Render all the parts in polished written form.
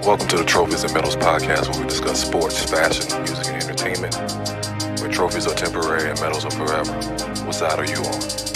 Welcome to the Trophyz and Medalz podcast, where we discuss sports, fashion, music, and entertainment. Where trophies are temporary and medals are forever. What side are you on?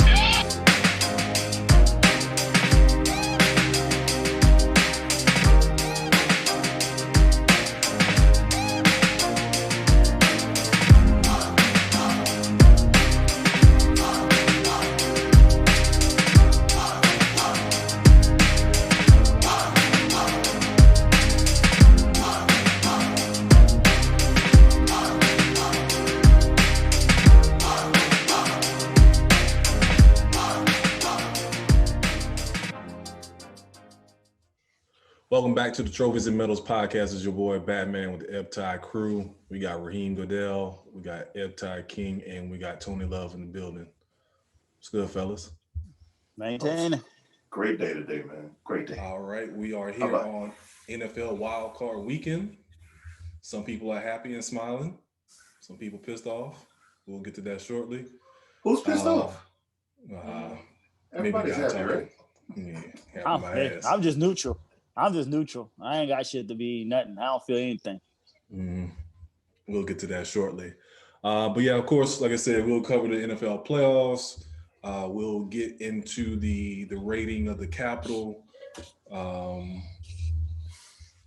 Welcome back to the Trophyz and Medalz podcast. It's your boy Batman with the Ebbtide crew. We got Raheem Goodell, we got Ebbtide King, and we got Tony Love in the building. What's good, fellas? Maintain. Great day today, man. Great day. All right, we are here on NFL Wildcard weekend. Some people are happy and smiling. Some people pissed off. We'll get to that shortly. Who's pissed off? Everybody's happy, right? Yeah, I'm just neutral. I ain't got shit to be nothing. I don't feel anything. We'll get to that shortly. But yeah, of course, like I said, we'll cover the NFL playoffs. We'll get into the rating of the Capitol,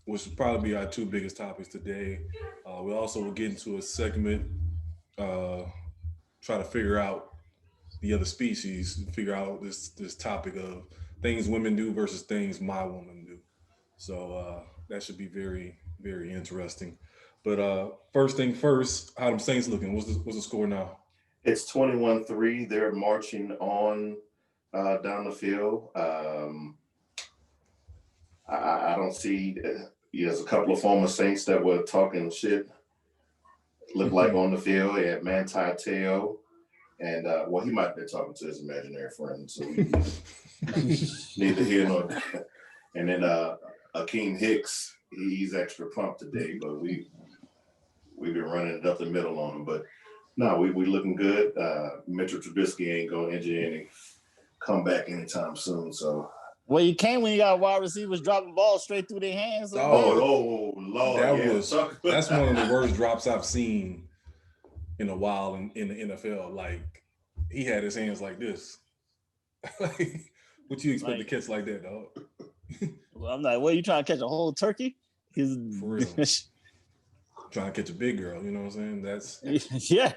which will probably be our two biggest topics today. We also will get into a segment, try to figure out the other species, figure out this topic of things women do versus things my woman do. So that should be very, very interesting. But first thing first, how them Saints looking? What's the score now? It's 21-3. They're marching on down the field. I don't see. There's a couple of former Saints that were talking shit. Looked like on the field. He had Manti Te'o, and he might have been talking to his imaginary friend. So neither here nor there. And then Akeem Hicks, he's extra pumped today, but we've been running it up the middle on him. But no, we looking good. Mitchell Trubisky ain't going to injure any comeback anytime soon. So well, you can't when you got wide receivers dropping balls straight through their hands. Oh Lord! That's one of the worst drops I've seen in a while in the NFL. Like he had his hands like this. Like, what you expect to catch like that, dog? Well, I'm like, what, you trying to catch a whole turkey? For real. Trying to catch a big girl, you know what I'm saying? That's yeah.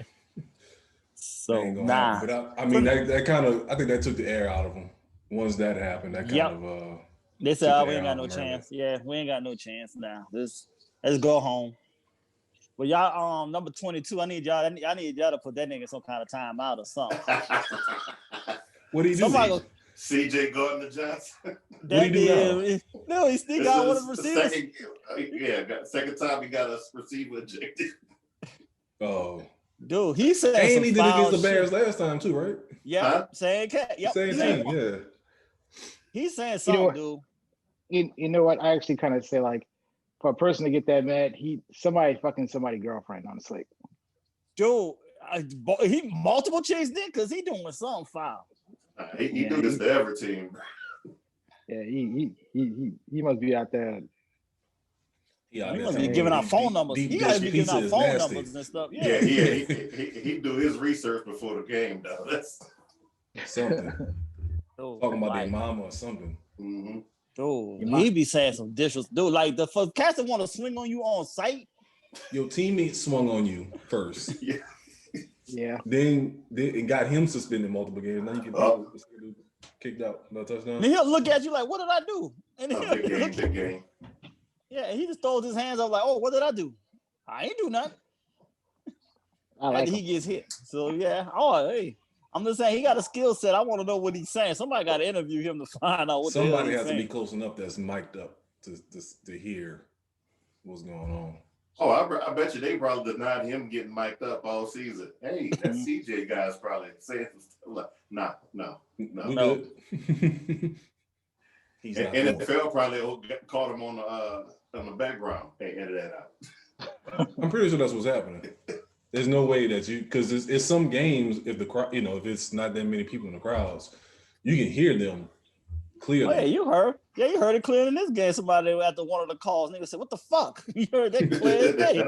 So nah. But I mean that kind of, I think that took the air out of them. Once that happened, that kind of they said, we ain't got no chance. Yeah, we ain't got no chance now. Let's go home. But y'all, number 22, I need y'all to put that nigga in some kind of timeout or something. What do you do? CJ Gardner-Johnson. What do you do now? No, he still got one of the receivers. Second time he got a receiver ejected. Oh. Dude, he said and he did against the Bears last time too, right? Yeah, same cat. Yep. Same team, yeah. He's saying something, dude. You know what? I actually kind of say, like, for a person to get that mad, somebody fucking somebody's girlfriend, honestly. Dude, he multiple chicks did because he doing something foul. He do this to every team. Yeah, he must be out there. Yeah, he must be giving out phone numbers. He got to be giving out phone numbers and stuff. Yeah, he do his research before the game, though. That's something. Talking about their mama or something. Mm-hmm. Dude, he be saying some dishes. Dude, like the first cats that want to swing on you on site. Your teammate swung on you first. Yeah. Then it got him suspended multiple games. Now you can kicked out, no touchdown. And he'll look at you like, "What did I do?" And big game. Yeah, he just throws his hands up like, "Oh, what did I do? I ain't do nothing." And he gets hit. So yeah. Oh, hey, I'm just saying he got a skill set. I want to know what he's saying. Somebody got to interview him to find out what. Somebody has to be close enough that's mic'd up to hear what's going on. Oh, I bet you they probably denied him getting mic'd up all season. Hey, that CJ guy's probably saying like, no. He's not. NFL probably caught him on the background. Hey, edit that out. I'm pretty sure that's what's happening. There's no way that because it's some games if the crowd, if it's not that many people in the crowds, you can hear them Clearly. Oh, yeah, you heard. Yeah, you heard it clear in this game. Somebody after one of the calls, nigga said, "What the fuck?" You heard that clear as day.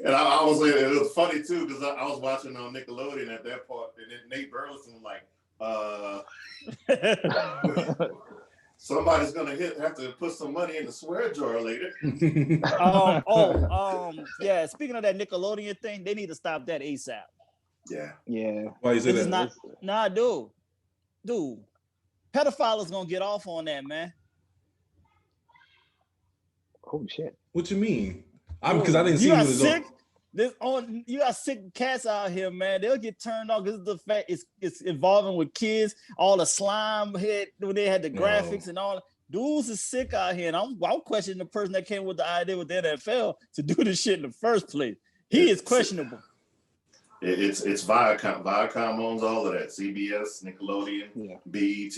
And I was saying, it was funny too because I was watching on Nickelodeon at that part, and then Nate Burleson was like, somebody's gonna have to put some money in the swear jar later. Yeah. Speaking of that Nickelodeon thing, they need to stop that ASAP. Yeah. Why is it that? Dude. Pedophiles gonna get off on that, man. Oh shit. What you mean? Because I didn't see who sick. You got sick cats out here, man. They'll get turned off because the fact it's involving with kids. All the slime hit when they had the graphics and all. Dudes is sick out here, and I'm questioning the person that came with the idea with the NFL to do this shit in the first place. He is questionable. It's Viacom. Viacom owns all of that. CBS, Nickelodeon, BET.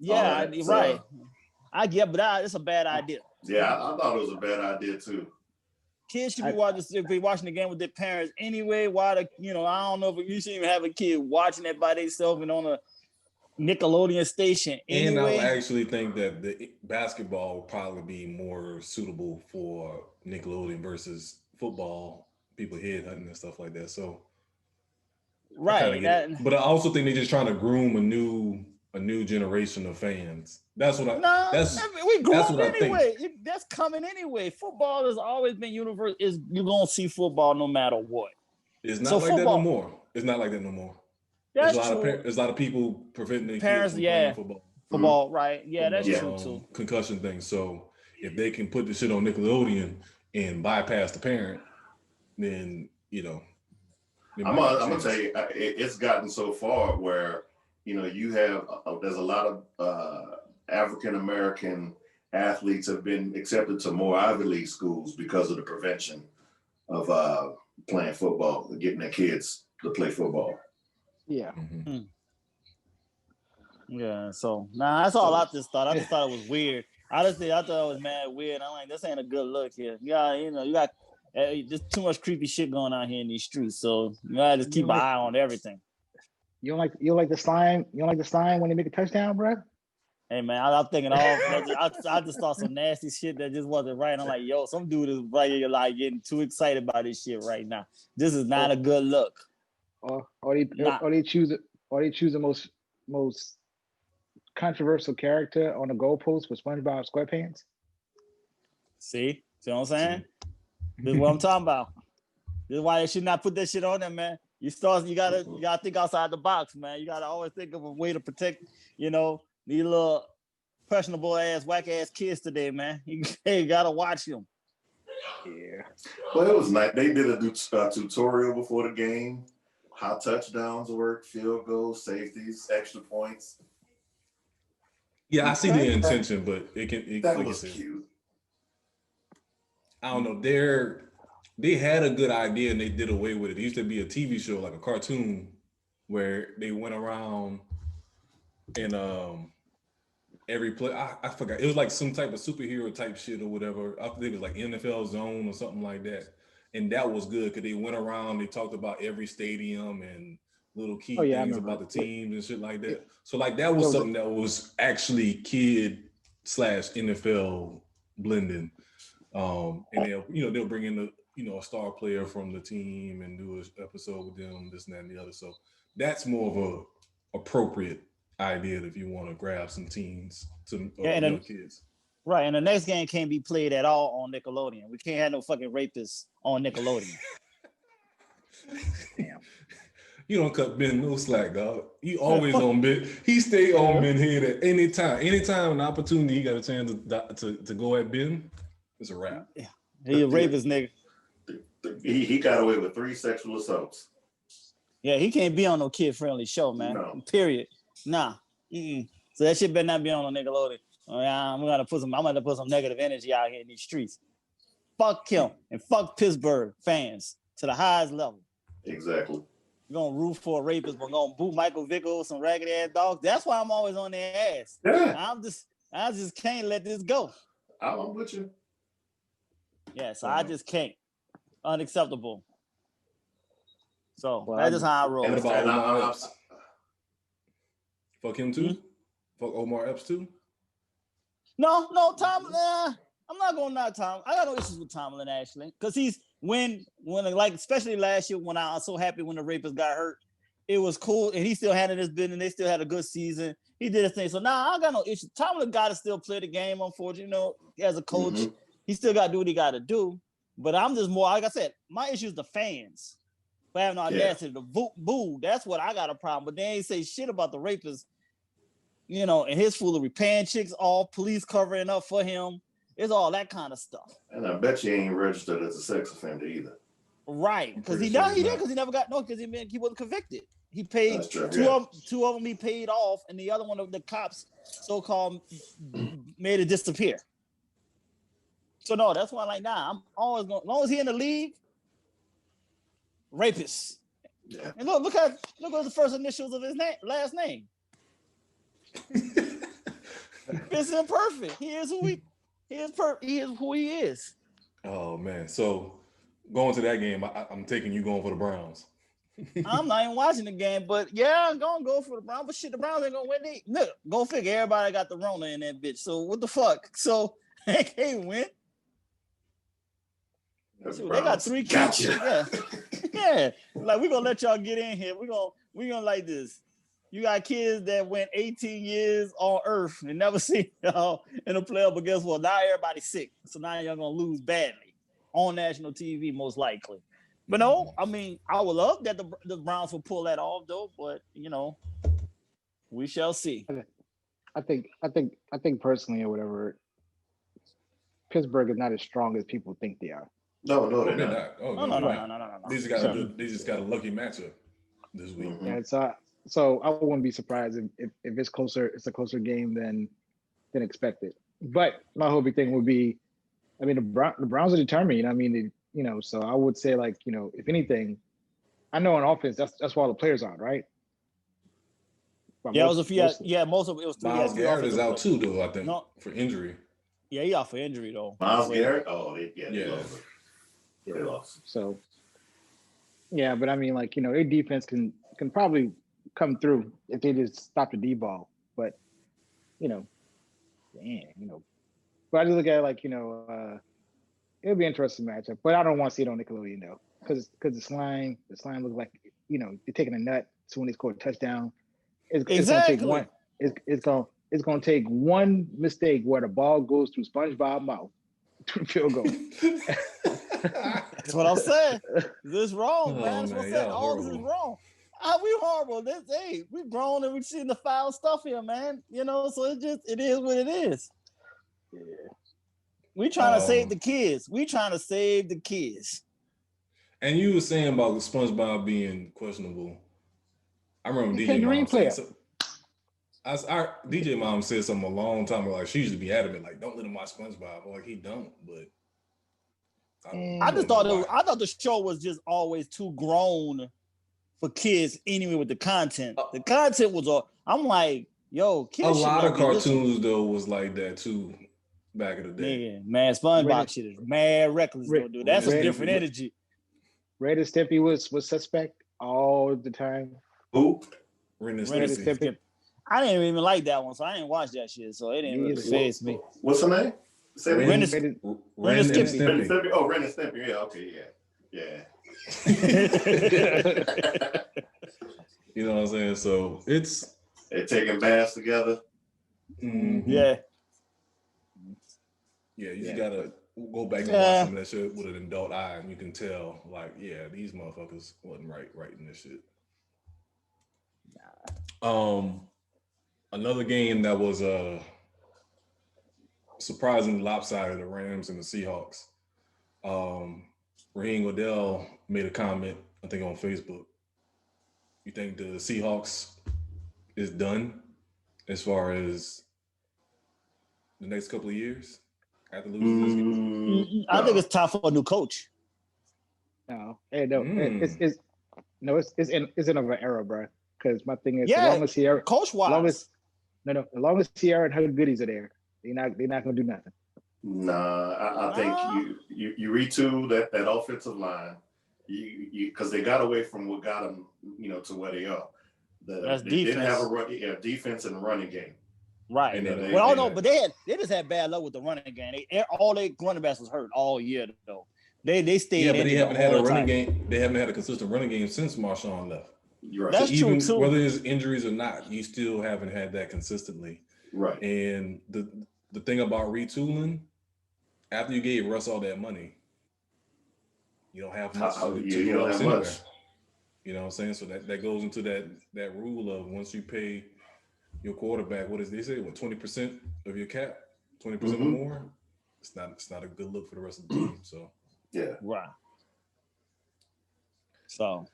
Yeah, right. I get, but it's a bad idea. Yeah, I thought it was a bad idea too. Kids should be watching the game with their parents anyway. Why I don't know if you should even have a kid watching it by themselves and on a Nickelodeon station. Anyway. And I actually think that the basketball will probably be more suitable for Nickelodeon versus football. People head hunting and stuff like that. So right. But I also think they're just trying to groom a new generation of fans. That's what we grew up anyway. That's coming anyway. Football has always been universal. You're gonna see football no matter what. It's not like that no more. It's not like that no more. That's true. There's a lot of people preventing their parents, kids from playing football. Football, right? Yeah, that's true too. Concussion things. So if they can put the shit on Nickelodeon and bypass the parent, then I'm gonna tell you, it's gotten so far where you have there's a lot of African American athletes have been accepted to more Ivy League schools because of the prevention of playing football, getting their kids to play football. Yeah. Mm-hmm. Yeah. So that's all I just thought. I just thought it was weird. I thought it was mad weird. I'm like, this ain't a good look here. Yeah, you got just too much creepy shit going on here in these streets. So you gotta just keep an eye on everything. You don't like the slime? You don't like the slime when they make a touchdown, bro? Hey man, I'm thinking I just saw some nasty shit that just wasn't right. I'm like, yo, some dude is right here like getting too excited about this shit right now. This is not a good look. Or they choose the most controversial character on the goalpost for SpongeBob SquarePants. See what I'm saying? This is what I'm talking about. This is why they should not put that shit on there, man. You gotta think outside the box, man. You gotta always think of a way to protect, these little questionable ass, whack ass kids today, man. You gotta watch them. Yeah. Well, it was nice. They did a tutorial before the game. How touchdowns work, field goals, safeties, extra points. Yeah, I see the intention, but that was cute. I don't know. They had a good idea and they did away with it. It used to be a TV show, like a cartoon, where they went around and every play. I forgot. It was like some type of superhero type shit or whatever. I think it was like NFL Zone or something like that. And that was good because they went around. They talked about every stadium and little key things about the teams and shit like that. So like that was something that was actually kid/NFL blending. And they'll bring in a star player from the team and do an episode with them, this and that and the other. So that's more of a appropriate idea if you want to grab some teens to kids. Right, and the next game can't be played at all on Nickelodeon. We can't have no fucking rapists on Nickelodeon. Damn. You don't cut Ben no slack, dog. He always on Ben. He stay on Ben head at any time. Anytime an opportunity he got a chance to go at Ben, it's a wrap. Yeah. He a rapist, nigga. He got away with 3 sexual assaults. Yeah, he can't be on no kid-friendly show, man. No. Period. Nah. Mm-mm. So that shit better not be on Nickelodeon. I'm gonna put some negative energy out here in these streets. Fuck him and fuck Pittsburgh fans to the highest level. Exactly. We're gonna root for a rapist. We're gonna boot Michael Vick with some raggedy ass dogs. That's why I'm always on their ass. Yeah. I just can't let this go. I'm with you. Yeah, so I just can't. Unacceptable. So that's just how I roll. Fuck him too? Fuck Omar Epps too? No, Tom. I'm not going to knock Tom. I got no issues with Tomlin actually, because he's when like especially last year when I was so happy when the rapist got hurt, it was cool, and he still handled his business. They still had a good season. He did his thing. So I got no issue. Tomlin got to still play the game. Unfortunately, as a coach, he still got to do what he got to do. But I'm just more, like I said, my issue is the fans. But having the audacity to boo. That's what I got a problem. But they ain't say shit about the rapist, and his foolery, paying chicks off, police covering up for him. It's all that kind of stuff. And I bet you ain't registered as a sex offender either. Right, because he never got because he wasn't convicted. He paid true, two of them. He paid off, and the other one of the cops so-called made it disappear. So no, that's why I'm like, I'm always going. As long as he in the league, rapist. Yeah. And look at the first initials of his last name. It's imperfect. He is who he is. Oh man! So going to that game, I'm taking you going for the Browns. I'm not even watching the game, but yeah, I'm gonna go for the Browns. But shit, the Browns ain't gonna win. Look, go figure. Everybody got the Rona in that bitch. So what the fuck? So they can't win. Shoot, they got 3 kids. Gotcha. Yeah. Like we're gonna let y'all get in here. We're gonna like this. You got kids that went 18 years on Earth and never seen y'all in a playoff, but guess what? Now everybody's sick. So now y'all gonna lose badly on national TV, most likely. But no, I mean, I would love that the Browns will pull that off, though. But we shall see. I think personally or whatever, Pittsburgh is not as strong as people think they are. No, they're not. Oh, No. They just got a lucky matchup this week. Yeah, so I wouldn't be surprised if it's closer. It's a closer game than expected. But my whole big thing would be, I mean, the Browns are determined. I mean, so I would say like, if anything, I know on offense that's why all the players are, right? But most of it was 3. Miles Garrett is out too, though. I think for injury. Yeah, he out for injury though. Miles Garrett. Oh, they lost. So, yeah, but I mean, like their defense can probably come through if they just stop the D ball. But but I just look at it like it'll be an interesting matchup. But I don't want to see it on Nickelodeon though, because the slime looks like they're taking a nut. So when they score a touchdown, it's gonna take one mistake where the ball goes through SpongeBob's mouth to field goal. That's what I'm saying. This is wrong, man. That's what I'm saying. All this is wrong. We horrible. We've grown and we've seen the foul stuff here, man. So it is what it is. Yeah. We trying to save the kids. And you were saying about SpongeBob being questionable. I remember DJ Mom DJ Mom said something a long time ago. Like she used to be adamant, like don't let him watch SpongeBob. Like he don't, but I just thought I thought the show was just always too grown for kids anyway with the content. The content was all. I'm like, yo, kids. A lot of cartoons though was like that too back in the day. Yeah, man, SpongeBob shit is mad reckless, dude. That's a different energy. Ren and Stimpy was suspect all the time. Who? Ren and Stimpy. I didn't even like that one, so I didn't watch that shit. So it didn't really faze me. What's her name? Ren and Stimpy. Oh, Ren and Stimpy. Yeah, okay, yeah. You know what I'm saying? So they're taking baths together. Mm-hmm. Yeah. Yeah, you just gotta go back and watch some of that shit with an adult eye, and you can tell, like, yeah, these motherfuckers wasn't writing this shit. Another game that was surprisingly lopsided, the Rams and the Seahawks. Raheem Waddell made a comment, I think, on Facebook. You think the Seahawks is done as far as the next couple of years after losing this game? I think it's time for a new coach. No, it's in of an era, bro. Because my thing is, as long as Sierra, coach-wise, as long as Sierra and her goodies are there, they're not gonna do nothing. Nah, I think you retool that offensive line, you because they got away from what got them, to where they are. That's they defense. didn't have a defense and a running game. Right. But they just had bad luck with the running game. All their running backs was hurt all year though. They stayed. Yeah, but they haven't had a running game. They haven't had a consistent running game since Marshawn left. You're right. That's so even true too. Whether it's injuries or not, you still haven't had that consistently. Right. And the thing about retooling, after you gave Russ all that money, you don't have much you don't have much. You know what I'm saying? So that goes into that rule of once you pay your quarterback, what does they say? 20% of your cap, 20% or more. It's not a good look for the rest of the team. So yeah, right. So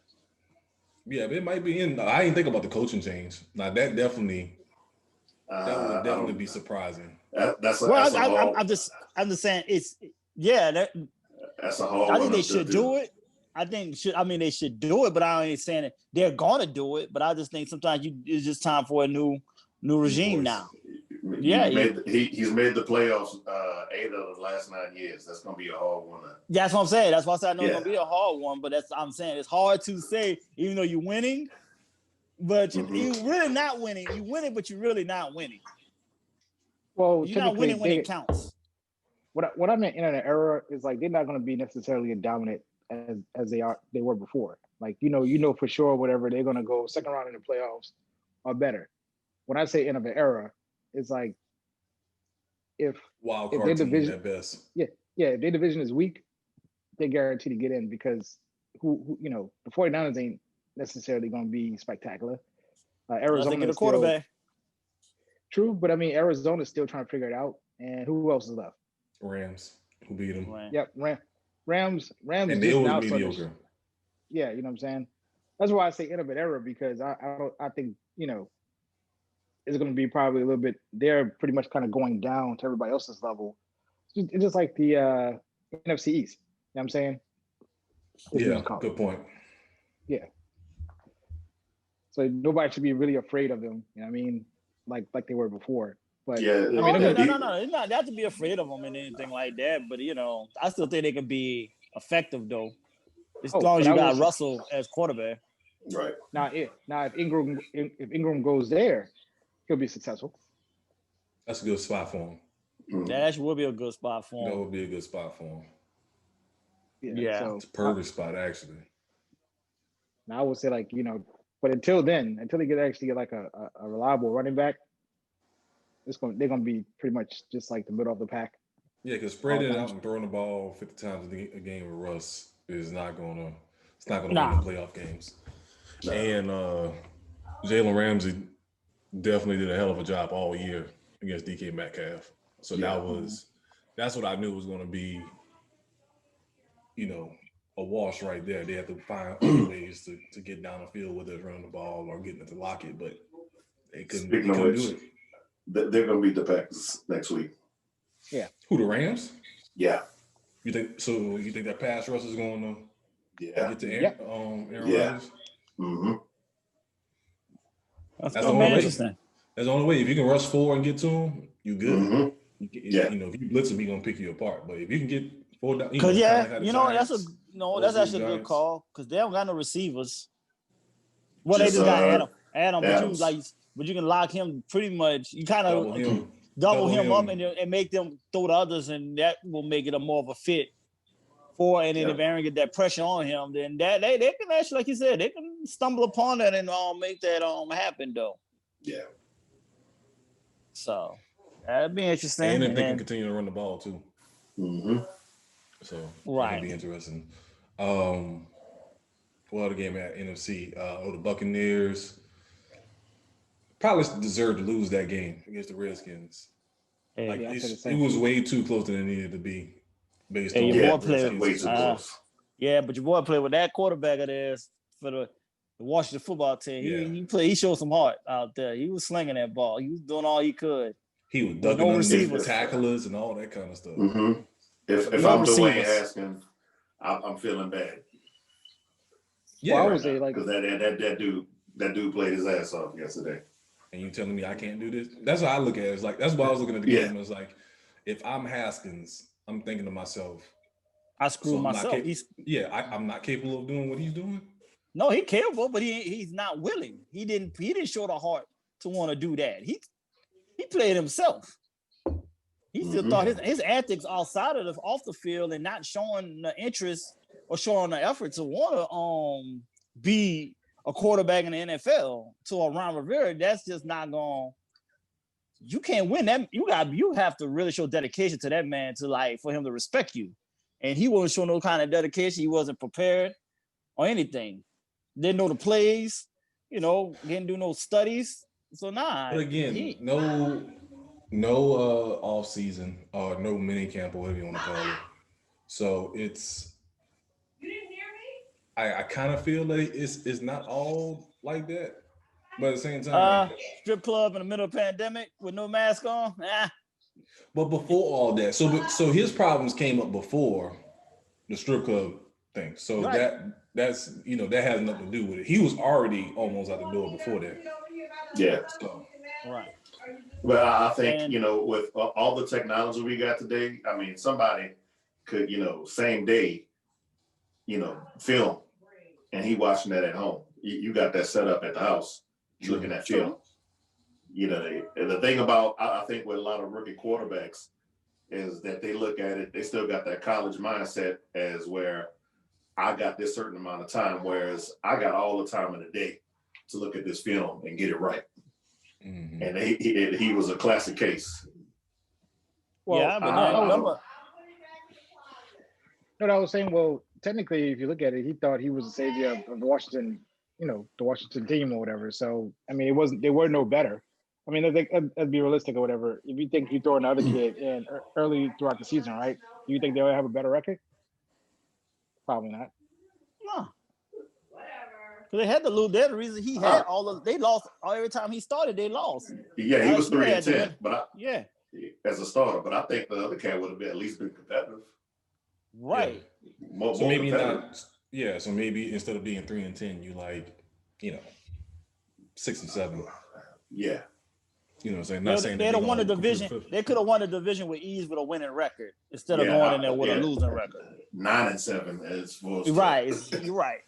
yeah, but it might be in. I didn't think about the coaching change. Now that would definitely be surprising. I'm just saying it's that's a hard. I think they should do it. They should do it, but I ain't saying it. They're gonna do it, but I just think sometimes it's just time for a new regime now. He's made the playoffs 8 of the last 9 years. That's gonna be a hard one. That's what I'm saying. That's why I said I know it's gonna be a hard one, but I'm saying it's hard to say, even though you're winning, but you're really not winning. You winning, but you're really not winning. Well, you're not winning when it counts. What I meant in an era is like they're not going to be necessarily as dominant as they were before. Like you know for sure whatever they're going to go second round in the playoffs or better. When I say end of an era, it's like if their division at best. if their division is weak, they're guaranteed to get in because who the 49ers ain't necessarily going to be spectacular. Arizona get a quarterback. True, but I mean Arizona's still trying to figure it out. And who else is left? Rams, who beat them. Yep, Rams. And they were mediocre. Yeah, you know what I'm saying? That's why I say end of an era because I think, it's going to be probably a little bit, they're pretty much kind of going down to everybody else's level. It's just like the NFC East. You know what I'm saying? Yeah, good point. Yeah. So nobody should be really afraid of them. You know what I mean? Like they were before. But yeah, no, it's not that to be afraid of them and anything like that. But I still think they can be effective though, as long as you got Russell as quarterback. Right now, if Ingram goes there, he'll be successful. That's a good spot for him. Mm-hmm. That actually would be a good spot for him. That would be a good spot for him. Yeah. So, it's a perfect spot actually. Now I would say but until then, until they actually get like a reliable running back. They're gonna be pretty much just like the middle of the pack. Yeah, because spreading it out and throwing the ball 50 times a game with Russ is not gonna win the playoff games. No. And Jalen Ramsey definitely did a hell of a job all year against DK Metcalf. So that's what I knew was gonna be, a wash right there. They have to find other ways to get down the field, whether it's running the ball or getting it to lock it, but they couldn't do it. They're going to beat the Packers next week. Yeah. Who, the Rams? Yeah. You think that pass rush is going to get to Aaron Rodgers? Mm-hmm. That's the only way. That's the only way. If you can rush 4 and get to him, you good. Mm-hmm. If you blitz him, he's going to pick you apart. But if you can get 4 down, that's actually a good call because they don't got no receivers. Well, they just got Adam, but you can lock him pretty much. You kind of double him up and make them throw the others, and that will make it a more of a fit for. And then if Aaron get that pressure on him, then that they can actually, like you said, they can stumble upon that and make that happen though. Yeah. So that'd be interesting. And if they can continue to run the ball too. Mm-hmm. So that'd be interesting. The game at NFC, the Buccaneers probably deserved to lose that game against the Redskins. It was way too close than it needed to be based on your boy played way too close. Yeah, but your boy played with that quarterback of theirs for the Washington football team. He showed some heart out there. He was slinging that ball. He was doing all he could. He was ducking the tacklers and all that kind of stuff. Mm-hmm. If I'm Dwayne Haskins, I'm feeling bad. Yeah, I would say because that dude played his ass off yesterday. And you telling me I can't do this? That's what I look at. It's like that's why I was looking at the game. It's like if I'm Haskins, I'm thinking to myself, I screwed myself. I'm not capable of doing what he's doing. No, he's capable, but he's not willing. He didn't show the heart to want to do that. He he played himself. He still thought his antics outside of off the field and not showing the interest or showing the effort to want to be a quarterback in the NFL to a Ron Rivera. That's just not going. You can't win that. You have to really show dedication to that man for him to respect you. And he wasn't showing no kind of dedication. He wasn't prepared or anything. Didn't know the plays. Didn't do no studies. So nah. But again, no off season or no mini camp or whatever you want to call it. So it's. You didn't hear me? I kind of feel like it's not all like that, but at the same time, strip club in the middle of the pandemic with no mask on. But before all that, so his problems came up before the strip club thing. So right. that's that has nothing to do with it. He was already almost out the door before that. Yeah. So. Right. Well, I think, with all the technology we got today, I mean, somebody could, same day, film, and he watching that at home. You got that set up at the house, looking at film. The thing about, I think with a lot of rookie quarterbacks is that they look at it, they still got that college mindset as where I got this certain amount of time, whereas I got all the time in the day to look at this film and get it right. Mm-hmm. And he was a classic case. Well, yeah, I remember. I was saying, well, technically, if you look at it, he thought he was the savior of the Washington, the Washington team or whatever. So, I mean, they were no better. I mean, let's be realistic or whatever. If you think you throw another kid in early throughout the season, right? Do you think they'll have a better record? Probably not. No. They had to lose. That's the reason he had they lost every time he started. They lost. Yeah, he was 3-10, but as a starter. But I think the other cat would have at least been competitive. Right. Yeah. More maybe not. Yeah. So maybe instead of being 3-10, you 6-7. Yeah. You know what I'm saying? Not saying they'd have won a division. They could have won a division with ease with a winning record instead of going in there with a losing record. 9-7 is full. Right. You're right.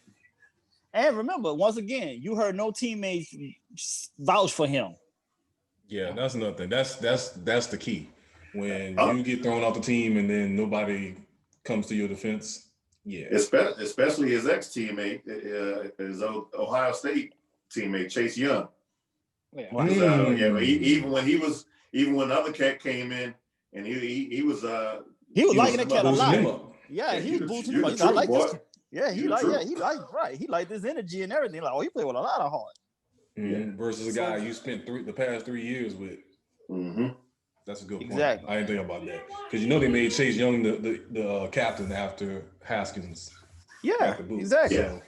And remember, once again, you heard no teammates vouch for him. Yeah, that's another thing. That's the key. When you get thrown off the team and then nobody comes to your defense. Yeah. Especially his ex-teammate, his Ohio State teammate, Chase Young. Yeah. Even when the other cat came in and he was liking that cat a lot. Yeah, he was boosting him. I like this. Yeah, he liked this energy and everything. Like, he played with a lot of heart. Mm-hmm. Versus a guy you spent the past 3 years with. Mm-hmm. That's a good point. Exactly. I didn't think about that because they made Chase Young the captain after Haskins. Yeah, exactly. Yeah.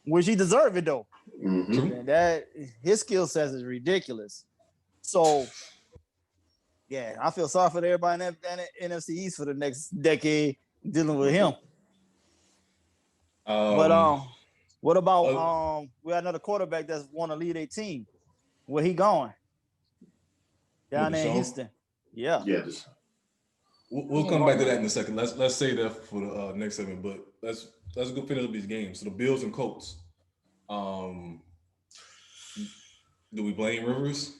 Which he deserved it though. Mm-hmm. And that his skill set is ridiculous. So, yeah, I feel sorry for everybody in the NFC East for the next decade dealing with him. But what about we got another quarterback that's want to lead a team? Where he going? Down there in Houston. Yeah. Yes. We'll come back to that in a second. Let's say that for the next segment, but let's go finish up these games. So the Bills and Colts. Do we blame Rivers?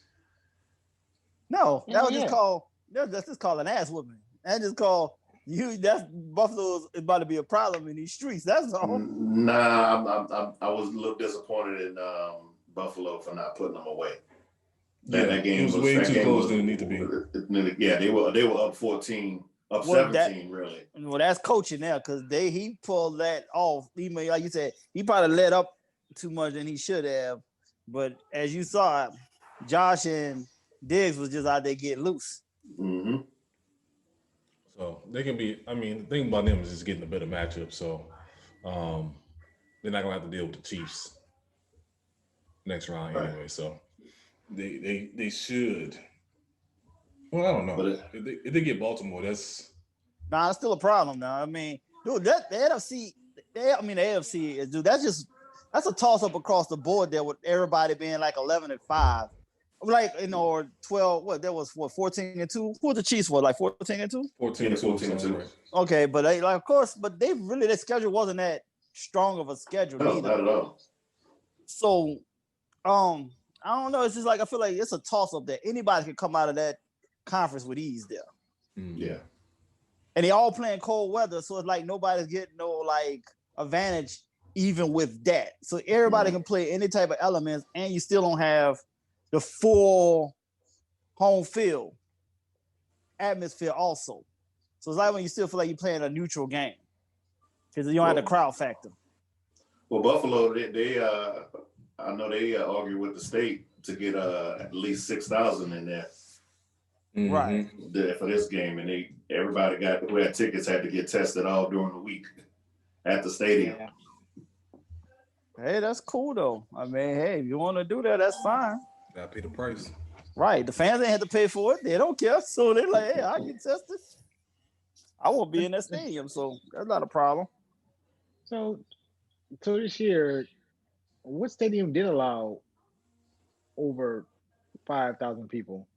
No, that's just called an ass whooping. That just called. That's Buffalo is about to be a problem in these streets. That's all. Nah, I was a little disappointed in Buffalo for not putting them away. That game was way too close than it need to be. Yeah, they were up 14, up 17, really. Well, that's coaching now because he pulled that off. Even like you said, he probably let up too much than he should have. But as you saw, Josh and Diggs was just out there getting loose. Mm-hmm. So they can be. I mean, the thing about them is just getting a better matchup. So they're not gonna have to deal with the Chiefs next round anyway. So they should. Well, I don't know. But if they get Baltimore, that's it's still a problem now. I mean, dude, the NFC. The AFC is, dude. That's a toss up across the board there with everybody being like 11-5. Like, or 12, what, 14-2? Who were the Chiefs for? Like 14-2? 14-2. Okay, but of course, but their schedule wasn't that strong of a schedule either. Not at all. So, I I don't know. It's just like I feel like it's a toss up there. Anybody can come out of that conference with ease there. Yeah. And they all playing cold weather, so it's like nobody's getting no like advantage even with that. So everybody can play any type of elements, and you still don't have the full home field atmosphere also. So it's like when you still feel like you're playing a neutral game because you don't have the crowd factor. Well, Buffalo, they I know they argue with the state to get at least 6,000 in there. Right. For this game, and everybody who had tickets had to get tested all during the week at the stadium. Yeah. Hey, that's cool though. I mean, hey, if you want to do that, that's fine. Gotta pay the price. Right. The fans ain't had to pay for it. They don't care. So they're like, hey, I get tested. I won't be in that stadium, so that's not a problem. So this year, what stadium did allow over 5,000 people?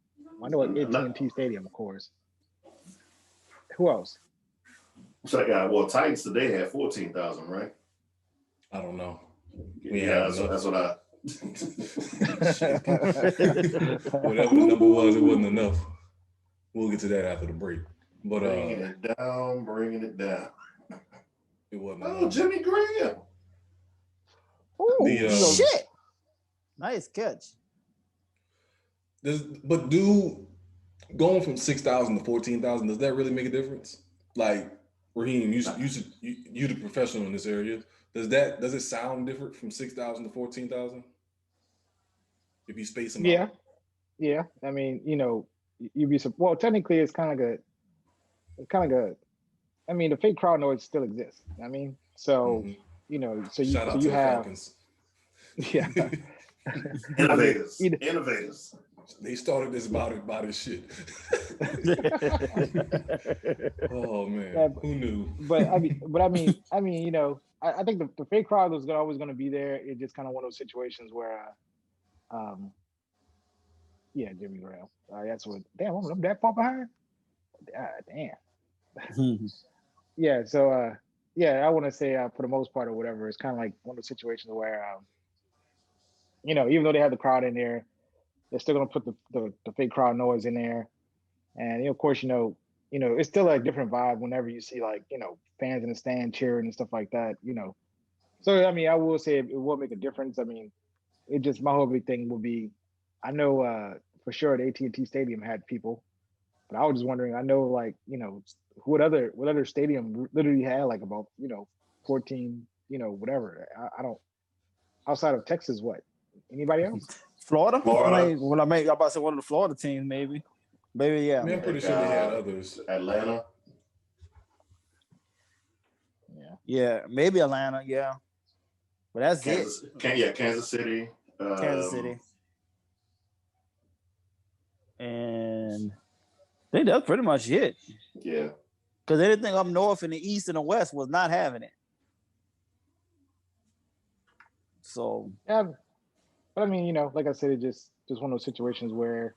I know at AT&T Stadium, of course. Who else? So Titans today had 14,000, right? I don't know. That's what I. Whatever the number was, it wasn't enough. We'll get to that after the break. But bringing it down. It wasn't. Oh, Jimmy Graham. Oh shit! Nice catch. But going from 6,000 to 14,000, does that really make a difference? Like Raheem, you the professional in this area. Does it sound different from 6,000 to 14,000? If you space them out? Yeah. I mean, you'd be technically it's kind of good. I mean, the fake crowd noise still exists. I mean, so so Shout out to you the have Falcons. Yeah. Innovators. They started this about this shit. Oh man, Yeah, who knew? I mean, I think the fake crowd is always going to be there. It's just kind of one of those situations where, Jimmy Graham. That's what. Damn, I'm that far behind. Damn. Yeah. So, I want to say for the most part or whatever, it's kind of like one of those situations where, even though they have the crowd in there, they're still going to put the fake crowd noise in there. And, of course, it's still a different vibe whenever you see fans in the stand cheering and stuff like that, So, I mean, I will say it will make a difference. I mean, my whole big thing will be, I know for sure the AT&T Stadium had people, but I was just wondering, I know what other stadium literally had about, 14, whatever. I don't, outside of Texas, what? Anybody else? Florida? I'm about to say one of the Florida teams, maybe. Maybe, yeah. I mean, I'm pretty sure they had others. Atlanta. Yeah, maybe Atlanta, yeah. But that's Kansas City. Kansas City. And I think that's pretty much it. Yeah. Because anything up north and the east and the west was not having it. So. Yeah. But I mean, like I said, it's just one of those situations where,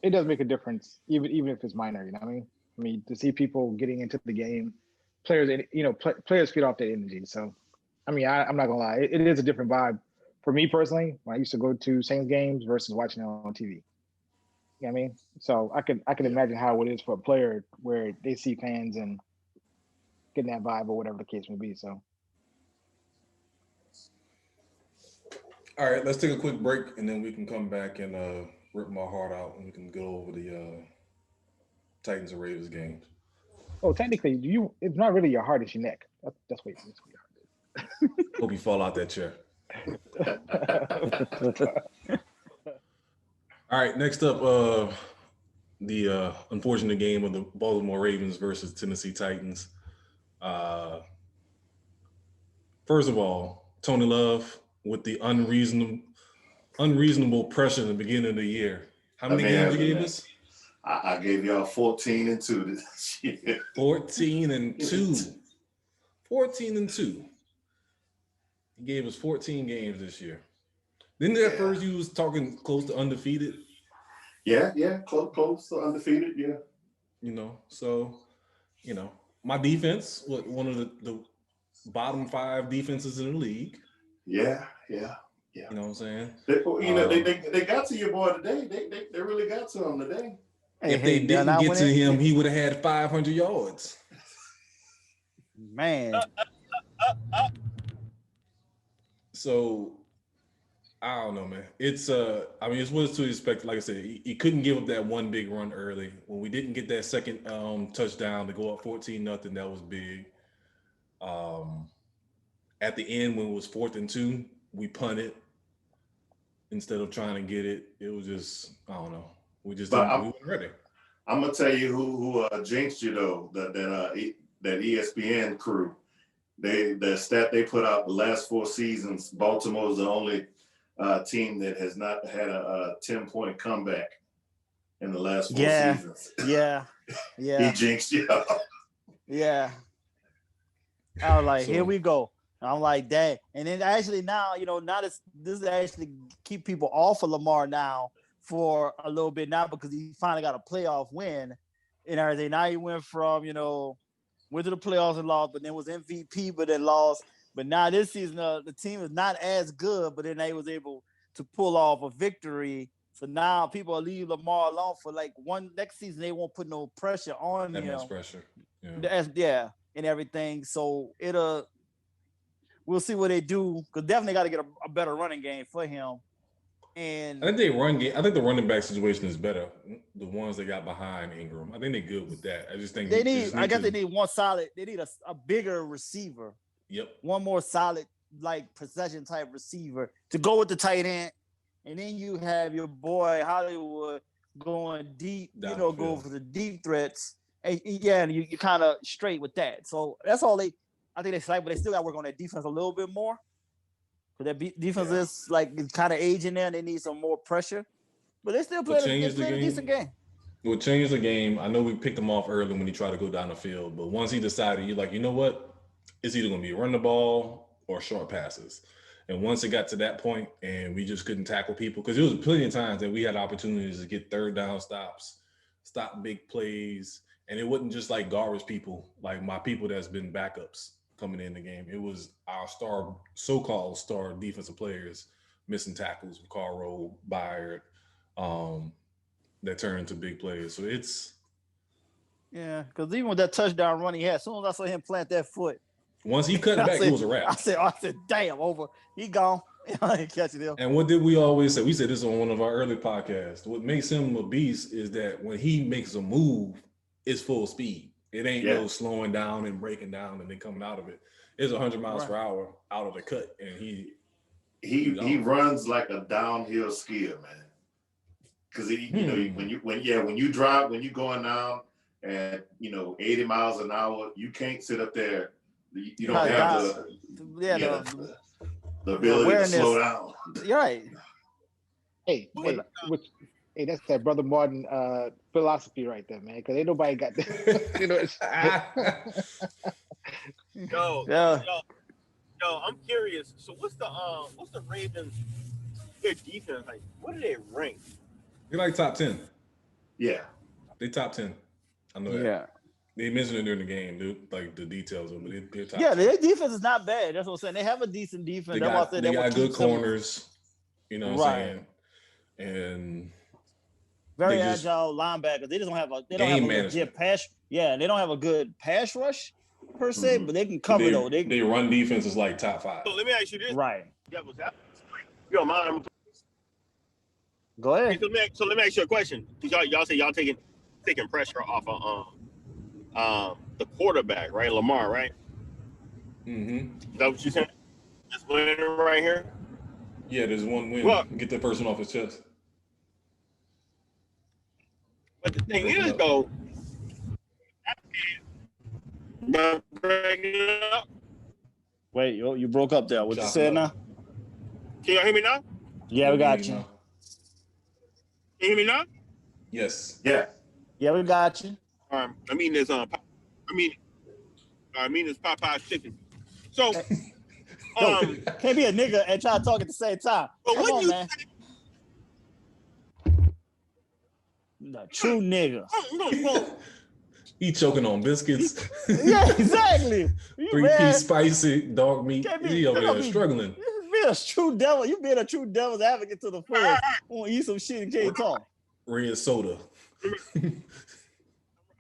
it does make a difference, even if it's minor. I mean, to see people getting into the game, players feed off that energy. So, I mean, I'm not gonna lie, it is a different vibe for me personally. When I used to go to Saints games versus watching it on TV. You know what I mean? So I can imagine how it is for a player where they see fans and getting that vibe or whatever the case may be. So. All right, let's take a quick break and then we can come back and rip my heart out and we can go over the Titans and Raiders games. Oh, technically, it's not really your heart, it's your neck. That's what your heart is. Hope you fall out that chair. All right, next up, the unfortunate game of the Baltimore Ravens versus Tennessee Titans. First of all, Tony Love with the unreasonable pressure in the beginning of the year. How many games you gave us? I gave y'all 14-2 this year. 14-2. 14-2. He gave us 14 games this year. Didn't at first you was talking close to undefeated? Yeah, close to undefeated, yeah. So, my defense was one of the bottom 5 defenses in the league. Yeah. You know what I'm saying? They got to your boy today. They really got to him today. If they didn't get to him, he would have had 500 yards. Man. So I don't know, man. It's it's what to expect. Like I said, he couldn't give up that one big run early. When we didn't get that second touchdown to go up 14-0, that was big. At the end, when it was 4th and 2, we punted instead of trying to get it. It was just, I don't know. We weren't ready. I'm gonna tell you who jinxed you though. That ESPN crew. The stat they put out the last 4 seasons, Baltimore is the only team that has not had a 10-point comeback in the last 4 seasons. Yeah. He jinxed you. Yeah. I was like, here we go. I'm like, dang. And then actually now, now this actually keep people off of Lamar now for a little bit now because he finally got a playoff win and everything. Now he went from, went to the playoffs and lost, but then was MVP, but then lost. But now this season, the team is not as good, but then they was able to pull off a victory. So now people will leave Lamar alone for next season. They won't put no pressure on him. That much pressure. And everything. So we'll see what they do. Because definitely got to get a better running game for him. And I think the running back situation is better. The ones that got behind Ingram, I think they're good with that. I just think they need one solid. They need a bigger receiver. Yep. One more solid possession type receiver to go with the tight end, and then you have your boy Hollywood going deep. Go for the deep threats. And you kind of straight with that. So that's all I think they but they still got to work on their defense a little bit more. Their defense is kind of aging there, and they need some more pressure. But they still played a decent game. What changed the game? I know we picked him off early when he tried to go down the field, but once he decided, you're like, you know what? It's either going to be run the ball or short passes. And once it got to that point, and we just couldn't tackle people, because there was plenty of times that we had opportunities to get third down stops, stop big plays, and it wasn't just garbage people, like my people that's been backups coming in the game. It was our so-called star defensive players missing tackles, Carl, Byard, that turned into big plays. So it's because even with that touchdown run he had, as soon as I saw him plant that foot, once he cut it back, it was a wrap. I said, damn, over. He gone. I ain't catching him. And what did we always say? We said this on one of our early podcasts. What makes him a beast is that when he makes a move, it's full speed. It ain't no slowing down and breaking down and then coming out of it. It's 100 miles per hour out of the cut, and he runs like a downhill skier, man. Because when you drive, when you're going down at 80 miles an hour, you can't sit up there. You don't have the ability to slow down. You're right. Hey, that's that Brother Martin philosophy right there, man. Because ain't nobody got that. Yo, I'm curious. So what's the Ravens? Their defense, what do they rank? They're top 10. Yeah, they top 10. I know that. Yeah, they mentioned it during the game, dude. The details of it. They're top 10. Their defense is not bad. That's what I'm saying. They have a decent defense. They got good corners. You know what I'm saying? And very agile linebackers. They just don't have a legit pass. Yeah, they don't have a good pass rush per se, but they can cover though. They run defense is top 5. So let me ask you this. Right. You don't mind? Go ahead. So let me ask you a question. Y'all say y'all taking pressure off of the quarterback, right? Lamar, right? Mm-hmm. Is that what you saying? This winning right here? Yeah, there's one win. Well, get that person off his chest. But the thing is, though, wait, you broke up there. What you said now? Can y'all hear me now? Yeah, we got you. Can you hear me now? Yes. Yeah. Yeah, we got you. I mean, there's Popeye's chicken. So, can't be a nigga and try to talk at the same time. But Come on, man. The true nigga. He choking on biscuits. Yeah, exactly. 3-piece spicy dog meat. He over there struggling. Be being a true devil. You being a true devil's advocate to the fullest. Want to eat some shit and can't talk. Red soda.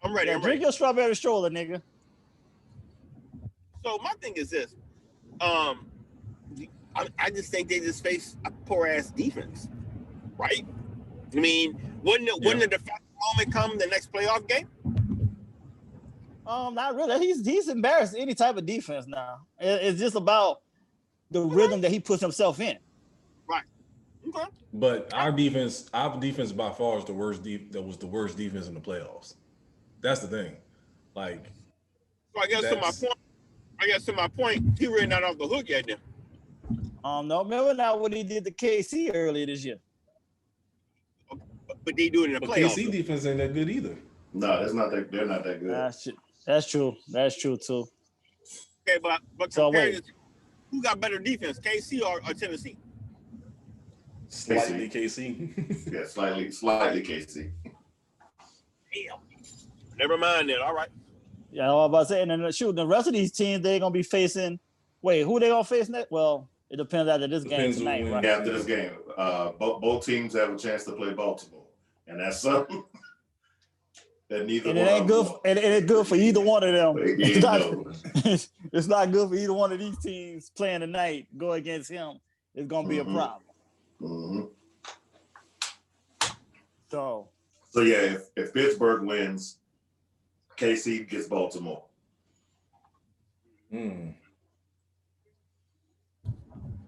I'm ready. Yeah, drink your strawberry stroller, nigga. So my thing is this. I just think they just face a poor ass defense, right? I mean, wouldn't the defensive moment come the next playoff game? Not really. He's embarrassed any type of defense now. It's just about the rhythm that he puts himself in. Right. Okay. But our defense by far is the worst. That was the worst defense in the playoffs. That's the thing. Like, so I guess to my point, he really not off the hook yet. Then. No, remember now what he did to KC earlier this year. But they do it in the playoffs. KC defense ain't that good either. No, they're not that good. That's true. That's true too. Okay, but compare who got better defense, KC or Tennessee? Slightly KC. Yeah, slightly KC. Damn. Never mind that. All right. Yeah, I was about to say, and then the rest of these teams they're gonna be facing. Wait, who they gonna face next? Well, it depends after this game tonight, right? Yeah, after this game, both teams have a chance to play Baltimore, and that's something that neither. And it ain't good. And it ain't good for either one of them. It's not good for either one of these teams playing tonight. Go against him. It's gonna be a problem. Mm-hmm. So yeah, if Pittsburgh wins, KC gets Baltimore. But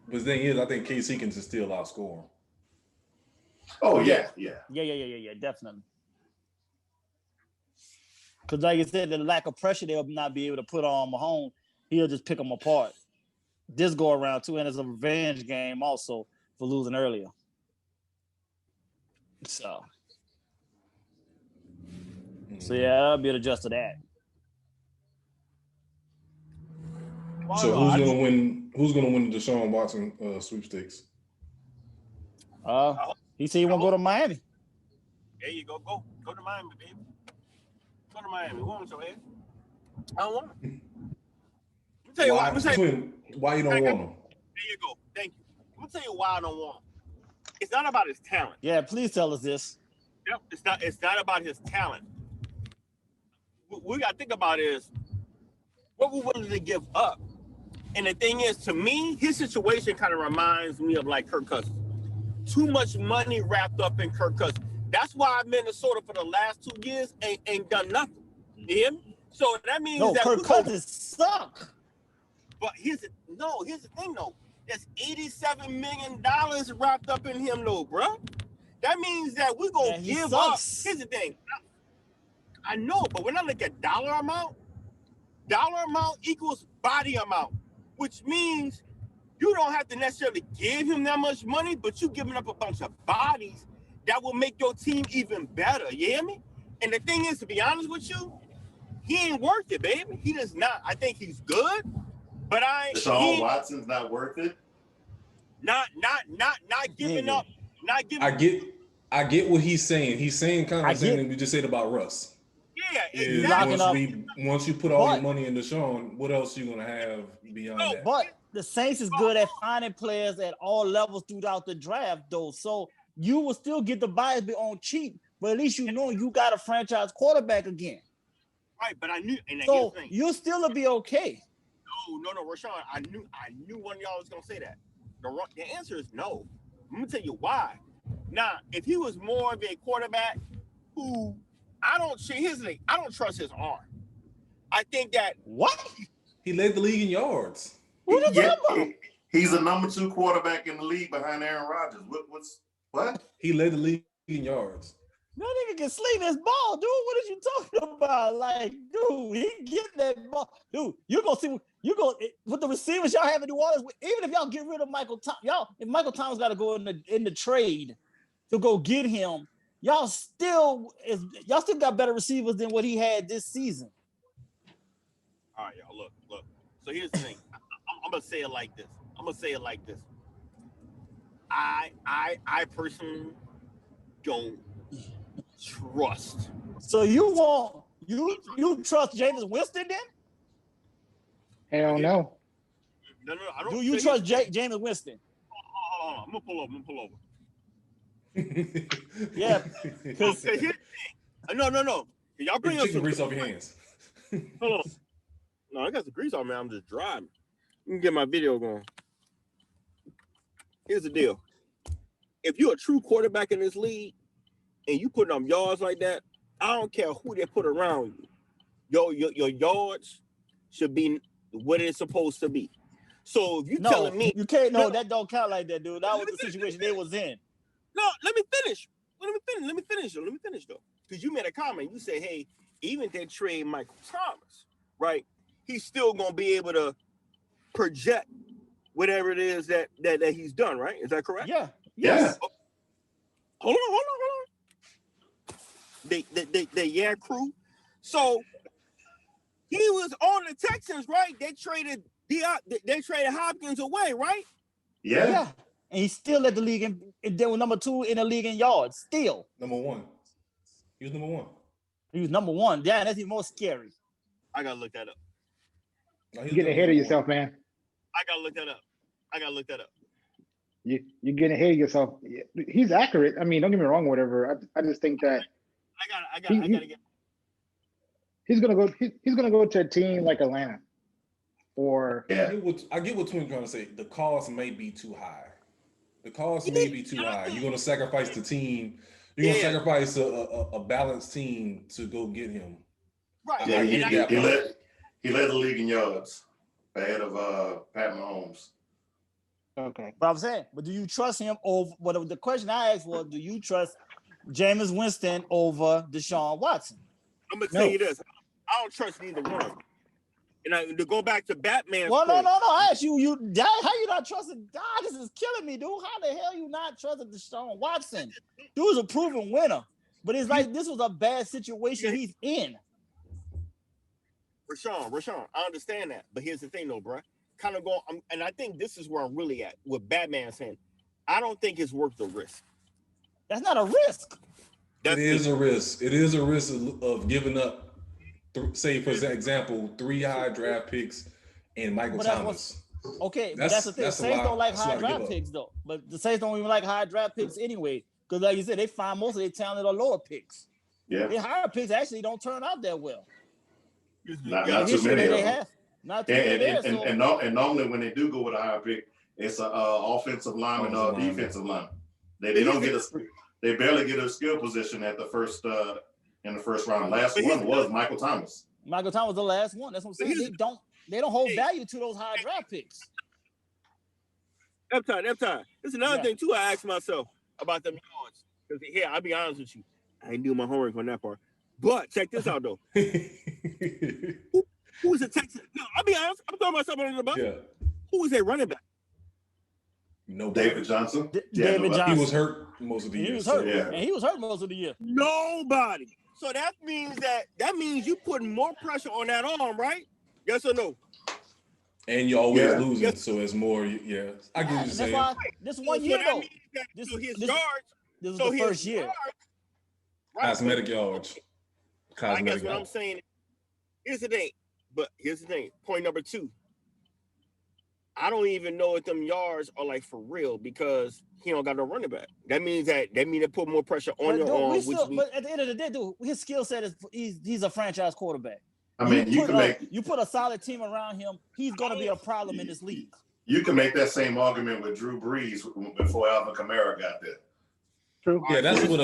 the thing is, I think KC can just still outscore him. Oh yeah, definitely. Because like I said, the lack of pressure they'll not be able to put on Mahomes, he'll just pick them apart. This go around too, and it's a revenge game also for losing earlier. So yeah, I'll be able to adjust to that. So who's gonna win? Who's gonna win the Deshaun Watson sweepstakes? He said he won't go to Miami. There you go. Go to Miami, baby. Go to Miami. Who wants your head? I don't want him. Tell you why you don't want him? There you go. Thank you. I'm gonna tell you why I don't want him. It's not about his talent. Yeah, please tell us this. Yep, it's not about his talent. What we gotta think about is what we're willing to give up. And the thing is, to me, his situation kind of reminds me of like Kirk Cousins. Too much money wrapped up in Kirk Cousins. That's why Minnesota for the last 2 years ain't done nothing. You hear me? So that means Kirk Cousins suck. But here's the thing though. There's $87 million wrapped up in him though, bro. That means that we're gonna give up. Here's the thing. I know, but when I look at dollar amount equals body amount, which means you don't have to necessarily give him that much money, but you giving up a bunch of bodies that will make your team even better. You hear me? And the thing is, to be honest with you, he ain't worth it, baby. He does not. I think he's good, but Deshaun Watson's not worth it. Not giving up. Not giving. I get what he's saying. He's saying kind of the same thing we just said about Russ. Yeah, exactly. Once you put all your money into Deshaun, what else you gonna have beyond that? But the Saints is good at finding players at all levels throughout the draft, though. So you will still get the buyers on cheap, but at least you know you got a franchise quarterback again. Right, but I knew, and so you'll still be okay. No, Rashawn. I knew one of y'all was gonna say that. The answer is no. I'm gonna tell you why. Now, if he was more of a quarterback who here's the thing, I don't trust his arm. I think that he led the league in yards. What are you talking about? He's a number 2 quarterback in the league behind Aaron Rodgers. What? He led the league in yards. That nigga can sling this ball, dude. What are you talking about? Like, dude, he get that ball. Dude, you're going to see, with the receivers y'all have in New Orleans, even if y'all get rid of Michael Thomas, if Michael Thomas got to go in the trade to go get him, y'all still got better receivers than what he had this season. All right, y'all, look. So here's the thing. I'm going to say it like this. I personally don't trust. So you trust Jameis Winston then? Hell no. No, I don't. Do you trust Jameis Winston? I'm gonna pull over. Yeah, because no. Y'all bring up chicken grease off your hands. Hold on. No, I got the grease on, man. I'm just driving. You can get my video going. Here's the deal. If you're a true quarterback in this league and you putting up yards like that, I don't care who they put around you. Your yards should be what it's supposed to be. So if you telling me you can't, that don't count like that, dude. That was the situation they was in. No, let me finish. Let me finish though. Because you made a comment. You said, hey, even if they trade Michael Thomas, right? He's still gonna be able to project whatever it is that he's done, right? Is that correct? Yeah. Yes. Hold on. The crew. So he was on the Texans, right? They traded Hopkins away, right? Yeah. And he's still led the league, and they were number 2 in the league in yards. Still. Number 1. He was number 1. He was number 1. Yeah, that's even more scary. I gotta look that up. No, You're getting ahead of yourself, man. I gotta look that up. You're getting ahead of yourself. He's accurate. I mean, don't get me wrong, whatever. I just think that I gotta get. He's gonna go to a team like Atlanta, or I get what Twin's trying to say. The cost may be too high. You're gonna sacrifice the team. You're gonna sacrifice a balanced team to go get him. Right. Yeah, he led the league in yards ahead of Pat Mahomes. okay. But I'm saying, but do you trust him over? What the question I asked was, do you trust Jameis Winston over Deshaun Watson? I'm gonna tell you this. I don't trust neither one. And to go back to Batman's Well, point, no. I asked you, how you not trusting? God, this is killing me, dude. How the hell you not trusting Deshaun Watson? Dude's a proven winner, but it's like this was a bad situation he's in. Rashawn, I understand that, but here's the thing, though, bro. Kind of going, and I think this is where I'm really at with Batman saying, I don't think it's worth the risk. That's not a risk. It is a risk. It is a risk of giving up, say, for example, 3 high draft picks and Michael Thomas. Okay, but that's the thing. Saints don't like high draft picks, though. But the Saints don't even like high draft picks anyway, because like you said, they find most of their talent on lower picks. Yeah. Their higher picks actually don't turn out that well. Not too many of them. Not too many. And normally when they do go with a higher pick, it's an offensive lineman or defensive lineman. They don't get they barely get a skill position at the first in the first round. Last one was Michael Thomas. Michael Thomas was the last one. That's what I'm saying. They don't hold value to those high draft picks. Ebbtide. There's another thing too. I asked myself about them yards. Because here, I'll be honest with you, I didn't do my homework on that part. But check this out though. Who is a Texas? No, I'll be honest. I'm throwing myself under the bus. Yeah. Who is a running back? Nobody. David Johnson. David Johnson. He was hurt most of the year. He was hurt most of the year. Nobody. So that means you putting more pressure on that arm, right? Yes or no? And you're always losing, so it's more. Yeah, I get what you're saying. Why, this 1 year though. This is the first year. Right. Cosmetic yards. I guess what I'm saying. Here's the thing. Point number 2. I don't even know if them yards are like for real because he don't got no running back. That means they put more pressure on your arm. But at the end of the day, dude, his skill set is he's a franchise quarterback. I mean, you put a solid team around him, he's gonna be a problem in this league. You can make that same argument with Drew Brees before Alvin Kamara got there. True. Yeah, that's what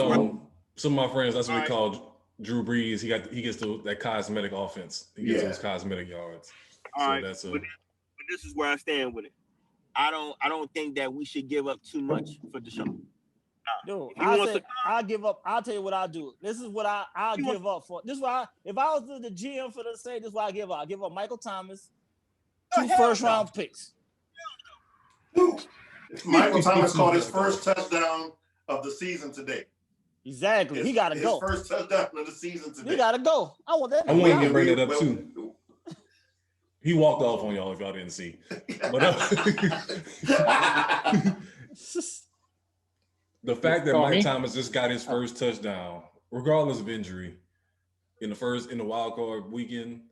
some of my friends. That's what we call Drew Brees. He gets that cosmetic offense. He gets those cosmetic yards. But this is where I stand with it. I don't think that we should give up too much for Deshaun. Dude, I'll give up. I'll tell you what I'll do. This is what I'll give up for. This is why if I was the GM for the Saints, this is what I give up. I give up Michael Thomas, 2 first-round picks. Michael Thomas caught his first touchdown of the season today. Exactly. He gotta go. His first touchdown of the season today. He gotta go. I want that. I want him to bring that up too. He walked off on y'all if y'all didn't see. But the fact that Mike Thomas just got his first touchdown, regardless of injury, in the wild card weekend,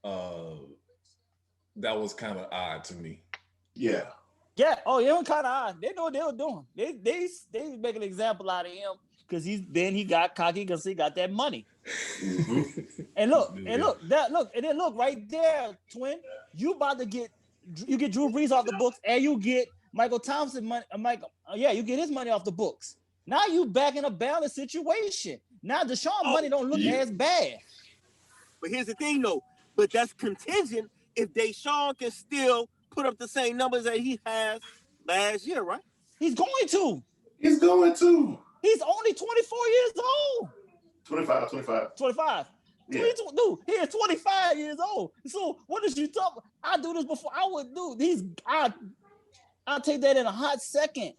that was kind of odd to me. Yeah. Yeah. Oh, it was kind of odd. They know what they were doing. They make an example out of him because he got cocky because he got that money. Mm-hmm. And look right there, twin. You get Drew Brees off the books, and you get Michael Thompson money. You get his money off the books. Now you back in a balanced situation. Now Deshaun money don't look as bad. But here's the thing, though. But that's contingent if Deshaun can still put up the same numbers that he has last year, right? He's going to. He's going to. He's only 24 years old. 25. Yeah. Dude, he is 25 years old. So what did you talk? I do this before. I would do these. I'll take that in a hot second.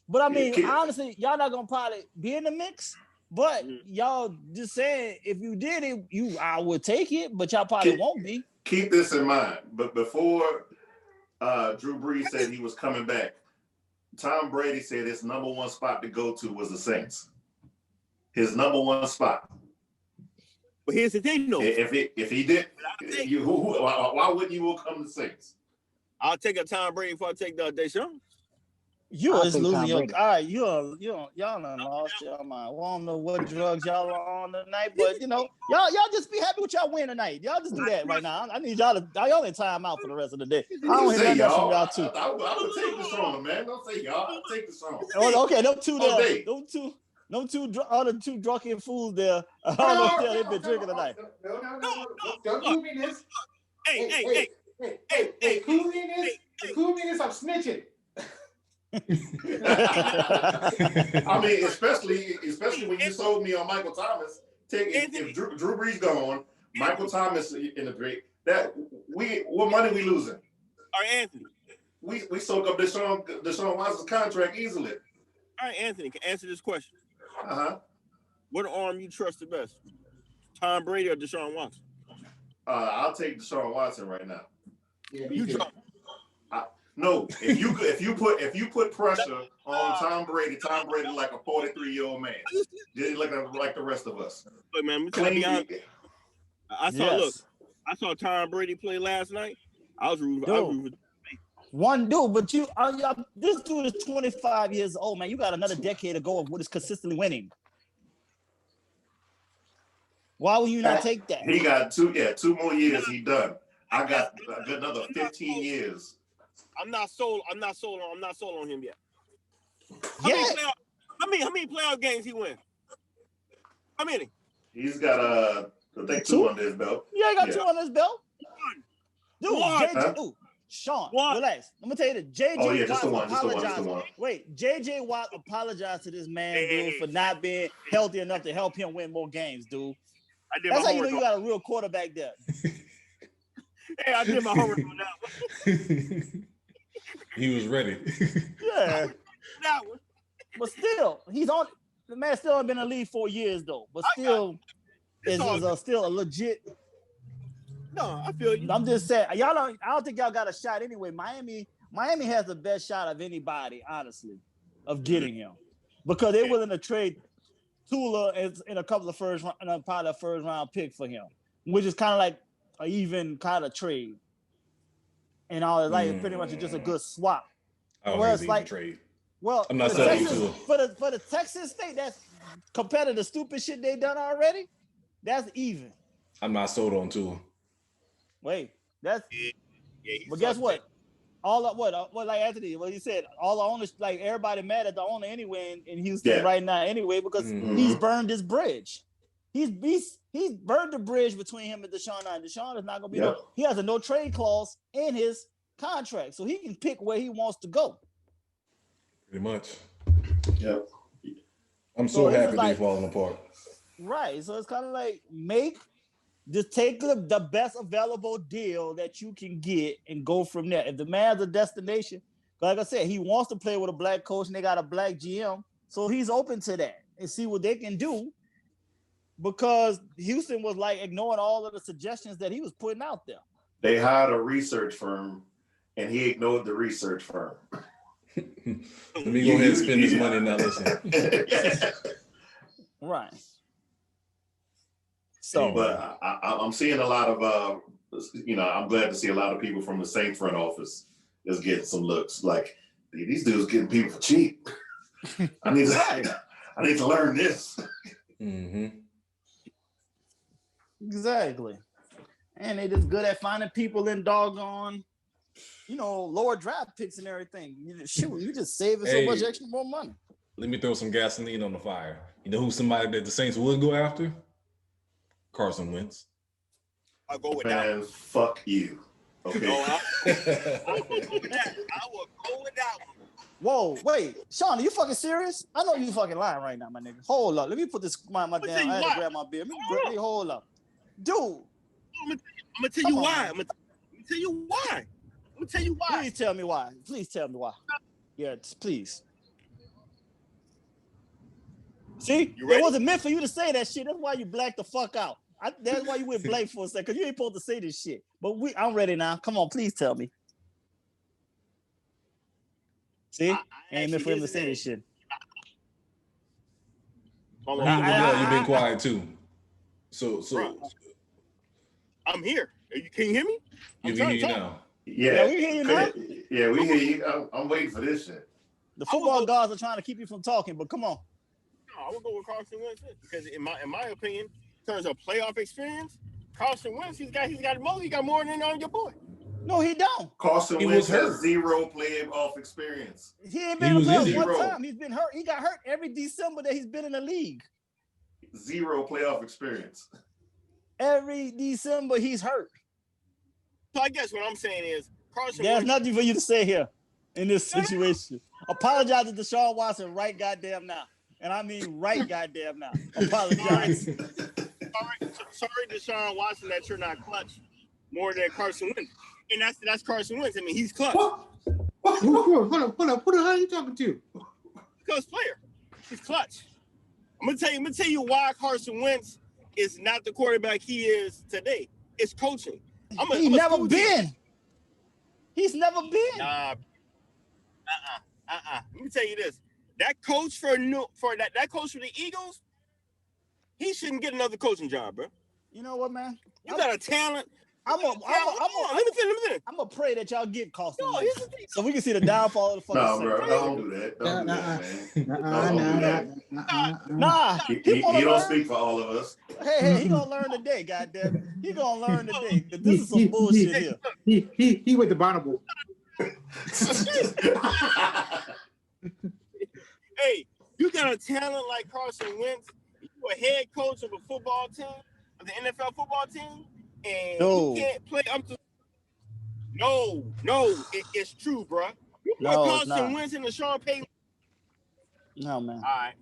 But I mean, honestly, y'all not gonna probably be in the mix. But y'all just saying, if you did it, I would take it. But y'all probably won't be. Keep this in mind. But before Drew Brees said he was coming back, Tom Brady said his number one spot to go to was the Saints. His number one spot. But here's the thing, though. If he did, why wouldn't you come to the Saints? I'll take a Tom Brady before I take the Deshaun. You is losing your eye. Y'all done lost your mind. Well, I don't know what drugs y'all are on tonight, but y'all just be happy with y'all win tonight. Y'all just do that right now. I need y'all in time out for the rest of the day. I don't hear nothing from y'all too. I would take the song, man. Don't say y'all. I'll take the song. Okay, them two there. Them two drunken fools there. I don't know if they've been drinking tonight. No. Don't do me this. Hey. Coup me this. I'm snitching. I mean, especially when you sold me on Michael Thomas. If Drew Brees gone, Michael Thomas in the break. What money we losing? All right, Anthony. We soak up Deshaun Watson's contract easily. All right, Anthony, can answer this question. What arm you trust the best? Tom Brady or Deshaun Watson? I'll take Deshaun Watson right now. Yeah, you trust. No, if you put pressure on Tom Brady like a 43-year-old man, just like the rest of us. Look, man, I saw Tom Brady play last night. I was rooting. One dude, but this dude is 25 years old, man. You got another decade to go of what is consistently winning. Why will you not take that? He got 2 more years. He done. I got another 15 years. I'm not sold on him yet. How many playoff games he win? How many? He's got I think 2 under his belt. Yeah, he got 2 under his belt. One. Sean, relax. I'm gonna tell you this. JJ Watt apologized. Wait, JJ Watt apologized to this man, dude, for not being healthy enough to help him win more games, dude. That's how you know you got a real quarterback there. Hey, I did my homework on that one. He was ready. Yeah. That one. But still, the man still ain't been in the league 4 years though. But still is still a legit. No, I feel you. I'm just saying, I don't think y'all got a shot anyway. Miami has the best shot of anybody, honestly, of getting him. Because they're willing to trade Tula in a couple of first round pick for him, which is kind of like an even kind of trade. And all it's like pretty much just a good swap. Whereas like trade. Well, I'm not saying for the Texas state, that's compared to the stupid shit they done already, that's even. I'm not sold on Tua. Wait, that's but guess what? Like Anthony, what he said, all the owners, like everybody mad at the owner anyway in Houston right now anyway, because he's burned his bridge. He's burned the bridge between him and Deshaun. And Deshaun is not gonna be he has a no trade clause in his contract, so he can pick where he wants to go. Pretty much. Yep. I'm so happy they're falling apart. Right. So it's kind of like just take the best available deal that you can get and go from there. If the man's a destination, like I said, he wants to play with a black coach and they got a black GM, so he's open to that and see what they can do. Because Houston was like ignoring all of the suggestions that he was putting out there. They hired a research firm, and he ignored the research firm. Let me go ahead and spend this money and not listen. Right. So, but I'm seeing a lot of, I'm glad to see a lot of people from the same front office is getting some looks. Like these dudes getting people for cheap. I need to learn this. Mm-hmm. Exactly. And they just good at finding people in doggone, lower draft picks and everything. You just saving so much extra more money. Let me throw some gasoline on the fire. You know who's somebody that the Saints would go after? Carson Wentz. I'll go with that. Man, fuck you. Okay. No, I will go with that. I will go with that one. Whoa, wait, Sean, are you fucking serious? I know you fucking lying right now, my nigga. Hold up, let me put this my damn. I had to grab my beer. Let me hold up, dude. I'm gonna tell you why. I'm gonna tell you why. Please tell me why. Yeah, please. See, it wasn't meant for you to say that shit. That's why you blacked the fuck out. That's why you went blank for a second, because you ain't supposed to say this shit. But I'm ready now. Come on, please tell me. See? Ain't meant for him to say this shit. You've been quiet too. So I'm here. Can you hear me? You can hear you now. Yeah, we hear you now. Yeah, we hear you. I'm waiting for this shit. The football gods are trying to keep you from talking, but come on. No, I would go with Carson Wentz because in my opinion, in terms of playoff experience, Carson Wentz he's got more than your boy. No, he don't. Carson Wentz has zero playoff experience. He ain't been in the playoffs one time. He's been hurt. He got hurt every December that he's been in the league. Zero playoff experience. Every December he's hurt. So I guess what I'm saying is Carson There's Wentz, nothing for you to say here in this situation. Apologize to Deshaun Watson right goddamn now. And I mean right goddamn now. Apologize. sorry, Deshaun Watson, that you're not clutch more than Carson Wentz. And that's Carson Wentz. I mean, he's clutch. Hold up. Who the hell are you talking to? Because player. He's clutch. I'm gonna tell you why Carson Wentz is not the quarterback he is today. It's coaching. He's never been. Nah. Let me tell you this. That coach that coach for the Eagles, he shouldn't get another coaching job, bro. You know what, man? You got a talent. Let me finish. I'm gonna pray that y'all get Carson Wentz, so we can see the downfall of the fucking. No, bro, don't do that. Don't do that, man. Nah. He don't speak for all of us. Hey, he gonna learn today, goddamn. He gonna learn today. This is some bullshit here. He went to Bonneville. Hey, you got a talent like Carson Wentz. You a head coach of a football team, of the NFL football team, and you can't play up to. No, it's true, bro. You put Carson Wentz in the Sean Payton. No, man. All right.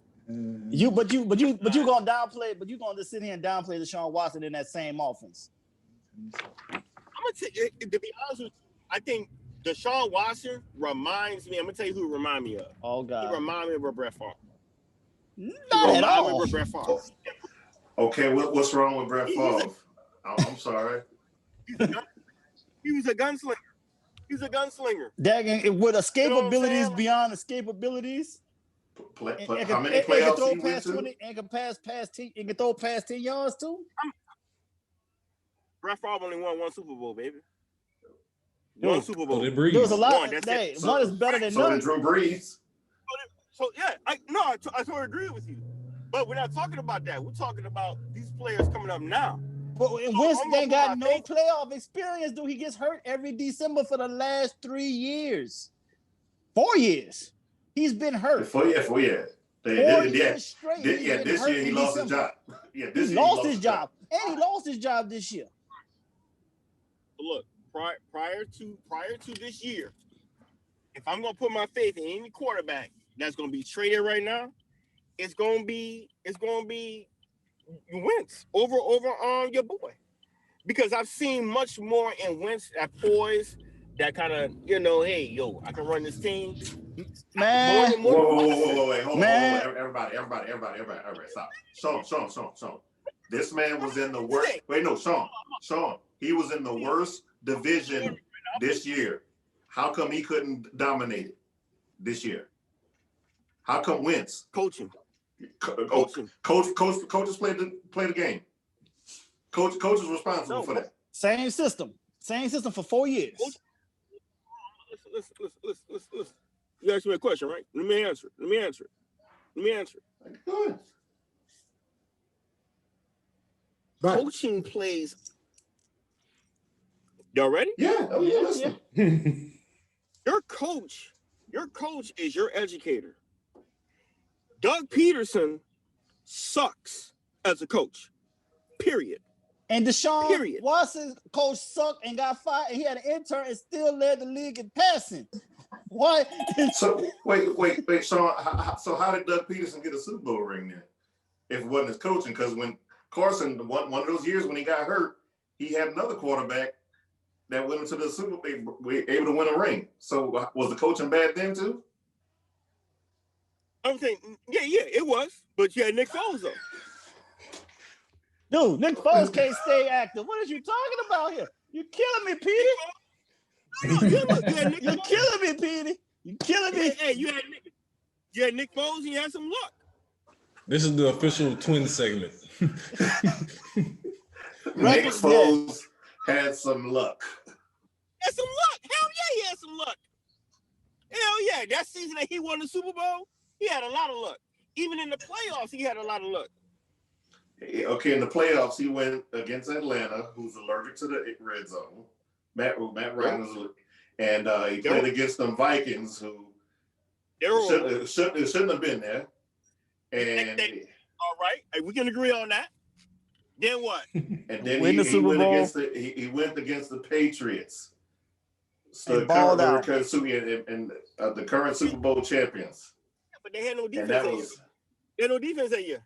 You gonna downplay, but you gonna just sit here and downplay Deshaun Watson in that same offense. I'm gonna tell you, to be honest with you, I think Deshaun Watson reminds me. I'm gonna tell you who he reminds me of. Oh God, he reminds me of Brett Favre. Not at all. Brett Favre. Okay, what's wrong with Brett Favre? I'm sorry. He was a gunslinger. He's a gunslinger. With escapabilities beyond escapabilities. How many playoffs he went to? And can pass 10. And can throw past 10 yards too. Brett Favre only won one Super Bowl, baby. One Super Bowl. There was a lot. One is better than none. So did Drew Brees. So yeah, I totally agree with you. But we're not talking about that. We're talking about these players coming up now. But Winston ain't got no playoff experience, dude. He gets hurt every December for the last 3 years. 4 years. He's been hurt. 4 years. 4 years straight. This year he lost his job. Yeah, this year he lost his job. And he lost his job this year. Look, prior to this year, if I'm gonna put my faith in any quarterback that's gonna be traded right now, it's gonna be Wentz over your boy, because I've seen much more in Wentz that poise, that kind of hey I can run this team. Man, whoa, wait, hold on, everybody, stop. Sean. This man was in the worst. Wait, no, Sean. He was in the worst division this year. How come he couldn't dominate it this year? How come Wentz? Coaching. Coaches play the game. Coach is responsible for that. Same system for 4 years. Listen. You asked me a question, right? Let me answer it. Good. Coaching plays. Y'all ready? Yeah. Oh yeah. Listen. Your coach is your educator. Doug Pederson sucks as a coach. Period. And Deshaun Watson's coach sucked and got fired, and he had an intern and still led the league in passing. What? So wait, Sean. So how did Doug Pederson get a Super Bowl ring then? If it wasn't his coaching, because when Carson, one of those years when he got hurt, he had another quarterback that went into the Super Bowl, able to win a ring. So was the coaching bad then too? I'm saying, yeah, it was. But you had Nick Foles though. Dude, Nick Foles can't stay active. What are you talking about here? You're killing me, Petey. You're killing me, Petey. You're killing me. Hey, you had Nick Foles and you had some luck. This is the official twin segment. Nick Foles had some luck. Had some luck. Hell yeah, he had some luck. Hell yeah. That season that he won the Super Bowl, he had a lot of luck. Even in the playoffs, he had a lot of luck. Okay, in the playoffs, he went against Atlanta, who's allergic to the red zone. Matt Ryan was, and he played against them Vikings, who shouldn't have been there. And all right, we can agree on that. Then what? And then he went against the Patriots, so the current Super Bowl champions. Yeah, but they had no defense. They had no defense that year.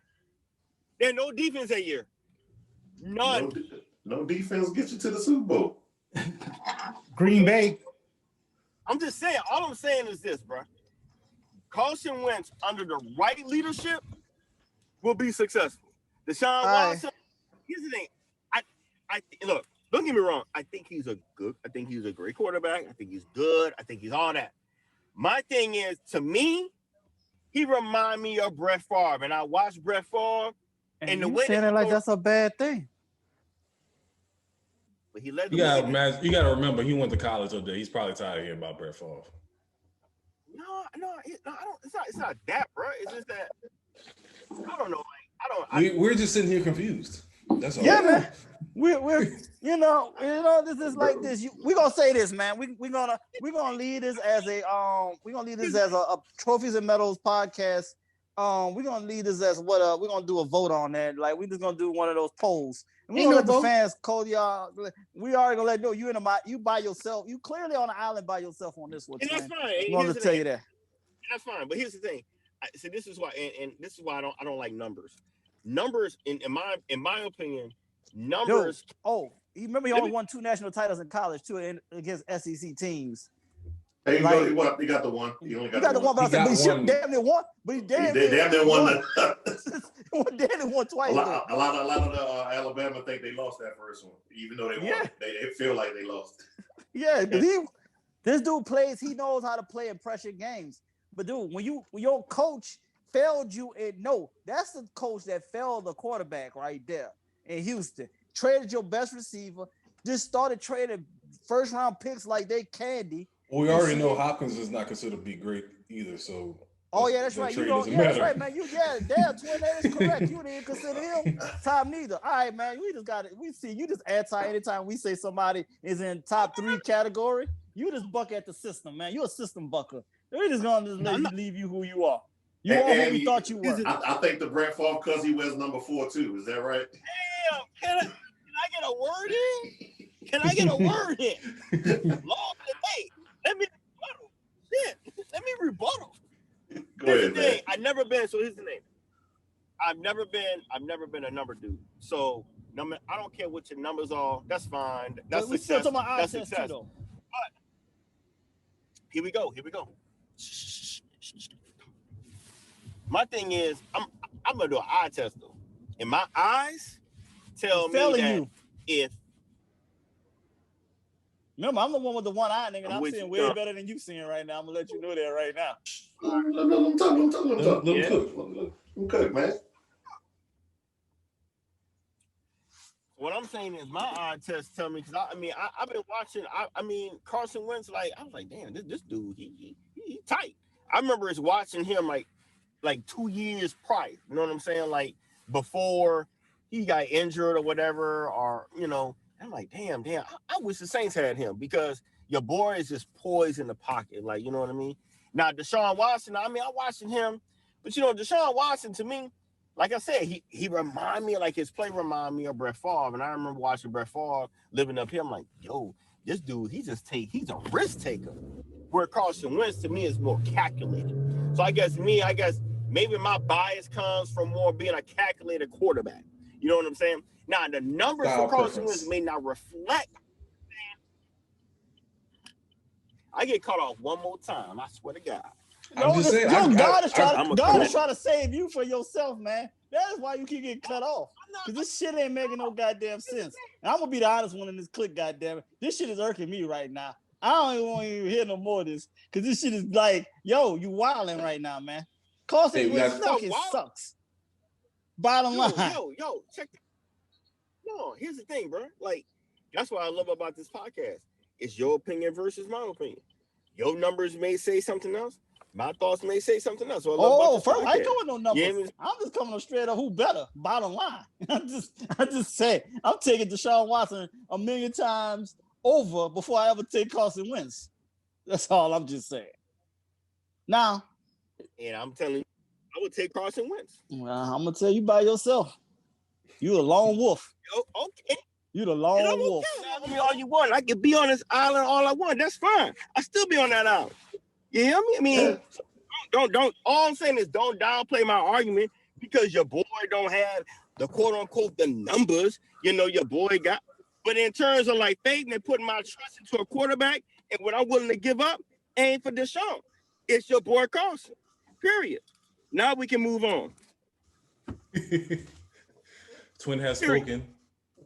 They had no defense that year. None. No defense gets you to the Super Bowl. Green Bay. I'm just saying. All I'm saying is this, bro. Carson Wentz, under the right leadership, will be successful. Deshaun Watson. Here's the thing. I look. Don't get me wrong. I think he's a great quarterback. I think he's good. I think he's all that. My thing is, to me, he remind me of Brett Favre, and I watched Brett Favre. And the way saying it like that's a bad thing. But he led you gotta remember he went to college up there. He's probably tired of hearing about Brett Favre. No, I don't. It's not that, bro. It's just that I don't know. We're just sitting here confused. That's all. Yeah, man. We're you know this is like this. We're gonna say this, man. We're gonna lead this as a Trophyz and Medalz podcast. We're gonna lead this as what we're gonna do a vote on that. Like we're just gonna do one of those polls. And we're gonna let the fans call y'all. We already gonna let you by yourself. You clearly on the island by yourself on this one. And that's fine. I'm gonna tell you that. And that's fine. But here's the thing. So this is why, and this is why I don't like numbers. Numbers, in my opinion, numbers. Dude, you remember he only won 2 national titles in college too against SEC teams. Hey, he got the one. He only got the one. But I said, he damn near won. But he damn near won. Damn near won twice. A lot of the Alabama think they lost that first one, even though they won. They feel like they lost. Yeah, because this dude plays. He knows how to play in pressure games. But dude, when your coach failed you, that's the coach that failed the quarterback right there in Houston. Traded your best receiver. Just started trading first round picks like they candy. Well, we already know Hopkins is not considered to be great either. So. That's right. That's right, man. Damn, twin, that is correct. You didn't consider him top neither. All right, man. We just got it. We see you just anti anytime we say somebody is in top 3 category. You just buck at the system, man. You're a system bucker. We're just gonna leave you who you are. You are who we thought you were. I think the Brett Favre because he wears number 4 too. Is that right? Damn, can I get a word in? Can I get a word in? Lord, hey, let me rebuttal. Shit, let me rebuttal. Go ahead, man. I've never been. So here's the name. I've never been a number dude. So I don't care what your numbers are. That's fine. That's success. That's success. But here we go. My thing is, I'm gonna do an eye test though. And my eyes tell me that if. Remember, I'm the one with the one eye, nigga. And I'm seeing way better than you seeing right now. I'm gonna let you know that right now. I'm talking. Cook, man. What I'm saying is my eye test tell me, because I've been watching. Carson Wentz. Like I was like, damn, this dude, he tight. I remember watching him like 2 years prior. You know what I'm saying? Like before he got injured or whatever, or I'm like, damn. I wish the Saints had him, because your boy is just poised in the pocket. Like, you know what I mean? Now Deshaun Watson. I'm watching him, but Deshaun Watson, to me, like I said, he remind me, like his play remind me of Brett Favre. And I remember watching Brett Favre living up here. I'm like, yo, this dude, he's a risk taker. Where Carson Wentz, to me, is more calculated. So I guess maybe my bias comes from more being a calculated quarterback. You know what I'm saying? Now, the numbers for Carson Wentz may not reflect. I get caught off one more time. I swear to God. I'm just saying. God is trying to save you for yourself, man. That is why you keep getting cut off. Because this shit ain't making no goddamn sense. And I'm going to be the honest one in this clip, goddamn. This shit is irking me right now. I don't even want to hear no more of this. Because this shit is like, yo, you wilding right now, man. Carson Wentz fucking sucks. Bottom line. Yo, check that. No, here's the thing, bro. Like, that's what I love about this podcast. It's your opinion versus my opinion. Your numbers may say something else. My thoughts may say something else. So first, I ain't going no numbers. I'm just coming on straight up who better. Bottom line. I just say I'm taking Deshaun Watson 1,000,000 times over before I ever take Carson Wentz. That's all I'm just saying. Now, and I'm telling you, I would take Carson Wentz. Well, I'm gonna tell you by yourself. You a lone wolf. Okay. You the lone wolf. Okay. All you want. I can be on this island all I want. That's fine. I still be on that island. You hear me? I mean, don't. All I'm saying is don't downplay my argument because your boy don't have the quote unquote the numbers. Your boy got. But in terms of like faith and putting my trust into a quarterback and what I'm willing to give up, ain't for Deshaun. It's your boy Carson. Period. Now we can move on. Twin has spoken.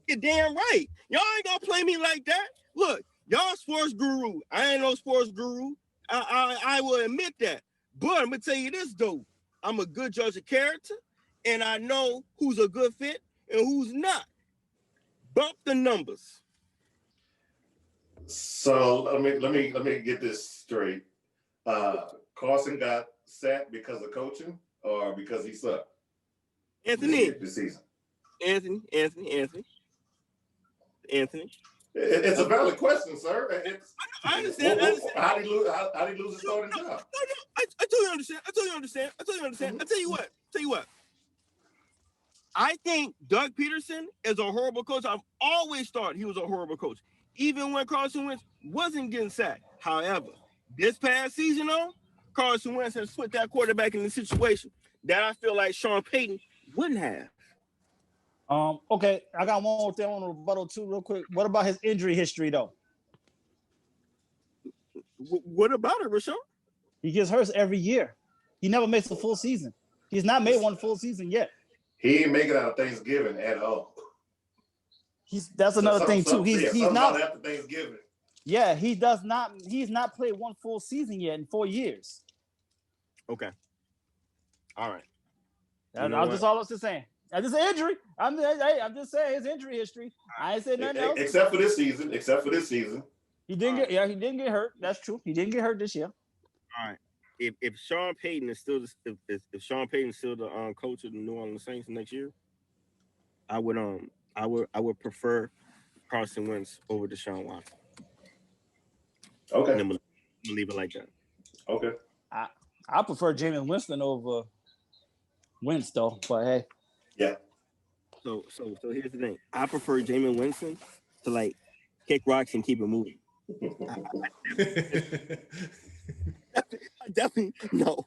You're damn right. Y'all ain't gonna play me like that. Look, y'all sports guru. I ain't no sports guru. I will admit that. But I'm gonna tell you this though. I'm a good judge of character, and I know who's a good fit and who's not. Bump the numbers. So let me get this straight. Carson got sacked because of coaching or because he sucked? Anthony. This season. Anthony. It's a valid question, sir. I understand. How did he lose his starting job? I totally understand. I tell you what. I think Doug Pederson is a horrible coach. I've always thought he was a horrible coach, even when Carson Wentz wasn't getting sacked. However, this past season, though, Carson Wentz has put that quarterback in the situation that I feel like Sean Payton wouldn't have. Okay, I got one more thing on the rebuttal too, real quick. What about his injury history, though? What about it, Rashawn? He gets hurt every year. He never makes a full season. He's not made one full season yet. He ain't make it out of Thanksgiving at all. That's another thing too. He's not after Thanksgiving. Yeah, he does not. He's not played one full season yet in 4 years. Okay. All right. That's just all I was just saying. That's just injury. I'm just saying his injury history. I ain't saying nothing else. Except for this season. He didn't get hurt. That's true. He didn't get hurt this year. All right. If Sean Payton is still if Sean Payton is still the coach of the New Orleans Saints next year, I would prefer Carson Wentz over Deshaun Watson. Okay. And I'm gonna leave it like that. Okay. I prefer Jameis Winston over Wentz though, but hey. Yeah. So here's the thing. I prefer Jameis Winston to like kick rocks and keep it moving. I definitely no.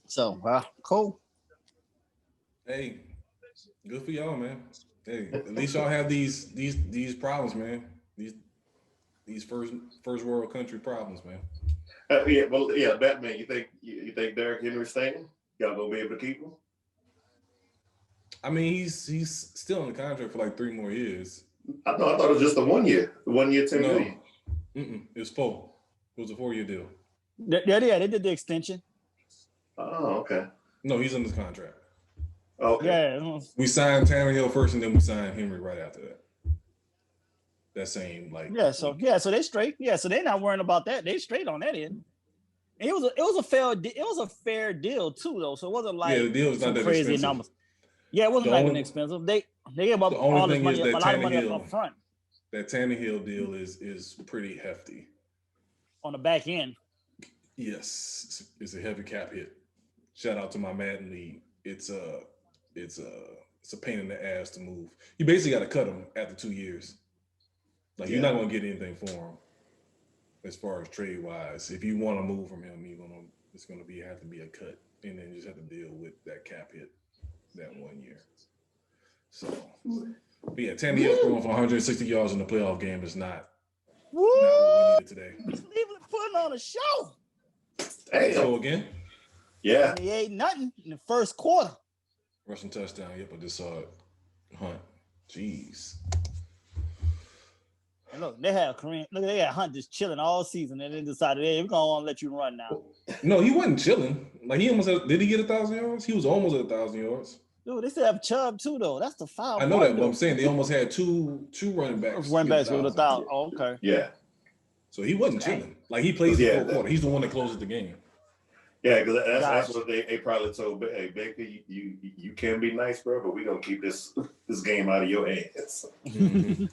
So cool. Hey, good for y'all, man. Hey, at least y'all have these problems, man. These first world country problems, man. Batman. You think Derrick Henry staying? Y'all gonna be able to keep him? I mean, he's still in the contract for like 3 more years. I thought it was just a 1 year. 1 year, 10 million. It was 4. It was a 4-year deal. Yeah, they did the extension. Oh, okay. No, he's in his contract. Okay. Yeah. We signed Tannehill first, and then we signed Henry right after that. That same So they straight. Yeah, so they're not worrying about that. They straight on that end. And it was a fair deal too, though. So it wasn't like the deal was not that crazy expensive. numbers. Yeah, it wasn't inexpensive. They gave up all this money, a lot of money up front. That Tannehill deal is pretty hefty. On the back end. Yes, it's a heavy cap hit. Shout out to my Madden league. It's a pain in the ass to move. You basically got to cut him after 2 years. Like you're not gonna get anything for him as far as trade wise. If you want to move from him, it's gonna have to be a cut, and then you just have to deal with that cap hit that 1 year. So, but yeah, Tannehill throwing for 160 yards in the playoff game is not what we needed today. Cleveland putting on a show. Damn. So again? Yeah. 28-0 in the first quarter. Rushing touchdown. Yep, I just saw it. Hunt. Jeez. And look, they had Kareem. Look, they had Hunt just chilling all season, and then decided, hey, we're gonna let you run now. No, he wasn't chilling. Like he almost did he get 1,000 yards? He was almost at 1,000 yards. Dude, they still have Chubb too, though. That's the foul. I know that, but I'm saying they almost had two running backs. Running backs with 1,000. Oh, okay. Yeah. So he wasn't chilling. Like he plays the full quarter. He's the one that closes the game. Yeah, because that's what they probably told. Hey, Baker, you can be nice, bro, but we're gonna keep this game out of your hands. Mm-hmm.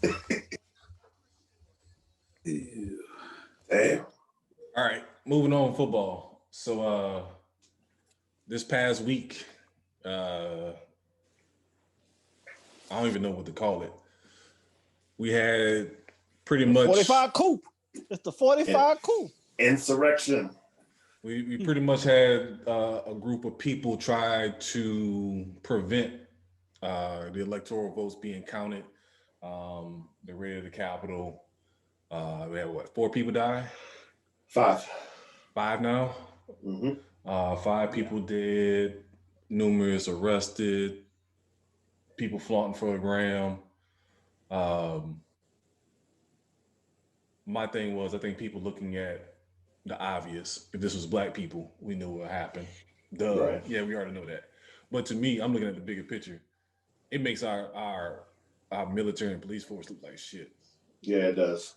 Damn. All right, moving on football. So this past week, I don't even know what to call it. We had pretty much 45 coup. It's the 45 coup. Insurrection. We pretty much had a group of people try to prevent the electoral votes being counted. The raid of the Capitol. We had 4 people die? 5. 5 now? Mm-hmm. 5 people dead, numerous arrested, people flaunting for a gram. My thing was, I think people looking at the obvious. If this was black people, we knew what happened. Duh. Right. Yeah, we already know that. But to me, I'm looking at the bigger picture. It makes our military and police force look like shit. Yeah, it does.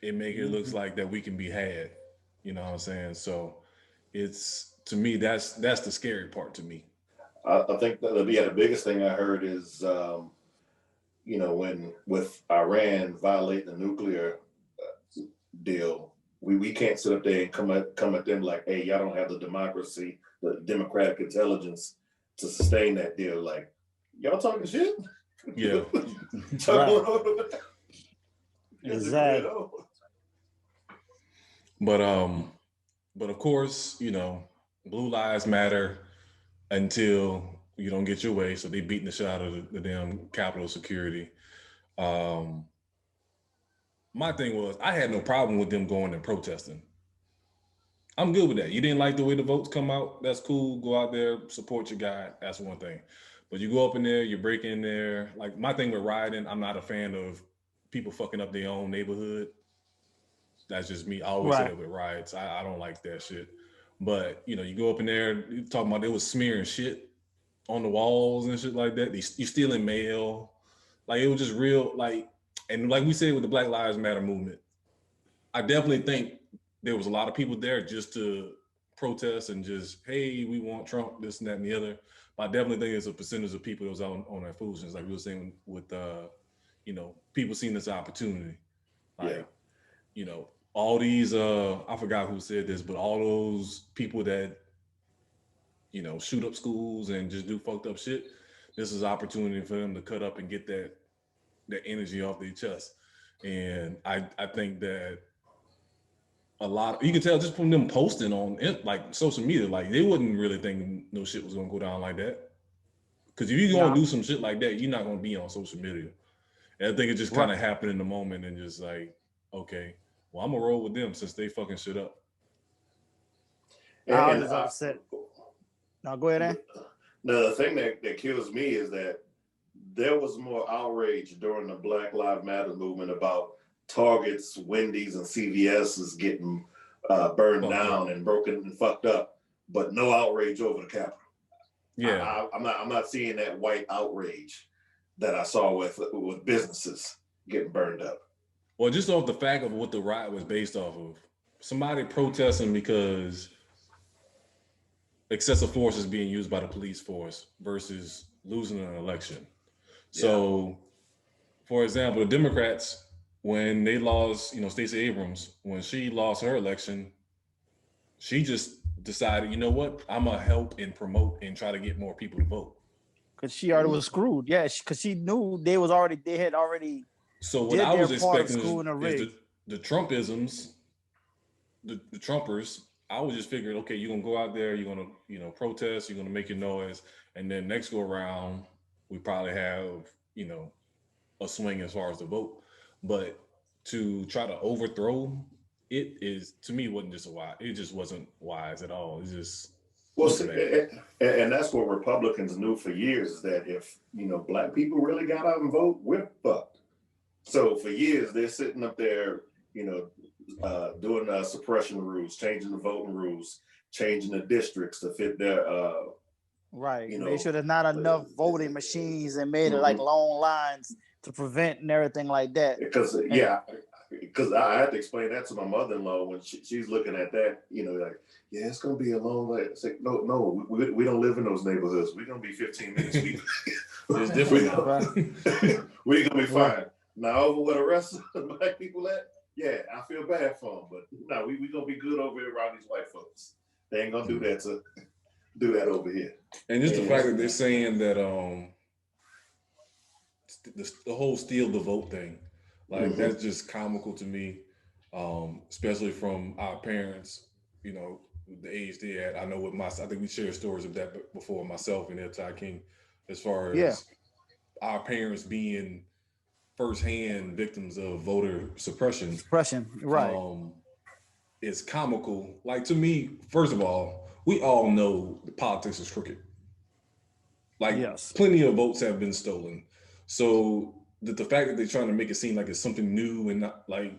It makes it looks like that we can be had. You know what I'm saying? So it's, to me, that's the scary part to me. I think that the biggest thing I heard is, when with Iran violating the nuclear deal, we can't sit up there and come at them like, hey, y'all don't have the democracy, the democratic intelligence to sustain that deal. Like, y'all talking shit? Yeah. Exactly. But of course, blue lives matter until you don't get your way. So they beating the shit out of the damn Capitol security. My thing was, I had no problem with them going and protesting. I'm good with that. You didn't like the way the votes come out. That's cool. Go out there, support your guy. That's one thing. But you go up in there, you break in there. Like my thing with rioting, I'm not a fan of people fucking up their own neighborhood. That's just me. I always say that with riots. I don't like that shit. But, you go up in there, you talking about they was smearing shit on the walls and shit like that. You stealing mail. Like, it was just real, and like we said with the Black Lives Matter movement, I definitely think there was a lot of people there just to protest and just, hey, we want Trump, this and that and the other. But I definitely think there's a percentage of people that was on that foolishness, like we were saying with, people seeing this opportunity. Like, all these, I forgot who said this, but all those people that, shoot up schools and just do fucked up shit, this is an opportunity for them to cut up and get that energy off their chest. And I think that a lot, you can tell just from them posting on social media, like they wouldn't really think no shit was gonna go down like that. Because if you're gonna do some shit like that, you're not gonna be on social media. And I think it just kind of happened in the moment and just like, okay, well, I'm gonna roll with them since they fucking shit up. I was upset. Now go ahead, Ann. The thing that kills me is that there was more outrage during the Black Lives Matter movement about Targets, Wendy's, and CVS's getting burned down and broken and fucked up, but no outrage over the Capitol. Yeah, I'm not seeing that white outrage that I saw with businesses getting burned up. Well, just off the fact of what the riot was based off of, somebody protesting because excessive force is being used by the police force versus losing an election. So, for example, the Democrats, when they lost, Stacey Abrams, when she lost her election, she just decided, you know what, I'm gonna help and promote and try to get more people to vote. Because she already was screwed. Yeah, because she knew they had already. So what I was expecting is the Trumpisms, the Trumpers. I was just figuring, okay, you're gonna go out there, you're gonna, protest, you're gonna make your noise, and then next go around, we probably have, a swing as far as the vote. But to try to overthrow it is, to me, it just wasn't wise at all. It's just and that's what Republicans knew for years, is that if black people really got out and vote, we're fucked. So for years they're sitting up there, doing suppression rules, changing the voting rules, changing the districts to fit their right. Make sure there's not enough voting machines and made it like long lines to prevent and everything like that. Because I had to explain that to my mother-in-law when she's looking at that, like, yeah, it's going to be a long way. It's like, no, we don't live in those neighborhoods. We're going to be 15 minutes. It's different. We're going to be fine. Now, over where the rest of the black people at, yeah, I feel bad for them, but no, we going to be good over here around these white folks. They ain't going to do that over here. And just the fact that they're saying that the whole steal the vote thing, like that's just comical to me, especially from our parents, the age they had. I know I think we shared stories of that before, myself and Ebbtide King, as far as our parents being firsthand victims of voter suppression. Right. It's comical. Like, to me, first of all, we all know the politics is crooked. Like, plenty of votes have been stolen. So the fact that they're trying to make it seem like it's something new and not like,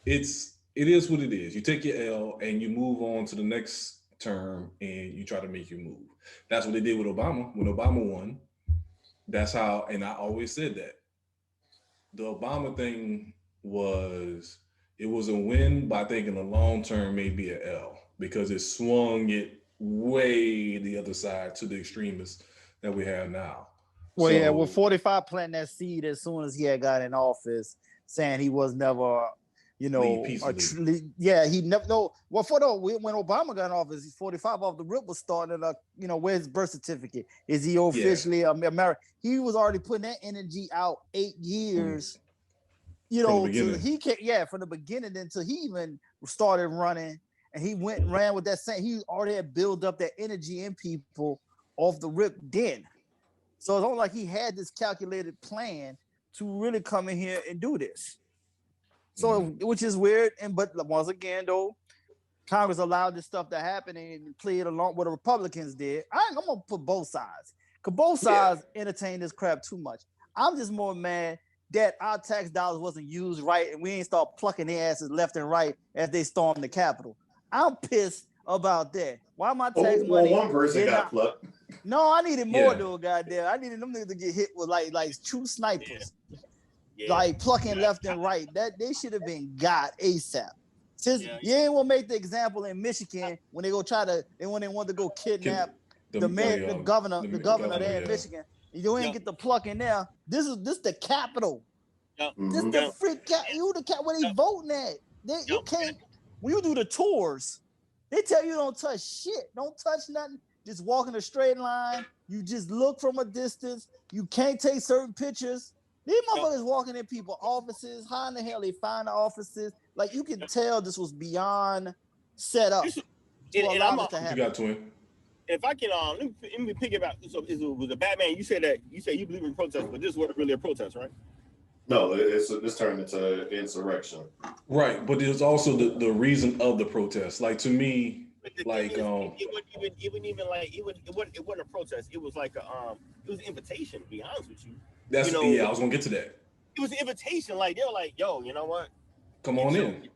it is what it is. You take your L and you move on to the next term and you try to make your move. That's what they did with Obama. When Obama won, that's how, and I always said that. The Obama thing was a win, but I think in the long term, maybe an L, because it swung it way the other side to the extremists that we have now. Well, with 45 planting that seed as soon as he had got in office, saying he was never, he never. No, well, when Obama got in office, 45 off the rip was starting to, where's his birth certificate? Is he officially American? He was already putting that energy out 8 years, from the beginning until he even started running, and he ran with that same. He already had built up that energy in people off the rip then. So it's almost like he had this calculated plan to really come in here and do this. So, which is weird. But once again, though, Congress allowed this stuff to happen and played along what the Republicans did. I'm going to put both sides. Because both sides entertain this crap too much. I'm just more mad that our tax dollars wasn't used right and we ain't start plucking their asses left and right as they stormed the Capitol. I'm pissed about that. Why my tax money? One person got plucked. No, I needed more though, goddamn. I needed them niggas to get hit with like true snipers. Like plucking left and right. That they should have been got ASAP. Since you ain't want to make the example in Michigan when they when they want to go kidnap the governor there in Michigan. You ain't get the pluck in there. This the capital. This the freak cap. You the cap where they voting at. You can't. When you do the tours, they tell you don't touch shit. Don't touch nothing. Just walk in a straight line. You just look from a distance. You can't take certain pictures. These motherfuckers walking in people's offices. How in the hell they find the offices? Like, you can tell this was beyond set up. You got twin. If I can, let me pick about. So it was a Batman. You said you believe in protest, but this wasn't really a protest, right? No, this turned into insurrection. Right, but there's also the reason of the protest. Like, to me, it wasn't a protest. It was like it was an invitation. To be honest with you, I was gonna get to that. It was an invitation. Like, they were like, "Yo, you know what? Come on in."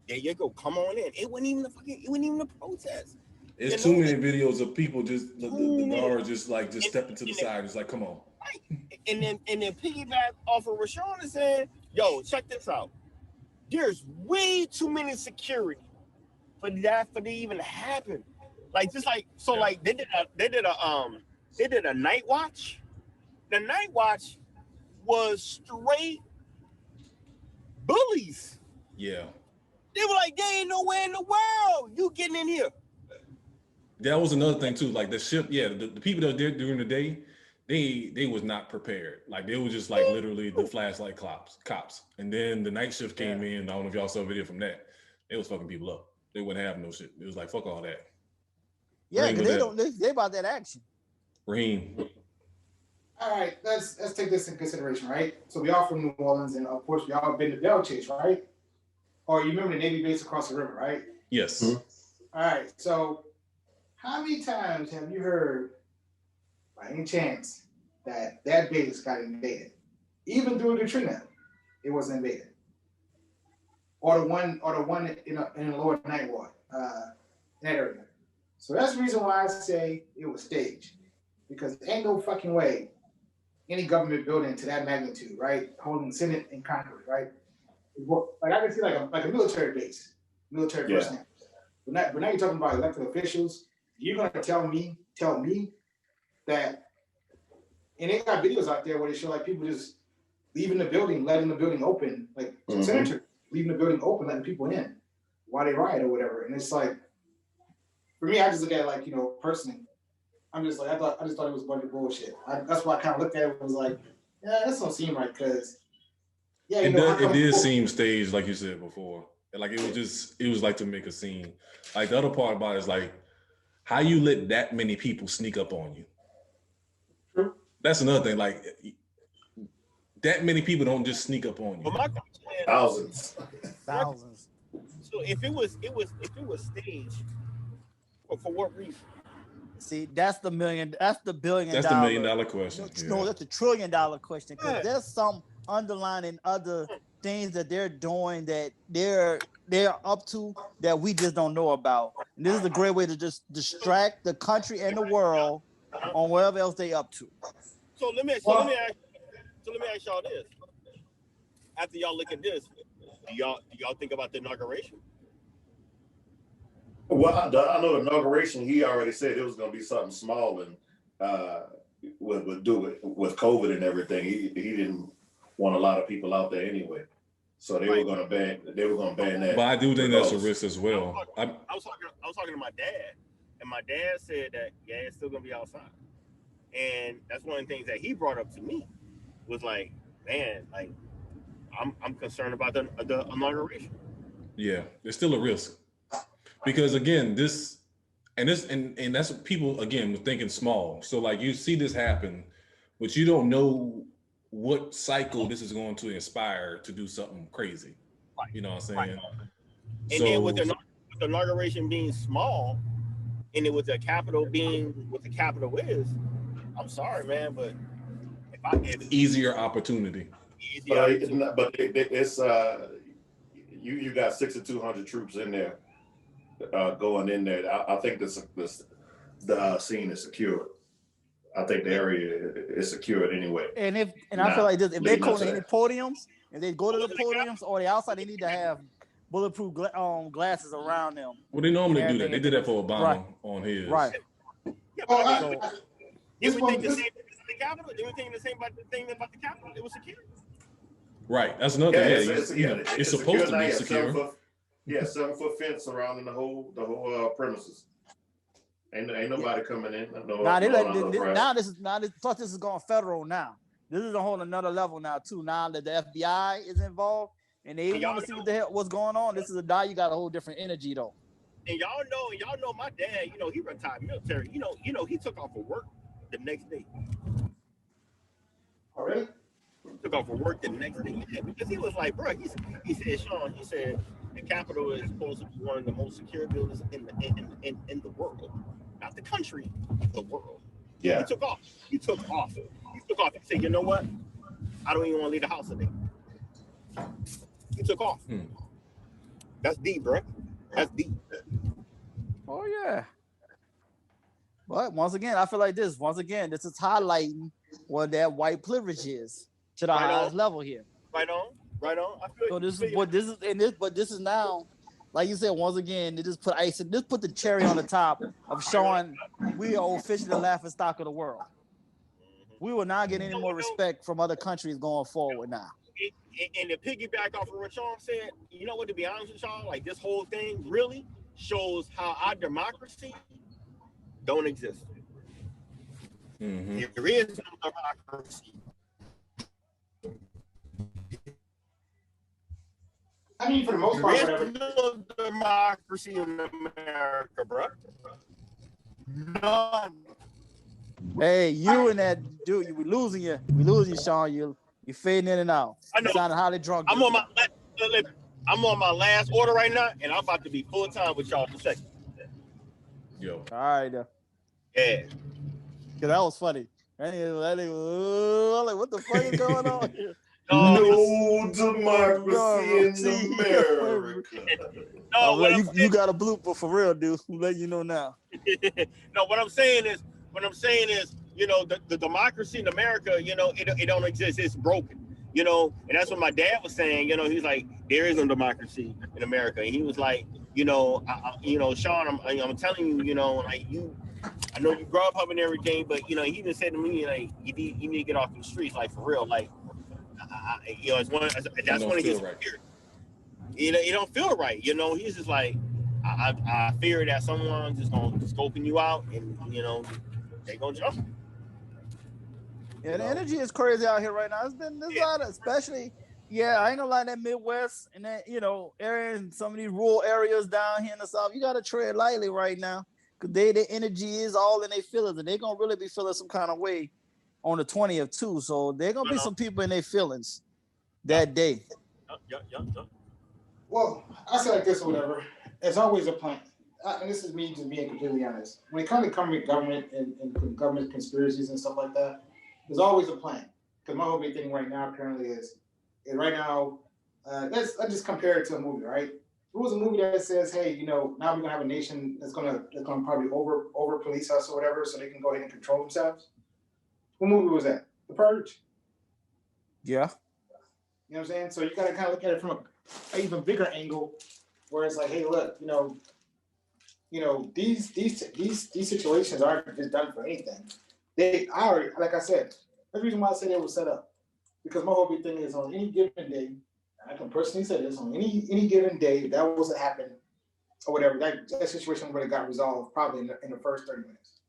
There you go. Come on in. It wasn't even a protest. It's too many videos of people just the guard just stepping to the side. It's like, come on. And then piggyback off of Rashawn and saying, yo, check this out. There's way too many security for that to even happen. Like just like so, like they did a night watch. The night watch was straight bullies. Yeah. They were like, there ain't nowhere in the world you getting in here. That was another thing too. Like the ship, the people that were there during the day, they was not prepared. Like they were just like literally the flashlight cops. And then the night shift came in. I don't know if y'all saw a video from that. They was fucking people up. They wouldn't have no shit. It was like, fuck all that. Yeah, because they about that action. Raheem. All right, let's take this in consideration, right? So we all from New Orleans, and of course we all been to Bell Chase, right? Or you remember the Navy base across the river, right? Yes. Mm-hmm. All right, so how many times have you heard, by any chance, that base got invaded? Even through Katrina, it was invaded. Or the one in the lower Ninth Ward, that area. So that's the reason why I say it was staged, because there ain't no fucking way any government building to that magnitude, right, holding Senate in Congress, right? Like I can see like a military base, military personnel. But now you're talking about elected officials. You're gonna tell me that, and they got videos out there where they show like people just leaving the building, letting the building open, like senators leaving the building open, letting people in while they riot or whatever. And it's like, for me, I just look at it like, you know, personally, I'm just like, I just thought it was a bunch of bullshit. That's why I kind of looked at it and was like, yeah, this don't seem right, because it did seem staged, like you said before. Like it was like to make a scene. Like the other part about it is like, how you let that many people sneak up on you? True. That's another thing. Like that many people don't just sneak up on you. But my question is, Thousands. So if it was staged, for what reason? See, that's the billion. That's the $1 million question. No, that's the $1 trillion question, because there's some underlining other things that they're doing that they're up to that we just don't know about. And this is a great way to just distract the country and the world on whatever else they up to. So let me ask y'all this. After y'all look at this, do y'all think about the inauguration? Well, I know the inauguration, he already said it was going to be something small and would do it with COVID and everything. He didn't want a lot of people out there anyway. So they were going to ban that. But I do think that's a risk as well. I was talking to my dad, and my dad said that it's still going to be outside. And that's one of the things that he brought up to me was like, man, like I'm concerned about the inauguration. Yeah, there's still a risk. Because again, that's what people again were thinking small. So like you see this happen, but you don't know what cycle this is going to inspire to do something crazy. Right. You know what I'm saying? Right. And then with the inauguration being small, and it with the capital being what the capital is, I'm sorry, man, but if easier opportunity. But it's you got 6,200 troops in there. Going in there, I think the scene is secure. I think the area is secured anyway. And I feel like this: if they go to any podiums, if they go to the podiums or the outside, they need to have bulletproof glasses around them. Well, they normally do that. They did that for Obama on his. Right. Yeah, did we think the same the Capitol? Did we think the same about the Capitol? It was secure. Right. That's another thing. It's supposed to be secure. 7-foot fence surrounding the whole premises. Ain't nobody coming in. This is going federal now. This is a whole another level now too. Now that the FBI is involved and they want to see what's going on. This is you got a whole different energy though. And y'all know my dad. He retired military. He took off for work the next day. Oh, really? He took off for work the next day because he was like, bro. He said, Sean. He said. The Capitol is supposed to be one of the most secure buildings in the world, not the country, the world. Yeah. He took off. He said, you know what? I don't even want to leave the house today. He took off. That's deep, bro. That's deep. Oh yeah. But once again, I feel like this. Once again, this is highlighting what that white privilege is to the highest level here. Right on. I feel this is now, like you said, once again, they just put put the cherry on the top of showing we are officially the laughing stock of the world. We will not get any more respect from other countries going forward now. And to piggyback off of what Sean said, you know what, to be honest with y'all, like this whole thing really shows how our democracy don't exist. If there is no democracy. I mean, for the most part, there is no democracy in America, bro. None. Hey, you and that dude, we losing you, Sean. You fading in and out. I know. You sounding highly drunk. I'm on my last order right now, and I'm about to be full time with y'all in a second. Yo. All right. Yeah. That was funny. Like, what the fuck is going on here? No democracy in America. No, you got a blooper for real, dude. I'm letting you know now. No, what I'm saying is, you know, the democracy in America, you know, it don't exist. It's broken. You know, and that's what my dad was saying. You know, he's like, there is no democracy in America, and he was like, you know, Sean, I'm telling you, you know, like I know you grow up and everything, but you know, he even said to me like, you need to get off the streets, like for real, like, you know, that's one of his fears. You know, you don't feel right. You know, he's just like, I fear that someone's just gonna scoping you out, and you know, they gonna jump. Yeah, the energy is crazy out here right now. It's been this lot, especially. Yeah, I ain't gonna lie, that Midwest and that, you know, area and some of these rural areas down here in the South, you gotta tread lightly right now, because their energy is all in their feelings, and they're gonna really be feeling some kind of way on the 20th too. So they're gonna be some people in their feelings that day. Well, I say like this or whatever. It's always a plan. And this is me just being completely honest. When it comes to government and government conspiracies and stuff like that, there's always a plan. Because my whole big thing right now currently is right now, let's just compare it to a movie, right? It was a movie that says, hey, you know, now we're gonna have a nation that's gonna probably over police us or whatever, so they can go ahead and control themselves. What movie was that? The Purge. Yeah. You know what I'm saying? So you gotta kind of look at it from an even bigger angle, where it's like, hey, look, you know, these situations aren't just done for anything. Like I said, that's the reason why I said it was set up. Because my whole big thing is on any given day, I can personally say this, on any given day, if that was to happen or whatever, that situation would have got resolved probably in the first 30 minutes.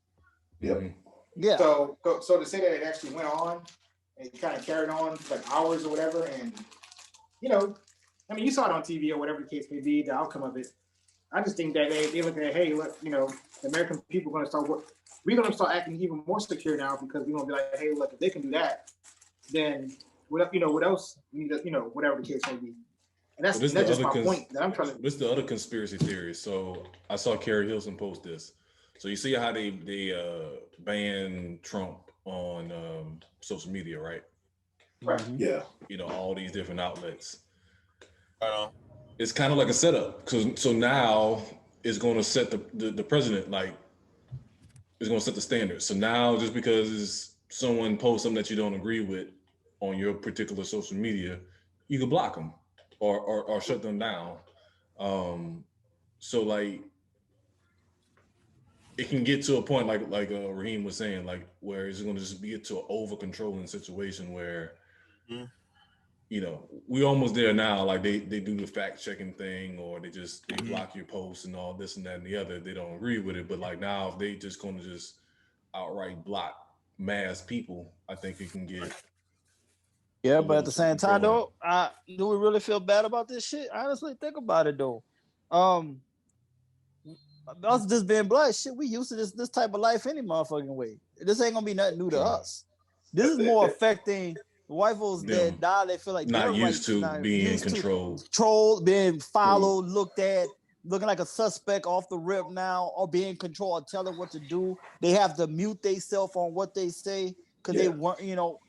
Yep. Yeah. So to say that it actually went on and it kind of carried on for like hours or whatever, and you know, I mean, you saw it on TV or whatever the case may be, the outcome of it. I just think that they look at, hey, look, you know, the American people are we're going to start acting even more secure now, because we're going to be like, hey, look, if they can do that, then what else? We need, you know, whatever the case may be. And that's just my point that I'm trying to. This is the other conspiracy theory. So I saw Carrie Hilson post this. So you see how they banned Trump on social media, right? Right. Yeah. You know, all these different outlets. It's kind of like a setup. So now it's going to set the president, like, it's going to set the standard. So now just because someone posts something that you don't agree with on your particular social media, you can block them or shut them down. So like, it can get to a point like Raheem was saying, like where it's going to just get to an over controlling situation where, you know, we almost there now. Like they do the fact checking thing, or they block your posts and all this and that and the other. They don't agree with it, but like now if they just going to just outright block mass people, I think it can get. Yeah, but at the same time though, do we really feel bad about this shit? Honestly, think about it though. Us just being black, shit, we used to this type of life any motherfucking way. This ain't gonna be nothing new to us. This is more affecting the white folks that now they feel like not used to being controlled, being followed, looked at, looking like a suspect off the rip now, or being controlled, or telling what to do. They have to mute themselves on what they say because they weren't, you know.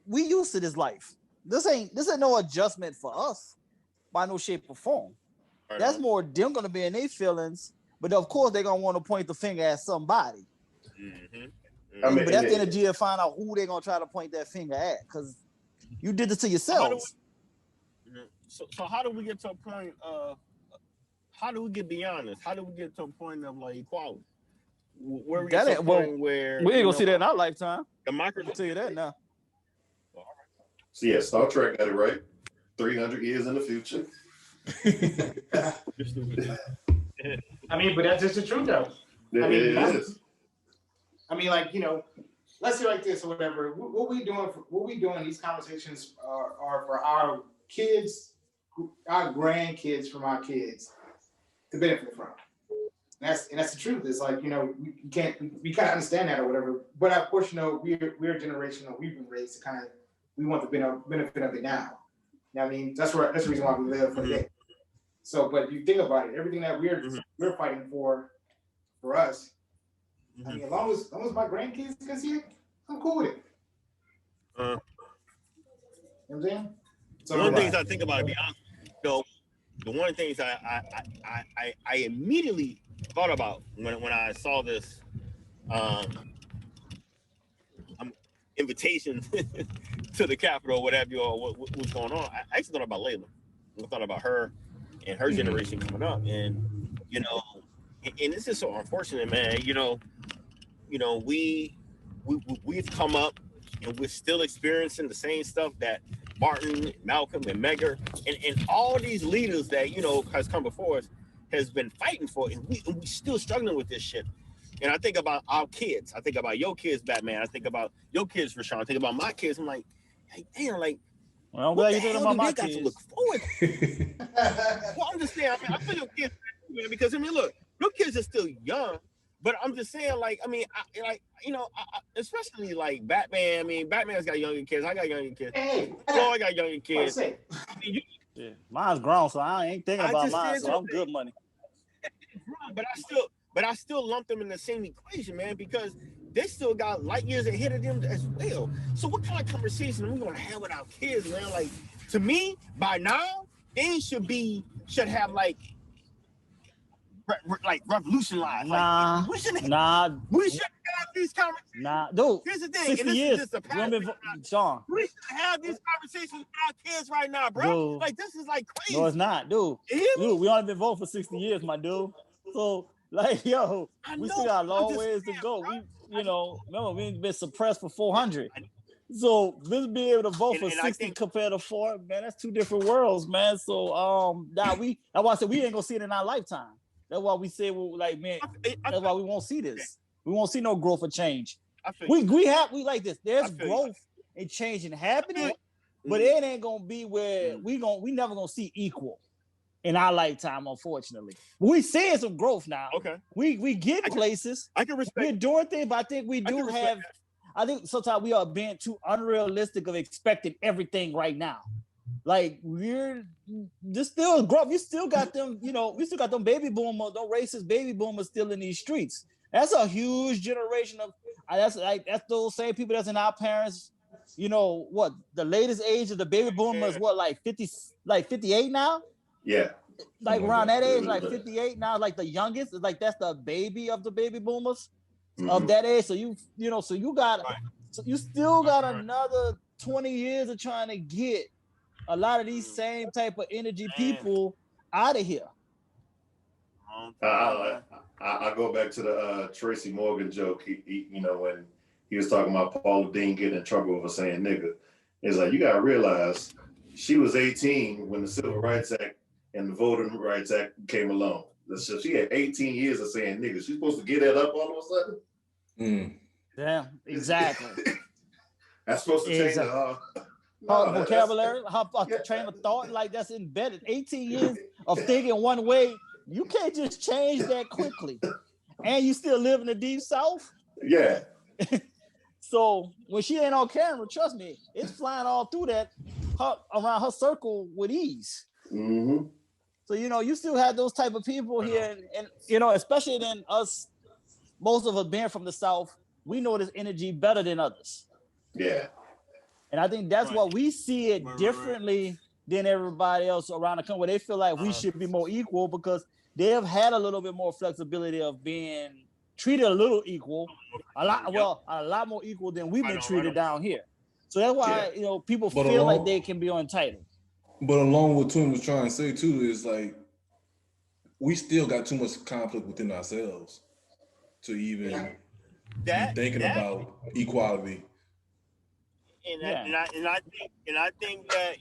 We used to this life. This ain't no adjustment for us by no shape or form. That's more them gonna be in their feelings, but of course they're gonna want to point the finger at somebody. I mean, but that's the energy to find out who they're gonna try to point that finger at, because you did this to yourselves. So how do we get to a point of? How do we get beyond this? How do we get to a point of like equality? Where we get to a point where we ain't gonna see that in our lifetime. Democracy. I'll tell you that now. So yeah, Star Trek got it right. 300 years in the future. I mean, but that's just the truth, though. It is. I mean, like, you know, let's say like this or whatever. What we doing? These conversations are for our kids, our grandkids, from our kids to benefit from. And that's the truth. It's like, you know, we kind of understand that or whatever. But of course, you know, we're a generation that we've been raised to we want the benefit of it now. You know what I mean? That's the reason why we live for today. So, but if you think about it, everything that we're fighting for us. I mean, as long as my grandkids can see it, I'm cool with it. You know what I'm saying? So one of the things I think about, to be honest, the one of the things I immediately thought about when I saw this invitation to the Capitol, whatever, or what was going on, I actually thought about Layla. I thought about her and her generation coming up, and you know, and this is so unfortunate, man. You know, we've come up and we're still experiencing the same stuff that Martin, Malcolm, and Medgar, and all these leaders that, you know, has come before us has been fighting for, and we still struggling with this shit. And I think about our kids. I think about your kids, Batman. I think about your kids, Rashawn. I think about my kids. I'm like, hey, damn, like, well, I'm glad you're thinking about my kids. To look forward to? Well, I'm just saying, I mean, I feel your kids, man, because, I mean, look, your kids are still young, but I'm just saying, like, I mean, especially like Batman. I mean, Batman's got younger kids. I got younger kids. Hey, I got younger kids. I mean, yeah, mine's grown, so I ain't thinking about mine. So I'm good money. But I still lump them in the same equation, man, because they still got light years ahead of them as well. So what kind of conversation are we gonna have with our kids, man? Like, to me, by now, things should have like revolutionized. Nah, like, we should have these conversations. Nah, dude. Here's the thing. 60 years. Sean. We should have these conversations with our kids right now, bro. Dude. Like, this is like crazy. No, it's not, dude. Dude, we only been voting for 60 years, my dude. So, like, yo, we still got a long ways to go. Remember, we ain't been suppressed for 400. So, let's be able to vote for 60 compared to 4, man, that's two different worlds, man. So, that's why I said we ain't gonna see it in our lifetime. That's why we say, that's why we won't see this. We won't see no growth or change. We like this. There's growth and change happening, but it ain't gonna be where we never gonna see equal in our lifetime, unfortunately. We seeing some growth now. Okay. We get places. I can respect. We're doing things, but I think we do have. I think sometimes we are being too unrealistic of expecting everything right now. Like, there's still growth. You still got them, we still got them baby boomers, those racist baby boomers still in these streets. That's a huge generation of, that's those same people that's in our parents, the latest age of the baby boomers, like 50, like 58 now? Yeah. Like around that age, like 58 now, like the youngest, like that's the baby of the baby boomers of that age. So you still got another 20 years of trying to get a lot of these same type of energy people out of here. I go back to the Tracy Morgan joke. He, when he was talking about Paula Dean getting in trouble for saying nigga, it's like, you gotta realize she was 18 when the Civil Rights Act and the Voting Rights Act came along. So she had 18 years of saying nigga. She's supposed to get that up all of a sudden. Yeah, exactly. That's supposed to change her vocabulary, her train of thought, like that's embedded. 18 years of thinking one way, you can't just change that quickly. And you still live in the Deep South? Yeah. So when she ain't on camera, trust me, it's flying all through that, around her circle with ease. Mm-hmm. So, you still have those type of people here, and especially in us, most of us being from the South, we know this energy better than others. Yeah. And I think that's what we see it differently than everybody else around the country, where they feel like we should be more equal because they have had a little bit more flexibility of being treated a little equal, a lot more equal than we've been treated down here. So that's why people feel like they can be entitled. But along with what Twin was trying to say too is like we still got too much conflict within ourselves to even be thinking about equality. And I think that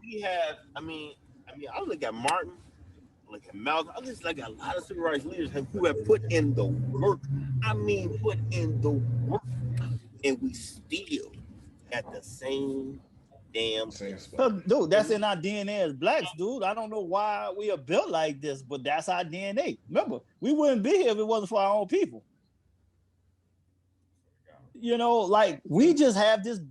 we have. I mean, I look at Martin, look at Malcolm. I just like a lot of civil rights leaders who have put in the work. I mean, put in the work, and we still at the same damn spot. Dude, that's in our DNA as blacks, dude. I don't know why we are built like this, but that's our DNA. Remember, we wouldn't be here if it wasn't for our own people. Like we just have this.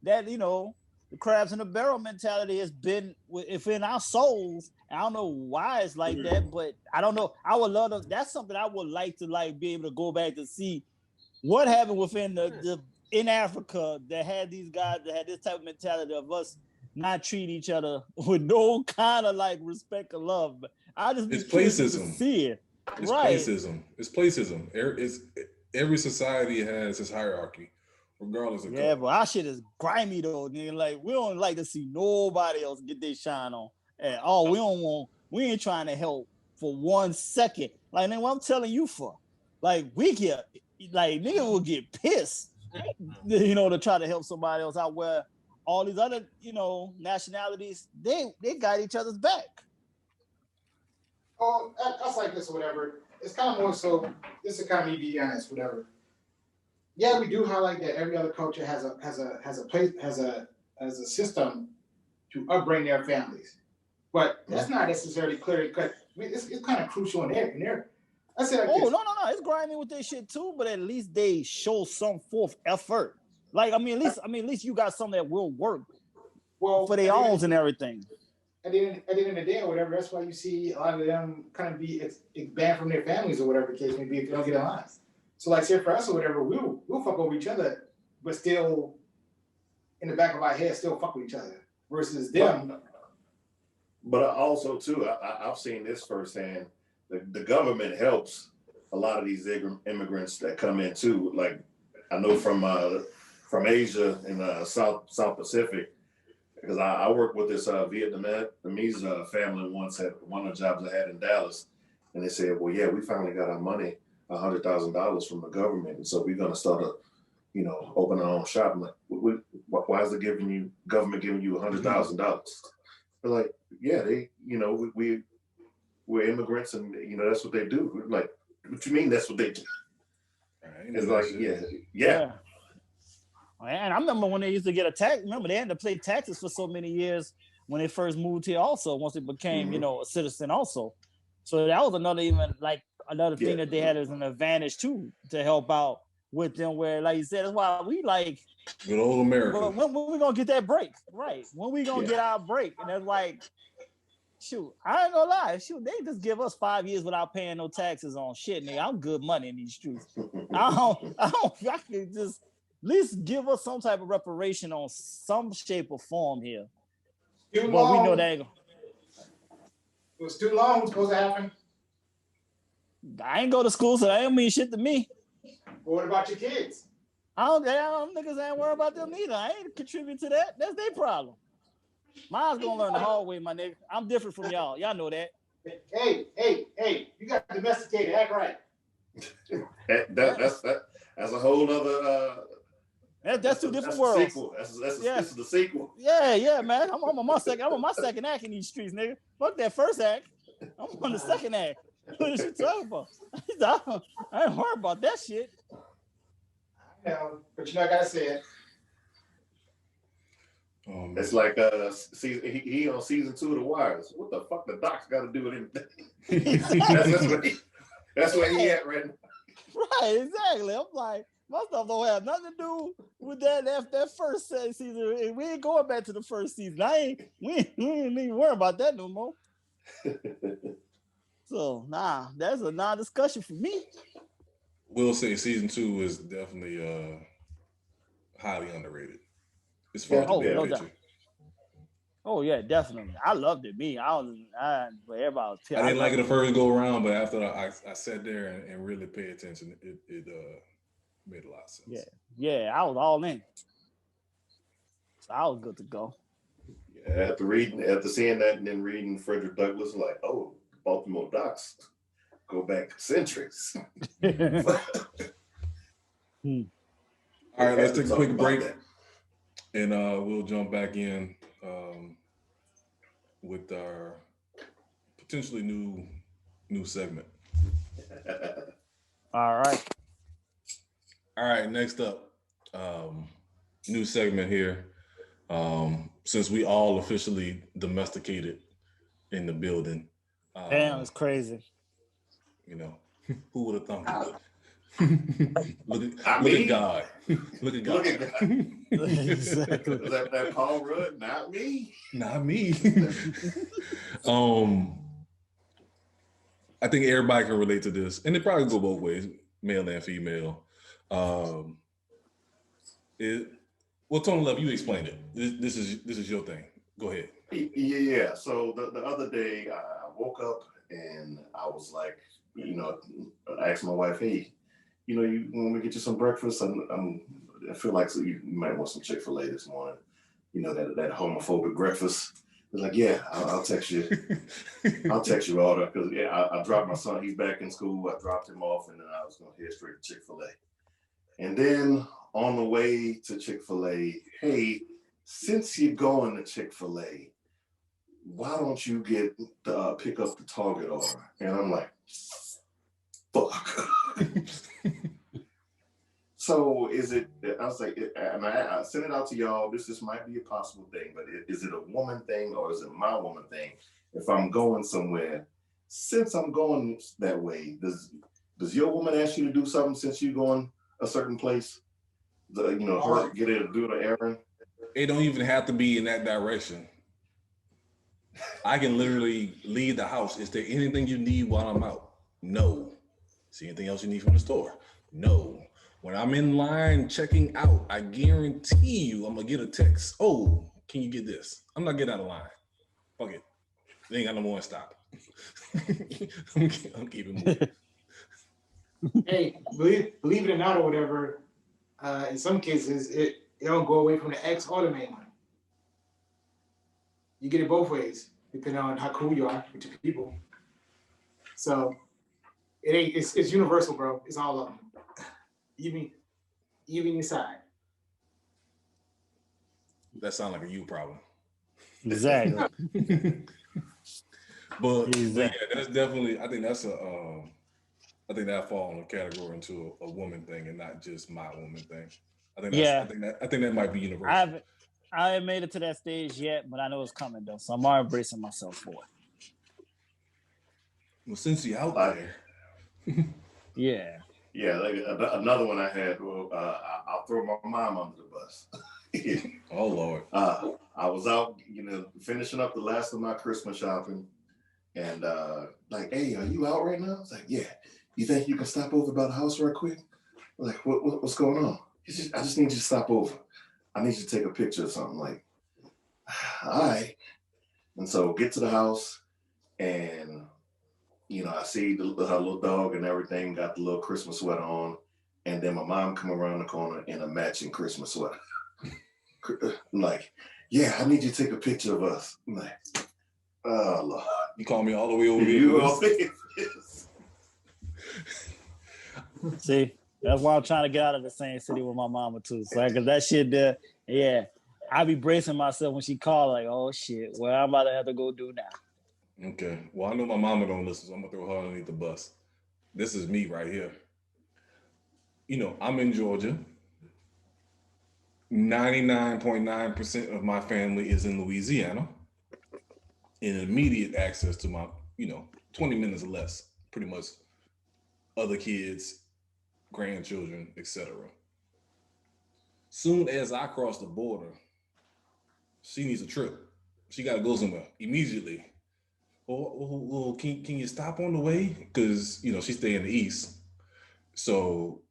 That the crabs in the barrel mentality has been within our souls. I don't know why it's like that, but I don't know. I would love to. That's something I would like to be able to go back to see what happened within in Africa that had these guys that had this type of mentality of us not treating each other with no kind of respect or love. But I just it's placism. See it. It's right. placism. It's placism. Every society has its hierarchy. Regardless of color. But our shit is grimy though, nigga. Like we don't like to see nobody else get their shine on at all. We ain't trying to help for 1 second. Like nigga, what I'm telling you for. Like we get nigga will get pissed, to try to help somebody else out where all these other, nationalities, they got each other's back. Oh, that's like this or whatever. It's kind of more so, this is kind of me being honest, whatever. Yeah, we do highlight that every other culture has a system to upbring their families, but that's not necessarily clear because it's kind of crucial in there. I say no, it's grimy with this shit too, but at least they show some forth effort. Like at least you got some that will work for their owns and everything. At the end of the day or whatever, that's why you see a lot of them kind of be banned from their families or whatever the case may be if they don't get in line. So say for us or whatever, we'll fuck over each other, but still in the back of our head still fuck with each other versus them. But also too, I've seen this firsthand. The government helps a lot of these immigrants that come in too. Like I know from Asia and South Pacific, because I worked with this Vietnamese family once at one of the jobs I had in Dallas, and they said, well, yeah, we finally got our money. $100,000 from the government, and so we're gonna start open our own shop. I'm like, why is the government giving you $100,000? They're like, yeah, we're immigrants, and that's what they do. We're like, what you mean that's what they do? It's like, yeah. And I remember when they used to get a tax. Remember they had to pay taxes for so many years when they first moved here. Also, once they became a citizen, also. So that was another thing that they had as an advantage too to help out with them. Where, like you said, that's why we good old America. When we gonna get that break, right? When we gonna get our break? And that's like, shoot, I ain't gonna lie, they just give us 5 years without paying no taxes on shit, nigga. I'm good money in these streets. I can just at least give us some type of reparation on some shape or form here. But we know that ain't gonna. Was too long supposed to happen? I ain't go to school, so that ain't mean shit to me. But what about your kids? Niggas ain't worried about them either. I ain't contribute to that. That's their problem. Mine's gonna learn the hard way, my nigga. I'm different from y'all. Y'all know that. Hey, you got domesticated. Act right. That's a whole other. That's two different worlds. Sequel. This is the sequel. Yeah, man. I'm on my second act in these streets, nigga. Fuck that first act. I'm on the second act. What is you talking about? I ain't worried about that shit. I know, but I gotta say it. It's like he on season 2 of The Wires. What the fuck the doc's got to do with anything? that's where he at right now. Right, exactly. I'm like, my stuff don't have nothing to do with that first season. We ain't going back to the first season. We ain't even worry about that no more. So that's a non-discussion for me. We'll say season 2 is definitely highly underrated. As far as the big picture. Oh yeah, definitely. I loved it. But everybody was I didn't like it the first go around, but after I sat there and really paid attention, it made a lot of sense. Yeah, I was all in. So I was good to go. Yeah, after seeing that and then reading Frederick Douglass, like, oh, Baltimore Docs go back centuries. All right, let's take a quick break, and we'll jump back in with our potentially new segment. All right, next up, new segment here. Since we all officially domesticated in the building. Damn, it's crazy. You know, who would have thunk it? Look at God. Look at God. Exactly. that Paul Rudd, not me. Not me. I think everybody can relate to this, and it probably go both ways, male and female. Well, Tony Love, you explained it. This is your thing. Go ahead. Yeah. So the other day, I woke up and I was like, I asked my wife, hey, you want me to get you some breakfast? I feel like you might want some Chick-fil-A this morning. That homophobic breakfast. They're like, yeah, I'll text you. I'll text you order because I dropped my son. He's back in school. I dropped him off, and then I was gonna head straight to Chick-fil-A. And then on the way to Chick-fil-A, hey, since you're going to Chick-fil-A, why don't you pick up the Target order? And I'm like, fuck. So is it, I was like, and I sent it out to y'all, this might be a possible thing, but is it a woman thing or is it my woman thing? If I'm going somewhere, since I'm going that way, does your woman ask you to do something since you're going a certain place? Her get her to do the errand? It don't even have to be in that direction. I can literally leave the house. Is there anything you need while I'm out? No. See anything else you need from the store? No. When I'm in line checking out, I guarantee you I'm gonna get a text. Oh, can you get this? I'm not getting out of line. Fuck it. They ain't got no more in stock. I'm keeping moving. Hey, believe it or not or whatever, in some cases, it don't go away from the ex or the main one. You get it both ways, depending on how cool you are with your people. So it's universal, bro. It's all of them. Even your side. That sounds like a you problem. Exactly. But yeah, that's definitely. I think that's I think that falls in the category into a woman thing and not just my woman thing. I think that might be universal. I haven't made it to that stage yet, but I know it's coming though, so I'm already bracing myself for it. Well, since you're out there, yeah. Yeah, like another one I had. Well, I'll throw my mom under the bus. Oh Lord! I was out, finishing up the last of my Christmas shopping, and like, hey, are you out right now? I was like, yeah. You think you can stop over by the house right quick? I'm like, what's going on? I just need you to stop over. I need you to take a picture of something. Like, all right. And so get to the house, and I see her little dog and everything, got the little Christmas sweater on, and then my mom come around the corner in a matching Christmas sweater. I'm like, yeah, I need you to take a picture of us. I'm like, oh Lord. You call me all the way over here. See, that's why I'm trying to get out of the same city with my mama too. So, cause that shit there, yeah, I be bracing myself when she call, like, oh shit, well, I'm about to have to go do now. Okay. Well, I know my mama don't listen, so I'm gonna throw her underneath the bus. This is me right here. I'm in Georgia. 99.9% of my family is in Louisiana. In immediate access to my, 20 minutes or less, pretty much other kids, grandchildren, etc. Soon as I cross the border, she needs a trip. She got to go somewhere immediately. Well, can you stop on the way? Because, she stay in the East. So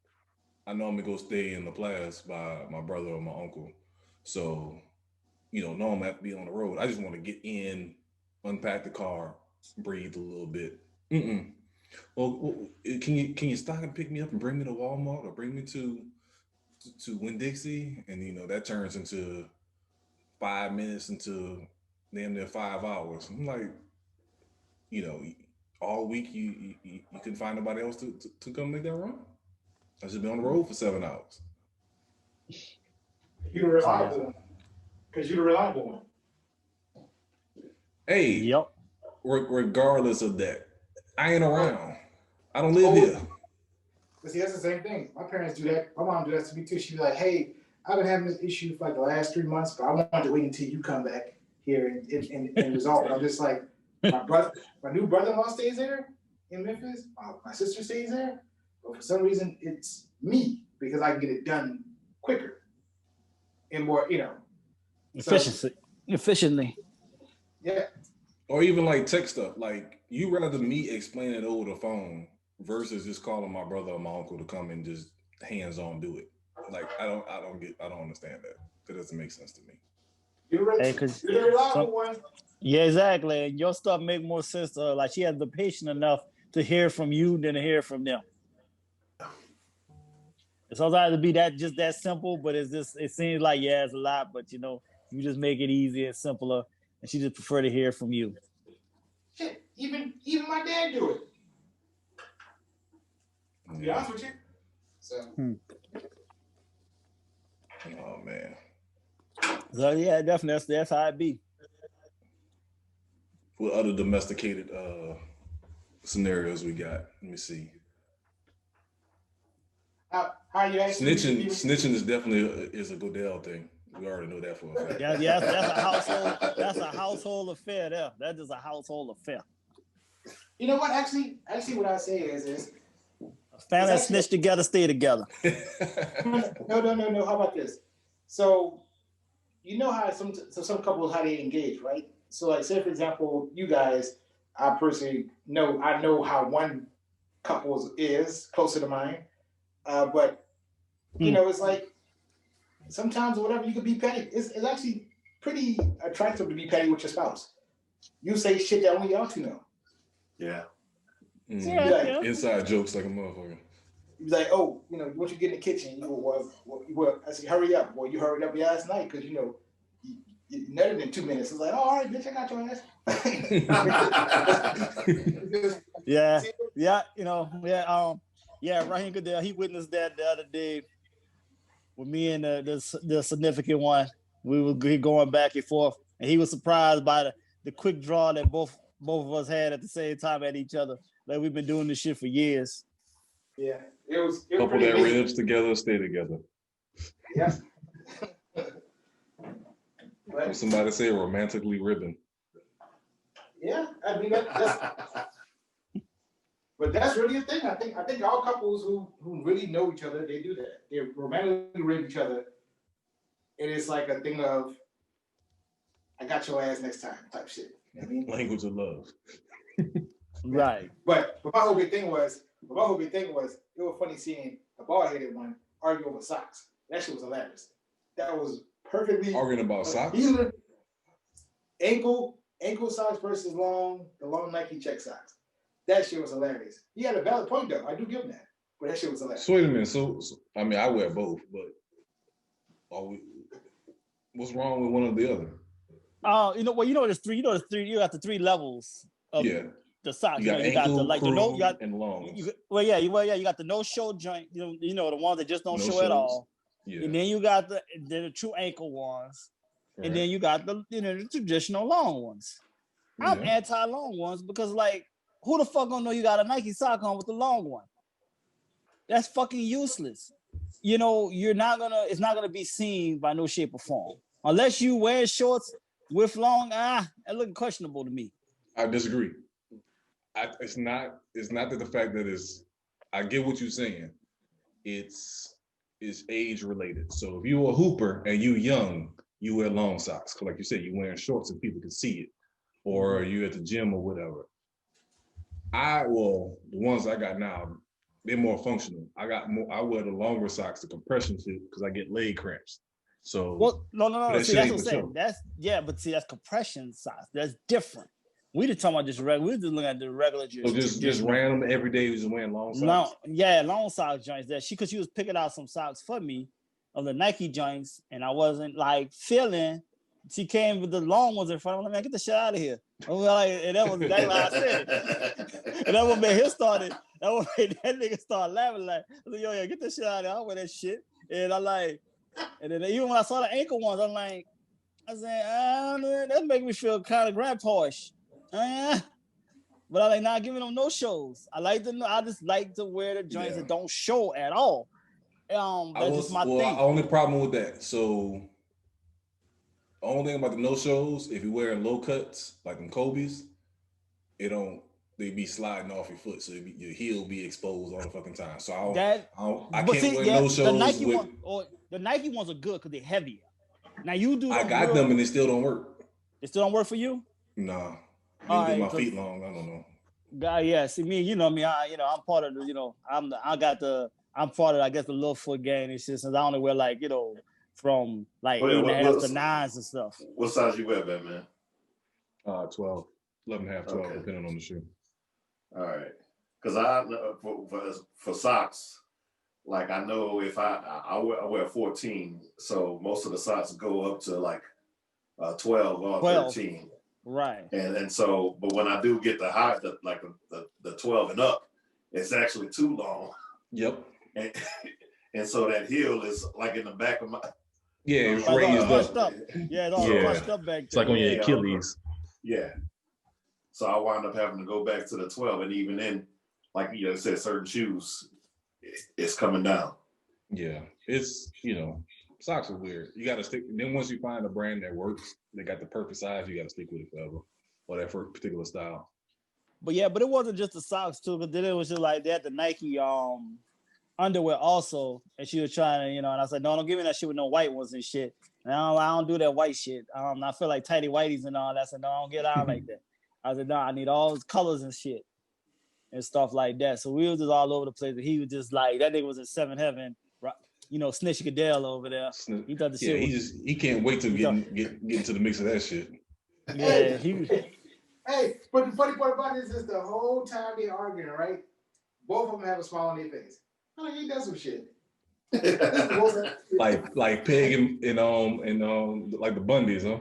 I know I'm going to go stay in La Place by my brother or my uncle. So know I'm have to be on the road. I just want to get in, unpack the car, breathe a little bit. Well, can you stop and pick me up and bring me to Walmart or bring me to Winn-Dixie? And that turns into 5 minutes into damn near 5 hours. I'm like, all week you couldn't find nobody else to come make that run. I should be on the road for 7 hours. You're the reliable one. Because you're the reliable one. Hey, Yep. Regardless of that, I ain't around. I don't live here. But see, that's the same thing. My parents do that. My mom do that to me too. She'd be like, "Hey, I've been having this issue for like the last 3 months, but I want to wait until you come back here and resolve it." I'm just like, my new brother-in-law stays there in Memphis. My sister stays there, but for some reason it's me because I can get it done quicker and more, efficiently. Yeah. Or even like tech stuff. Like you rather me explain it over the phone versus just calling my brother or my uncle to come and just hands-on do it. Like I don't understand that. That doesn't make sense to me. You're the reliable one. Yeah, exactly. And your stuff make more sense to her. Like she has the patience enough to hear from you than to hear from them. It's sometimes to be just that simple, but it seems like it's a lot, but you just make it easier and simpler, and she just prefer to hear from you. Shit, even my dad do it. To be honest with you. So. Oh man. So yeah, definitely that's how it be. What other domesticated scenarios we got? Let me see. How you actually snitching is definitely is a Goodell thing. We already know that for a fact. Yeah, that's a household affair there. That is a household affair. You know what? Actually, what I say is family snitch together, stay together. No. How about this? So, you know how some couples how they engage, right? So, like, say for example, you guys, I personally know how one couple is closer to mine, but it's like sometimes or whatever you could be petty. It's actually pretty attractive to be petty with your spouse. You say shit that only y'all two know. Yeah. Like, inside jokes like a motherfucker. He's like, oh, once you get in the kitchen, I said, hurry up, boy. You hurried up last night because you nutted in 2 minutes. It's like, oh, all right, bitch, I got your ass. Raheem Goodell, he witnessed that the other day with me and the significant one. We were going back and forth, and he was surprised by the quick draw that both of us had at the same time at each other. Like we've been doing this shit for years. Yeah, it was couple that ribs together, stay together. Yeah. Somebody say romantically ribbon. Yeah, I mean but that's really a thing. I think all couples who really know each other, they do that. They romantically rib each other, and it's like a thing of I got your ass next time type shit. You know what I mean? Language of love. Right. But my whole big thing was it was funny seeing a bald-headed one argue over socks. That shit was hilarious. That was perfectly arguing about socks. Ankle socks versus the long Nike check socks. That shit was hilarious. He had a valid point though. I do give him that. But that shit was hilarious. So wait a minute. So I mean, I wear both, but what's wrong with one or the other? There's three. You got the 3 levels of the socks. You got ankle, and long. You got the no-show joint. The ones that just don't show at all. Yeah. And then you got the true ankle ones, right. And then you got the the traditional long ones. I'm anti-long ones because who the fuck gonna know you got a Nike sock on with the long one? That's fucking useless. It's not gonna be seen by no shape or form unless you wear shorts with long. It looks questionable to me. I disagree. It's not that the fact that I get what you're saying. It's age related. So if you're a hooper and you young, you wear long socks. Cause like you said, you're wearing shorts and people can see it, or you at the gym or whatever. The ones I got now, they're more functional. I wear the longer socks, the compression shit, because I get leg cramps. So no. See, that's what I'm saying. But that's compression size. That's different. We just talking about just regular. We just looking at the regular jerseys. So just random every day. We just wearing long socks. Long socks joints. That because she was picking out some socks for me of the Nike joints, and I wasn't like feeling. She came with the long ones in front of me. Man, get the shit out of here. I was like, and that was exactly how I said it. And that what made him started. That what made that nigga start laughing like, I said, yo, get the shit out of here. I don't wear that shit. And I like, and then even when I saw the ankle ones, I'm like, I said, that make me feel kind of grandpa-ish. But I like not giving them no shows. I just like to wear the joints that don't show at all. That's just my thing. Only problem with that. So the only thing about the no shows, if you're wearing low cuts like in Kobe's, they be sliding off your foot, so your heel be exposed all the fucking time. So I can't wear no shows. The Nike ones are good because they're heavier. Now you do. I got them and they still don't work. They still don't work for you? Nah. I didn't get my feet long. I don't know. God, yeah. See me, you know me. I'm part of the. I'm part of I guess the little foot gang and shit. Since I only wear like from like 8.5 to 9s and stuff. What size you wear, man? 12, 11.5, 12, depending on the shoe. All right, because I for socks, like I know if I wear 14, so most of the socks go up to like 12 or 13. Right. And so, but when I do get the 12 and up, it's actually too long. Yep. And so that heel is like in the back of my. Yeah, it's raised up. Yeah, it's all crushed up back there. It's like on your Achilles. Yeah. So I wound up having to go back to the 12, and even then, like you said, certain shoes, it's coming down. Yeah, it's socks are weird. You got to stick. Then once you find a brand that works, they got the perfect size. You got to stick with it forever, or that particular style. But it wasn't just the socks too. But then it was just like they had the Nike underwear also, and she was trying to, and I said, no, don't give me that shit with no white ones and shit. And I don't do that white shit. I feel like tighty whities and all that. I said, no, I don't get out like that. I said, no, I need all those colors and shit and stuff like that. So we was just all over the place. And he was just like, that nigga was in seventh heaven, Snitch Goodell over there. He thought the shit he can't wait to get into the mix of that shit. Yeah, Hey, but the funny part about it is the whole time they're arguing, right? Both of them have a smile on their face. Oh, he does some shit. like Peg and like the Bundys, huh?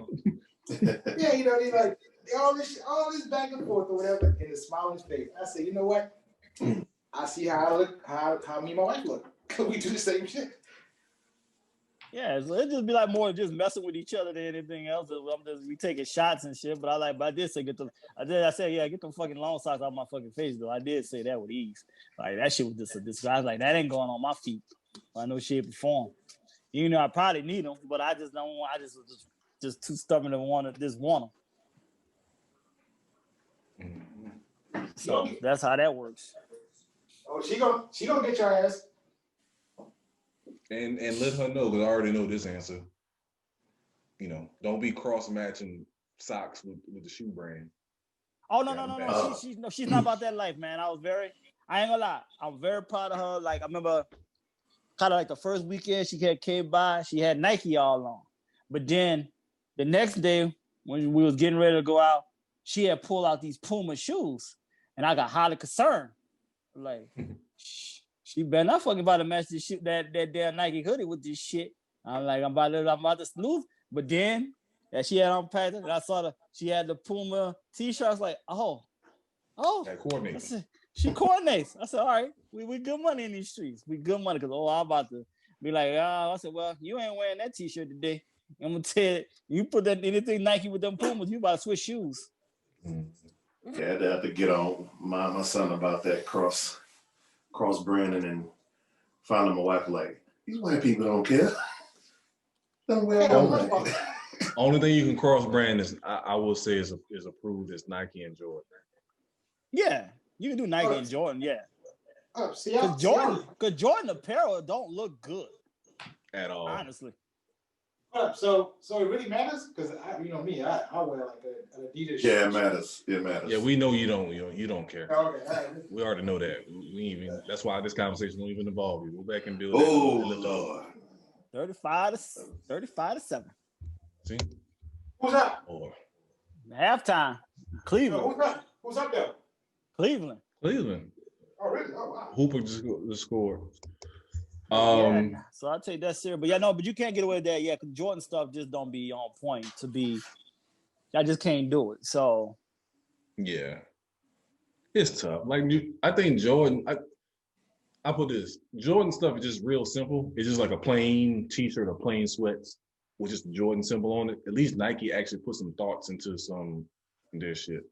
Yeah, they like all this back and forth or whatever, and the smile on his face. I said, you know what? I see how I look, how me and my wife look. We do the same shit. Yeah, so it just be like more just messing with each other than anything else. We taking shots and shit, but I did say get the fucking long socks off my fucking face though. I did say that with ease. Like that shit was just a disguise. I was like, that ain't going on my feet. I know she perform. I probably need them, but I just don't want. I just too stubborn to want them. So that's how that works. Oh, she gonna get your ass. And let her know, because I already know this answer. Don't be cross-matching socks with the shoe brand. Oh, no. She's not about that life, man. I ain't gonna lie. I'm very proud of her. Like, I remember kind of like the first weekend she came by, she had Nike all on. But then the next day, when we was getting ready to go out, she had pulled out these Puma shoes. And I got highly concerned. Like, she better not fucking about to match this shit, that damn Nike hoodie with this shit. I'm about to snooze. But then that she had on pattern, and I saw she had the Puma t-shirt. I was like, oh, that coordinates. She coordinates. I said, all right, we good money in these streets. We good money because I'm about to be like, I said, well, you ain't wearing that t-shirt today. I'm gonna tell you put that anything Nike with them Pumas, you about to switch shoes. Yeah, I have to get on my son about that cross branding, and finally my wife like, these white people don't care. Don't wear that. Only thing you can cross brand is I will say is approved is Nike and Jordan. Yeah, you can do Nike and Jordan. Yeah, because Jordan apparel don't look good at all, honestly. So it really matters because I wear like an Adidas. Yeah, it matters. Yeah, we know you don't care. Okay, all right. We already know that. That's why this conversation won't even involve you. Go back and build. Oh Lord. 35 to 7. See? Who's up? Or Halftime. Cleveland. Who's up there? Cleveland. Oh, really? Oh, wow. Hooper just scored. Yeah, so I'll take that serious. But but you can't get away with that. Yeah, because Jordan stuff just don't be on point to be. I just can't do it. So. Yeah. It's tough. Like I think Jordan, I put this. Jordan stuff is just real simple. It's just like a plain t-shirt or plain sweats with just the Jordan symbol on it. At least Nike actually put some thoughts into some of their shit.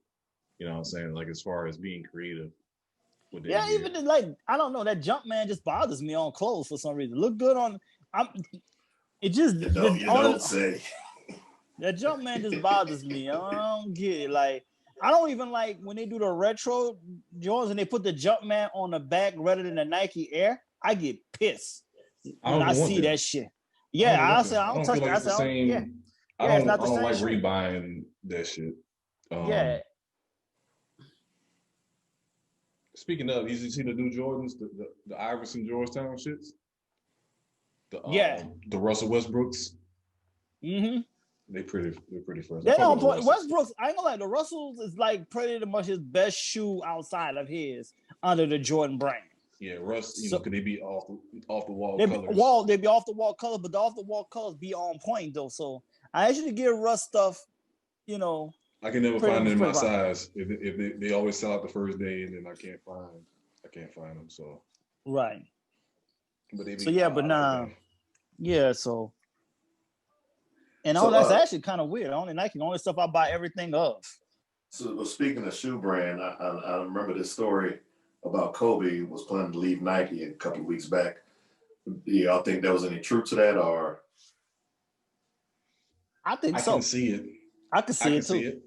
You know what I'm saying? Like as far as being creative. Yeah, even I don't know, that jump man just bothers me on clothes for some reason. Look good on. It just you don't say. That jump man just bothers me. I don't get it. Like I don't even like when they do the retro Jordans and they put the jump man on the back rather than the Nike Air. I get pissed when I see that shit. Yeah, I don't touch that. It's not the same. I don't like rebuying that shit. Yeah. Speaking of, you see the new Jordans, the Iverson Georgetown shits? The Russell Westbrooks. Mm-hmm. They're pretty fresh. They're on point. Westbrooks, I ain't gonna lie, the Russells is like pretty much his best shoe outside of his under the Jordan brand. Yeah, Russ, could they be off the wall colors? They be off the wall colors, but the off the wall colors be on point though. So I actually give Russ stuff, I can never find it in my size. If they always sell out the first day, and then I can't find them. So right. But they be so. And that's actually kind of weird. Only stuff I buy everything of. So speaking of shoe brand, I remember this story about Kobe was planning to leave Nike a couple of weeks back. Do y'all think there was any truth to that, or? I think so. I can see it. I can see it too.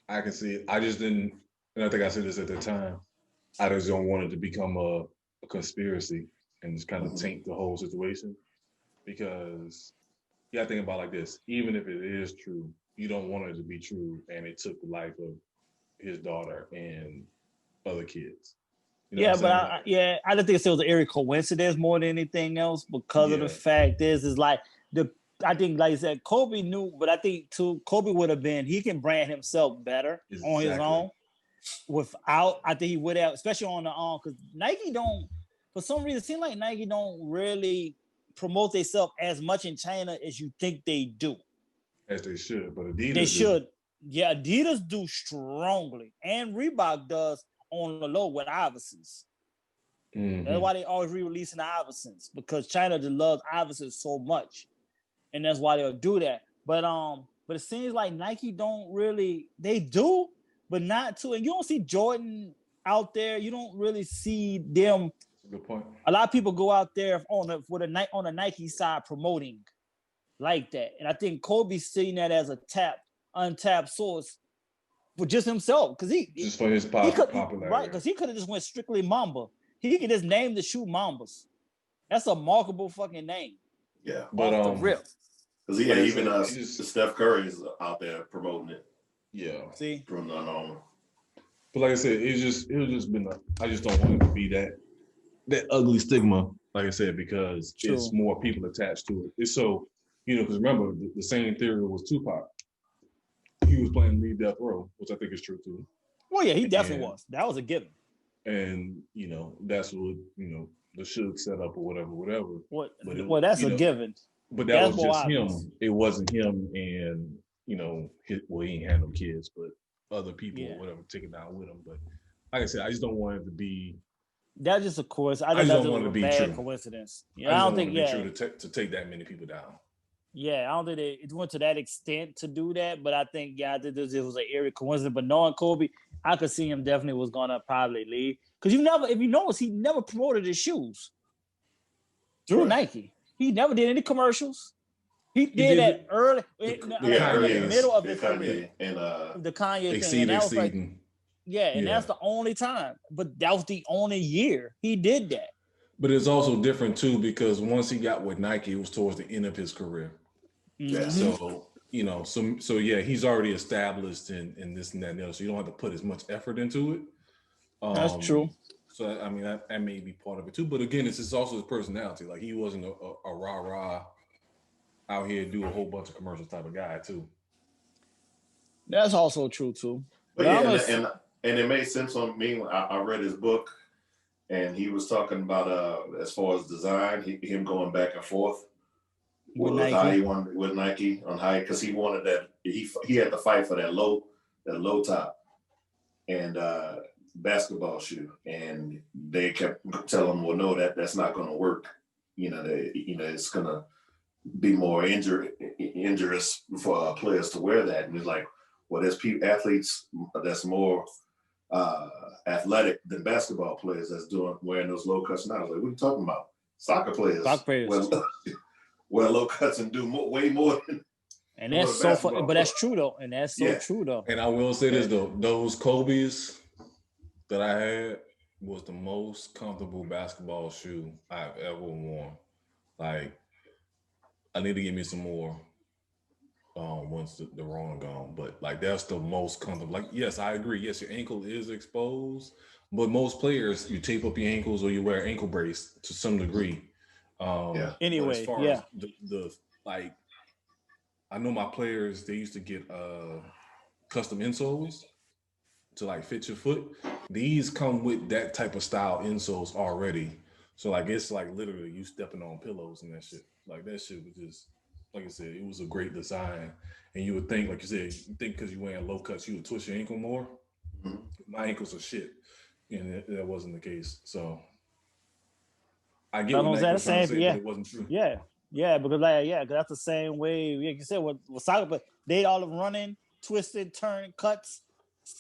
I can see it. I just didn't, and I think I said this at the time. I just don't want it to become a conspiracy and just kind of taint the whole situation, because you got to think about it like this. Even if it is true, you don't want it to be true, and it took the life of his daughter and other kids. I just think it was an eerie coincidence more than anything else, because of the fact is like I think, like I said, Kobe knew, but I think too, Kobe would have been, he can brand himself better on his own. Without, I think he would have, especially on the own, because Nike don't, for some reason, it seems like Nike don't really promote themselves as much in China as you think they do. As they should, but Adidas They should. Yeah, Adidas do strongly, and Reebok does on the low with Iversons. Mm-hmm. That's why they always re-releasing the Iversons, because China just loves Iversons so much. And that's why they'll do that. But it seems like Nike don't really, they do, but not too. And you don't see Jordan out there. You don't really see them. Good point. A lot of people go out there on the Nike side promoting like that. And I think Kobe's seeing that as a untapped source for just himself. Because just for his popularity. Right, because he could have just went strictly Mamba. He could just name the shoe Mambas. That's a marketable fucking name. Yeah. But the rip. Because even Steph Curry is out there promoting it. Yeah. See? From none on. But like I said, I just don't want it to be that ugly stigma, like I said, because it's more people attached to it. It's so, because remember, the same theory was Tupac. He was playing lead death row, which I think is true too. Well, yeah, he definitely was. That was a given. And, that's what, the Suge set up or whatever. Well, that's a given. But that was just him. It wasn't him and, he ain't had no kids, but other people or whatever taking down with him. But like I said, I just don't want it to be. That's just, of course, I just don't want it to be true. Coincidence. Yeah, I don't think want it to be true to take that many people down. Yeah, I don't think it went to that extent to do that, but I think, it was an eerie coincidence. But knowing Kobe, I could see him definitely was gonna probably leave. Because if you notice, he never promoted his shoes through Nike. He never did any commercials. He did that early in the middle of his career. And the Kanye thing. And that was and that's the only time. But that was the only year he did that. But it's also different too, because once he got with Nike, it was towards the end of his career. Yeah. So, he's already established in this and that and the other. So you don't have to put as much effort into it. That's true. So I mean, that may be part of it too. But again, it's also his personality. Like he wasn't a rah out here do a whole bunch of commercials type of guy too. That's also true too. But yeah, and it made sense on me. I read his book, and he was talking about as far as design, him going back and forth with Nike. How he wanted with Nike on how, because he wanted that he had to fight for that low top and basketball shoe, and they kept telling him, well, no, that's not going to work. It's going to be more injurious for players to wear that. And it's like, well, there's athletes that's more athletic than basketball players that's wearing those low cuts now. Like, what are you talking about? Soccer players. Wear low cuts and do way more than. And that's so funny, but that's true though. And that's so true though. And I will say this though, those Kobe's that I had was the most comfortable basketball shoe I've ever worn. Like, I need to get me some more once the run gone, but like that's the most comfortable. Like, yes, I agree. Yes, your ankle is exposed, but most players, you tape up your ankles or you wear ankle brace to some degree. Anyway, as far as the like, I know my players, they used to get custom insoles to like fit your foot. These come with that type of style insoles already. So like, it's like literally you stepping on pillows and that shit. Like that shit was just, like I said, it was a great design. And you would think, like you said, because you're wearing low cuts, you would twist your ankle more. Mm-hmm. My ankles are shit. And that wasn't the case. So I get what Nike was trying to say, but it wasn't true. Yeah, because that's the same way, like you said, with soccer, but they all running, twisting, turning, cuts,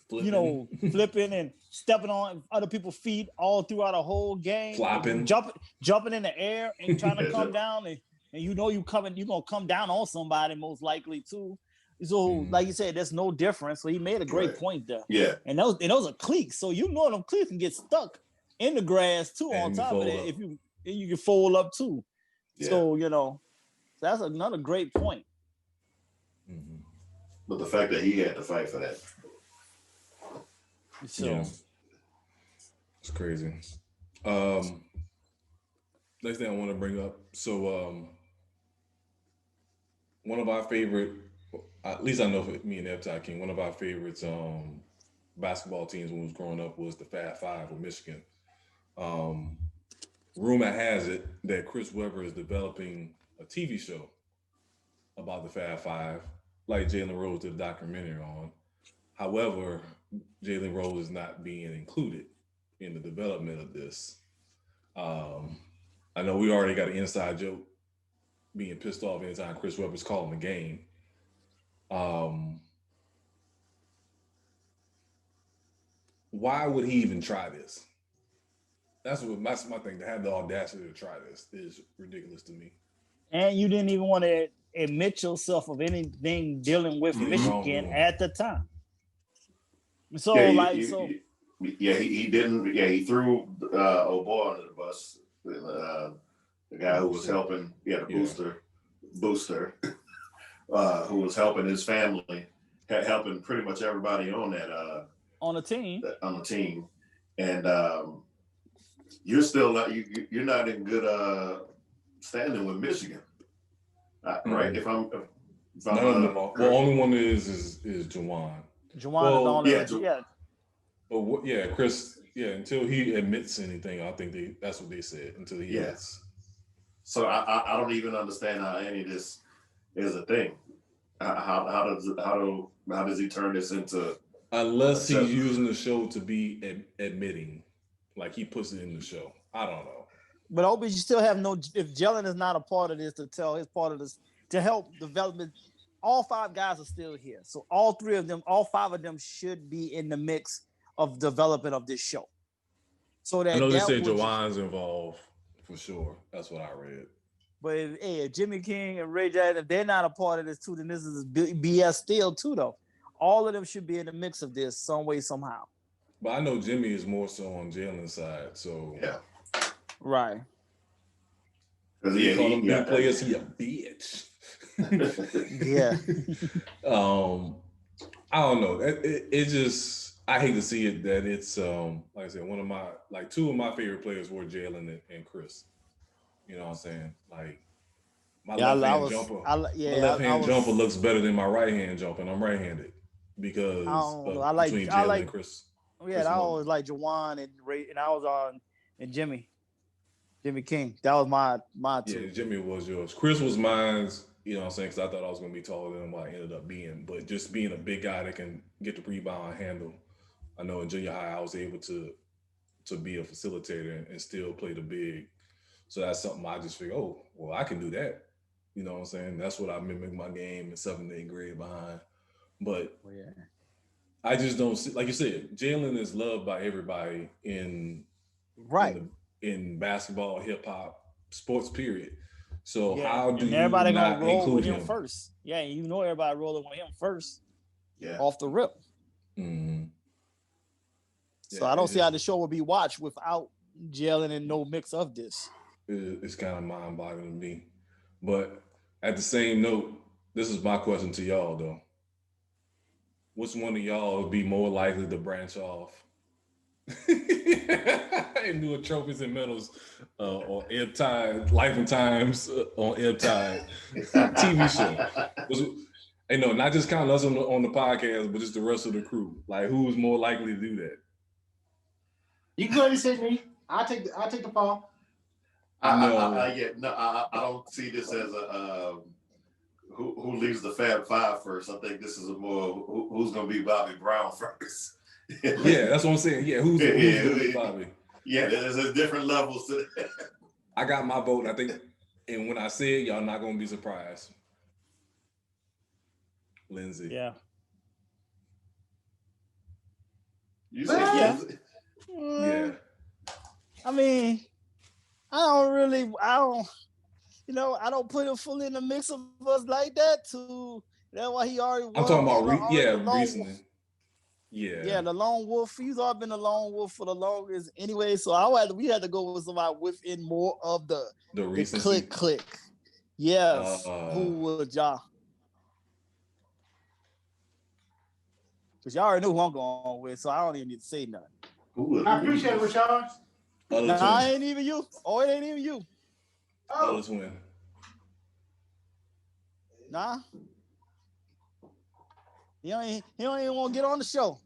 flipping and stepping on other people's feet all throughout a whole game, flopping, jumping in the air and trying to come down, and you're gonna come down on somebody most likely too. So like you said, there's no difference. So he made a great point there. Yeah, and those are cleats, so them cleats can get stuck in the grass too. And on top of that, if you can fold up too. Yeah. So, that's another great point. Mm-hmm. But the fact that he had to fight for that. So. Yeah. It's crazy. Next thing I want to bring up. So, one of our favorite, at least I know for me and Ebbtide King, one of our favorites basketball teams when we was growing up was the Fab Five of Michigan. Rumor has it that Chris Webber is developing a TV show about the Fab Five, like Jalen Rose did a documentary on. However, Jalen Rose is not being included in the development of this. I know we already got an inside joke being pissed off anytime Chris Webber's calling the game. Why would he even try this? That's my thing. To have the audacity to try this is ridiculous to me. And you didn't even want to admit yourself of anything dealing with Michigan at the time. So he didn't. Yeah, he threw O'Boy under the bus. The guy who was helping, the booster, who was helping his family, helping pretty much everybody on that on the team, and you're still not you're not in good standing with Michigan, right? If I'm only one is Juwan. Juwan is on there. But Chris. Yeah, until he admits anything, I think that's what they said. Until he admits. So I don't even understand how any of this is a thing. How does he turn this into? Unless he's using the show to be admitting, like he puts it in the show. I don't know. But I hope you still have if Jalen is not a part of this to tell his part of this to help development. All five guys are still here, so all five of them should be in the mix of development of this show. So that I know they say Jawan's involved for sure. That's what I read. But if Jimmy King and Ray J, if they're not a part of this too, then this is BS still too though. All of them should be in the mix of this some way, somehow. But I know Jimmy is more so on Jalen's side, so right. Because he called him big players, he a bitch. Yeah. I don't know. It just I hate to see it that it's like I said, one of my two of my favorite players were Jalen and Chris. You know what I'm saying? Like my left hand jumper looks better than my right hand jumper, and I'm right-handed because between Jalen and Chris. Yeah, I always like Jawan and Ray, and I was on and Jimmy King. That was my two. Yeah, Jimmy was yours. Chris was mine's. You know what I'm saying? Because I thought I was going to be taller than what I ended up being. But just being a big guy that can get the rebound and handle. I know in junior high I was able to be a facilitator and still play the big. So that's something I just figured, oh, well, I can do that. You know what I'm saying? That's what I mimic my game in 7th and 8th grade behind. But I just don't see, like you said, Jalen is loved by everybody in basketball, hip hop, sports, period. So how do you everybody not gonna roll include with him him first? Yeah, you know everybody rolling with him first. Yeah, off the rip. Mm-hmm. So I don't see how the show would be watched without Jalen and no mix of this. It's kind of mind-boggling to me. But at the same note, this is my question to y'all, though. Which one of y'all would be more likely to branch off and do a Trophyz and Medalz on Ebbtide, Life and Times on Ebbtide TV show? And no, not just counting us on the podcast, but just the rest of the crew. Like, who's more likely to do that? You can go ahead and say me. I'll take the fall. I don't see this as a who leaves the Fab Five first. I think this is a more who's going to be Bobby Brown first. Yeah, that's what I'm saying. Yeah, who's going to be Bobby? Yeah, there's different levels to that. I got my vote, I think, and when I say it, y'all not going to be surprised. Lindsay. Yeah. You say yeah. Yeah. I mean, I don't put him fully in the mix of us like that. That's why he already. I'm talking about recently. Yeah. Yeah, the lone wolf. He's already been the lone wolf for the longest anyway. So we had to go with somebody within more of the click. Yes. Who would y'all? Because y'all already knew who I'm going with, so I don't even need to say nothing. I appreciate it, Rashad. Nah, it ain't even you. Oh, it ain't even you. Oh, let's win. Nah. He don't even want to get on the show.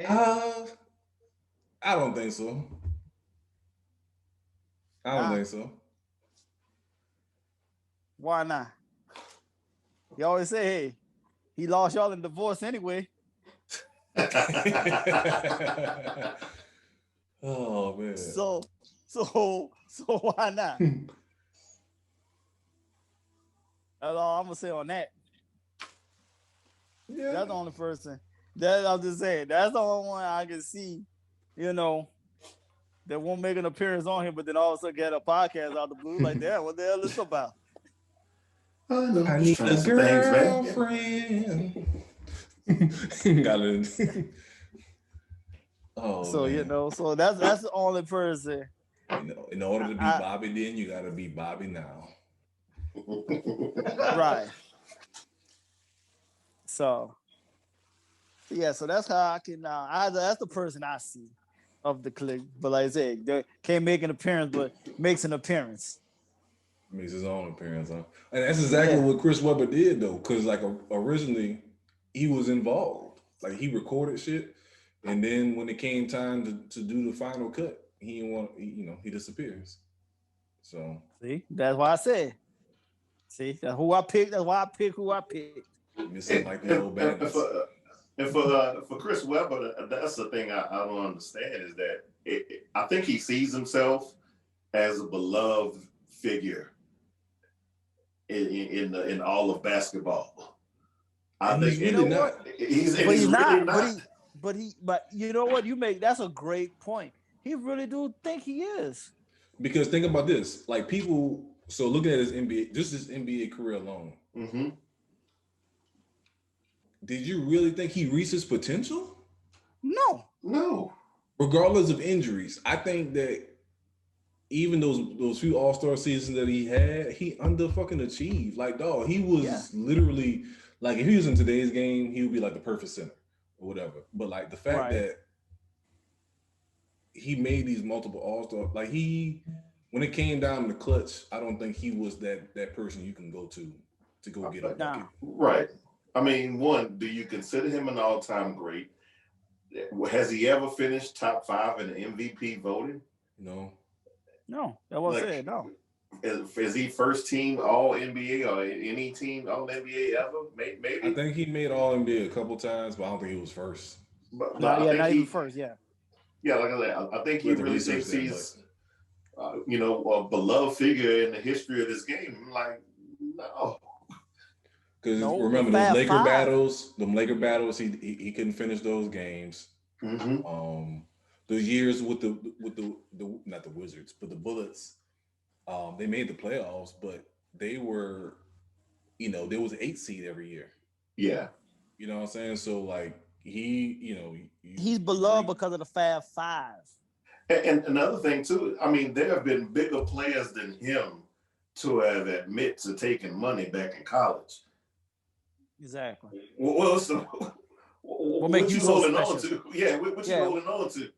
I don't think so. I don't think so. Why not? You always say, hey, he lost y'all in divorce anyway. Oh man. So why not? That's all I'm gonna say on that. Yeah. That's the only person. I'm just saying. That's the only one I can see, that won't make an appearance on him, but then all of a sudden get a podcast out the blue like that. What the hell is this about? I need a girlfriend. Got it. Oh, so man. So that's the only person. In order to be Bobby, then you got to be Bobby now. Right. So yeah, so that's how I can. That's the person I see of the clique. But like I said, they can't make an appearance, but makes an appearance. Makes his own appearance, huh? And that's exactly what Chris Webber did, though, because like originally he was involved. Like he recorded shit, and then when it came time to do the final cut, he disappears. So see, that's why I said. See, that's who I picked. That's why I pick who I picked. Missing like the old bandits. And for Chris Webber, that's the thing I don't understand is that I think he sees himself as a beloved figure in all of basketball. I think he's really not. He's not. But you know what? That's a great point. He really do think he is. Because think about this, like people. So looking at his NBA, just his NBA career alone. Mm-hmm. Did you really think he reached his potential? No. Regardless of injuries, I think that even those few All-Star seasons that he had, he fucking achieved. Like, dog, he was literally like if he was in today's game, he would be like the perfect center. or whatever. But like the fact Right. that he made these multiple All-Star, like when it came down to clutch, I don't think he was that person you can go to go get a bucket. Nah. Right. I mean, one, do you consider him an all-time great? Has he ever finished top 5 in the MVP voting? No. No, that wasn't it. No. Is he first team All NBA or any team All NBA ever? Maybe. I think he made All NBA a couple times, but I don't think he was first. But Not I think even first. Yeah. Yeah, like I said, I think he With the really research thinks he's, a beloved figure in the history of this game. I'm like, no. Because No, remember the those Fab Laker Five. battles, he couldn't finish those games. Mm-hmm. The years with the not the Wizards, but the Bullets, they made the playoffs, but they were, there was an 8 seed every year. Yeah. You know what I'm saying? So like He's beloved because of the Fab Five. And another thing too, I mean, there have been bigger players than him to have admit to taking money back in college. Exactly. Well, so what make you so holding on special? to? Yeah, what you holding on to?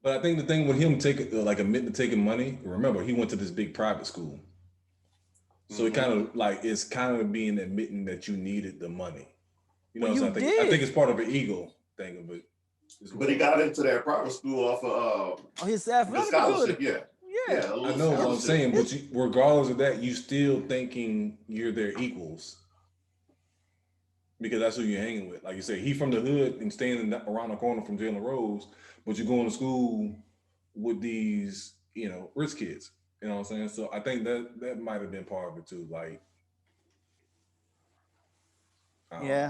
But I think the thing with him admitting to taking money, remember he went to this big private school. So it kind of it's kind of being admitting that you needed the money. You know what I'm saying? I think it's part of an ego thing of it. But he got into that private school off of his scholarship. Yeah. I know what I'm saying, but regardless of that, you still thinking you're their equals. Because that's who you're hanging with. Like you say, he from the hood and staying around the corner from Jalen Rose, but you're going to school with these, rich kids. You know what I'm saying? So I think that might have been part of it too. Like,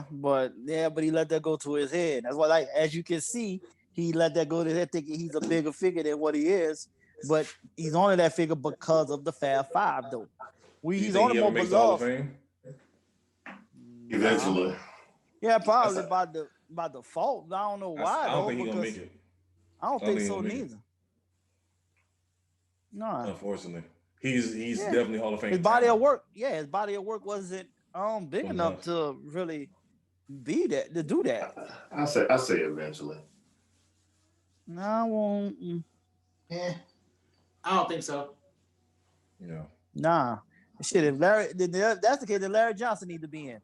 but he let that go to his head. That's why, like, as you can see, he let that go to his head, thinking he's a bigger figure than what he is. But he's only that figure because of the Fab Five, though. He's only more beloved. Eventually. Yeah, probably by default. I don't know why. I don't think he's gonna make it. I don't think so neither. No. Unfortunately, he's definitely Hall of Fame. His body of work wasn't big enough to really be that, to do that. I say eventually. No, I won't. Yeah, I don't think so. Yeah. Nah. Shit, if that's the case, then Larry Johnson need to be in.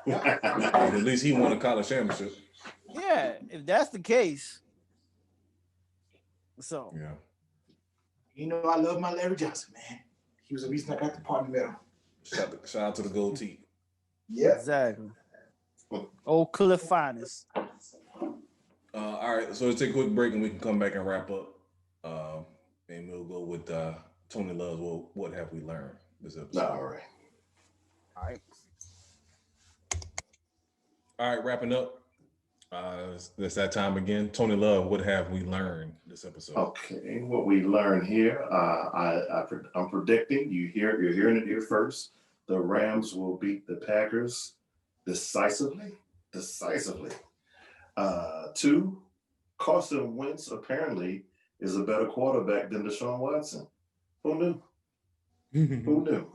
At least he won a college championship. Yeah, if that's the case. So. Yeah. I love my Larry Johnson, man. He was the reason I got the part in the middle. Shout out to the gold tee. Yeah. Exactly. Old Cliff Finest. All right, so let's take a quick break and we can come back and wrap up. And we'll go with Tony Love's What Have We Learned this episode. All right. All right, wrapping up. It's that time again. Tony Love, what have we learned this episode? Okay, what we learned here, I'm predicting, you're hearing it here first. The Rams will beat the Packers decisively. 2, Carson Wentz apparently is a better quarterback than Deshaun Watson. Who knew?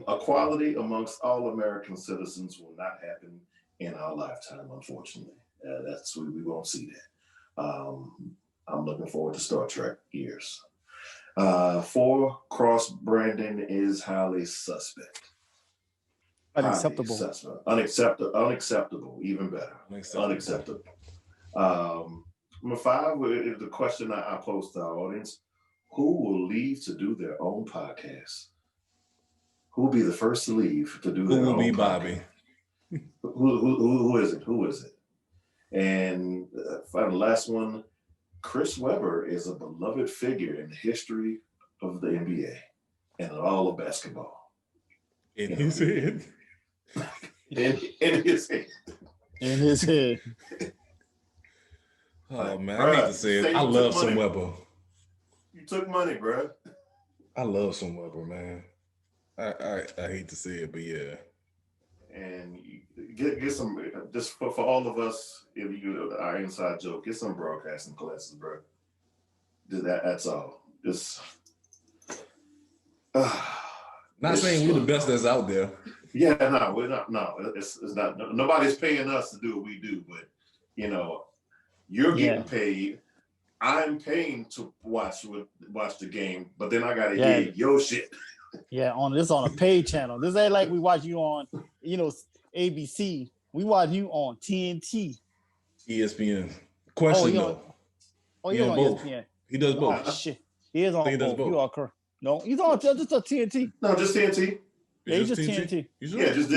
Equality amongst all American citizens will not happen in our lifetime, unfortunately. We won't see that. I'm looking forward to Star Trek years. 4, cross-branding is highly suspect. Unacceptable. Unacceptable, even better. Unacceptable. Number 5 is the question I posed to our audience. Who will leave to do their own podcast? Who will be the first to leave to do their own podcast? Who will be Bobby? Who is it? Who is it? And for the last one, Chris Webber is a beloved figure in the history of the NBA and all of basketball. In his head. In his head. In his head. Oh, man, I hate to say it. I love some Webber. You took money, bro. I love some Webber, man. I hate to say it, but yeah. And get some, just for all of us, if you our inside joke, get some broadcasting classes, bro. That's all. Just not saying we're the best that's out there. Yeah, no, we're not. No, it's not. Nobody's paying us to do what we do, but you know, you're getting paid. I'm paying to watch the game, but then I gotta get your shit. Yeah, on a paid channel. This ain't like we watch you on, ABC. We watch you on TNT, ESPN. Question though. Oh, you're on both. ESPN. He does both. Oh shit, he is on both. You are correct. No, he's on just a TNT. No, just TNT. Yeah, he's just TNT. Yeah, just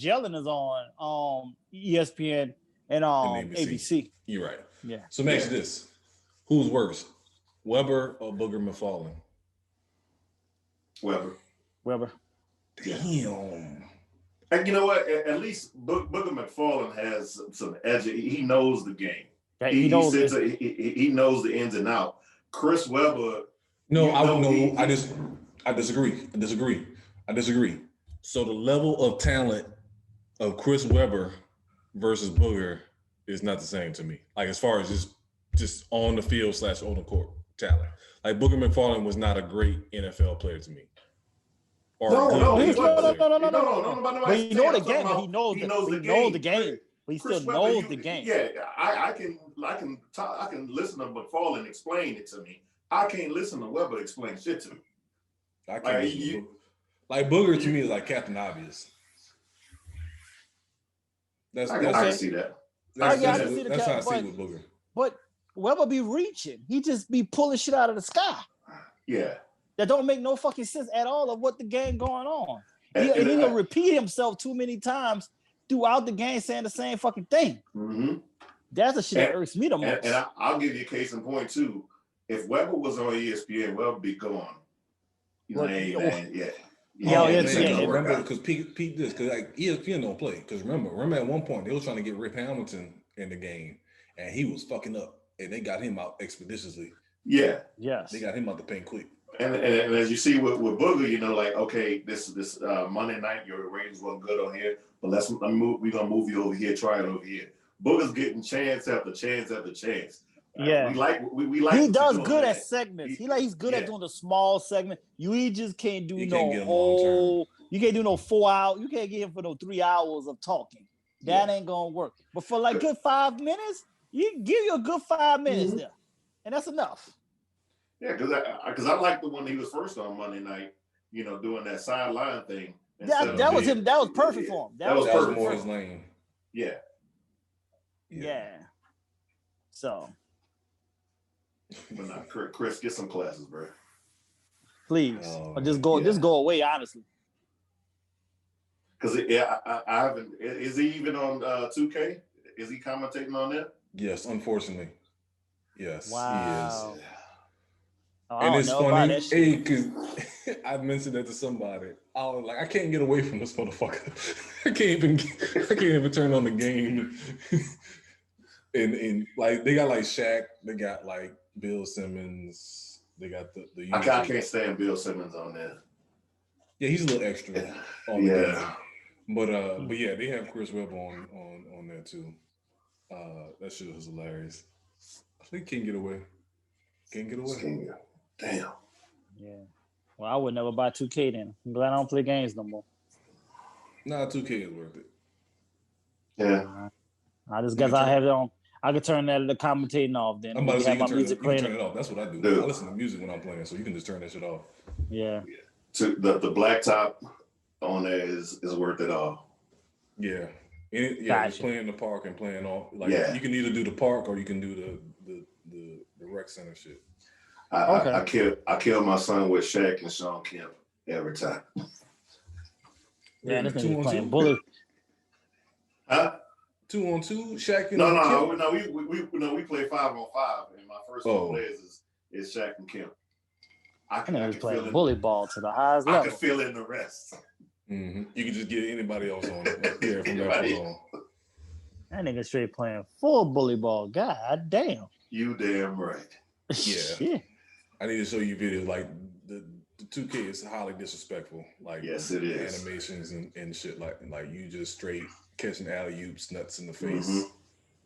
Jalen is on ESPN and ABC. You're right. Yeah. So next this. Who's worse? Weber or Booger McFarland? Weber. Damn. And you know what? At least Booger McFarland has some edge. He knows the game. He knows the ins and out. Chris Webber. I disagree. So the level of talent of Chris Webber versus Booger is not the same to me. Like as far as just on the field / on the court talent. Like Booger McFarland was not a great NFL player to me. No. But he knows the game. He knows the game. But he still knows the game. Yeah, I can listen to McFarland explain it to me. I can't listen to Webber explain shit to me. I can't. Like Booger to me is like Captain Obvious. I can see that. That's how I see it with Booger. But Webber be reaching. He just be pulling shit out of the sky. Yeah. That don't make no fucking sense at all of what the game going on. He'll repeat himself too many times throughout the game saying the same fucking thing. Mm-hmm. That's the shit that irks me the most. And I'll give you a case in point too. If Webber was on ESPN, Webber be gone. Remember, because Pete this, because like ESPN don't play. Because remember at one point they was trying to get Rip Hamilton in the game, and he was fucking up, and they got him out expeditiously. Yeah. Yes. They got him out the paint quick. And as you see with Booger, like, okay, this Monday night your ratings weren't good on here, but we're gonna move you over here, try it over here. Booger's getting chance after chance after chance. Yeah, we like. He does good at segments. He's good at doing the small segment. You just can't do you can't do no 4 hours. You can't get him for no 3 hours of talking. That ain't gonna work. But for like good 5 minutes, you give you a good 5 minutes there, and that's enough. Yeah, because I like the one he was first on Monday night. Doing that sideline thing. That was him. That was perfect for him. That was perfect more his lane. Yeah. So. But nah, Chris, get some classes, bro. Please, or just go away. Honestly, because I haven't. Is he even on 2K? Is he commentating on that? Yes, unfortunately. Yes, wow. He is. And it's funny, because I mentioned that to somebody. I was like, I can't get away from this motherfucker. I can't even turn on the game. and like they got like Shaq, they got like Bill Simmons. They got the I can't stand Bill Simmons on there. Yeah, he's a little extra on the game. But yeah, they have Chris Webber on there too. That shit was hilarious. I think can't get away. Damn. Yeah. Well, I would never buy 2K then. I'm glad I don't play games no more. Nah, 2K is worth it. Yeah. I just guess I have it on. I could turn the commentating off then. I'm about to say you can turn it off. That's what I do. I listen to music when I'm playing, so you can just turn that shit off. Yeah. The black top on there is worth it all. Yeah. Just playing the park and playing all you can either do the park or you can do the rec center shit. I kill my son with Shaq and Sean Kemp every time. Yeah, this nigga playing bullet. Huh? 2-on-2, Shaq and No, we play 5-on-5, and my first two players is Shaq and Kemp. I can play bully ball to the highest level. I can fill in the rest. Mm-hmm. You can just get anybody else on. Yeah, from that point on. That nigga straight playing full bully ball. God damn. You damn right. Yeah. I need to show you videos. Like the 2K is highly disrespectful. Like yes, it is. Animations and shit like you just straight catching alley-oops, nuts in the face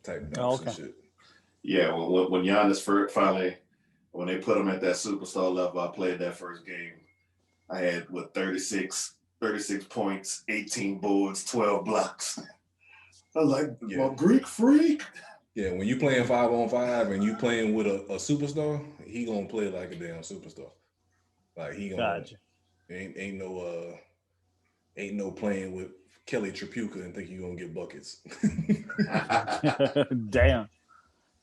type dunks and shit. Yeah, well, when Giannis finally, when they put him at that superstar level, I played that first game. I had 36 points, 18 boards, 12 blocks. I was like, well, Greek freak. Yeah, when you playing 5-on-5 and you playing with a superstar, he gonna play like a damn superstar. Like he gonna ain't no playing with Kelly Tripucka and think you gonna get buckets. Damn.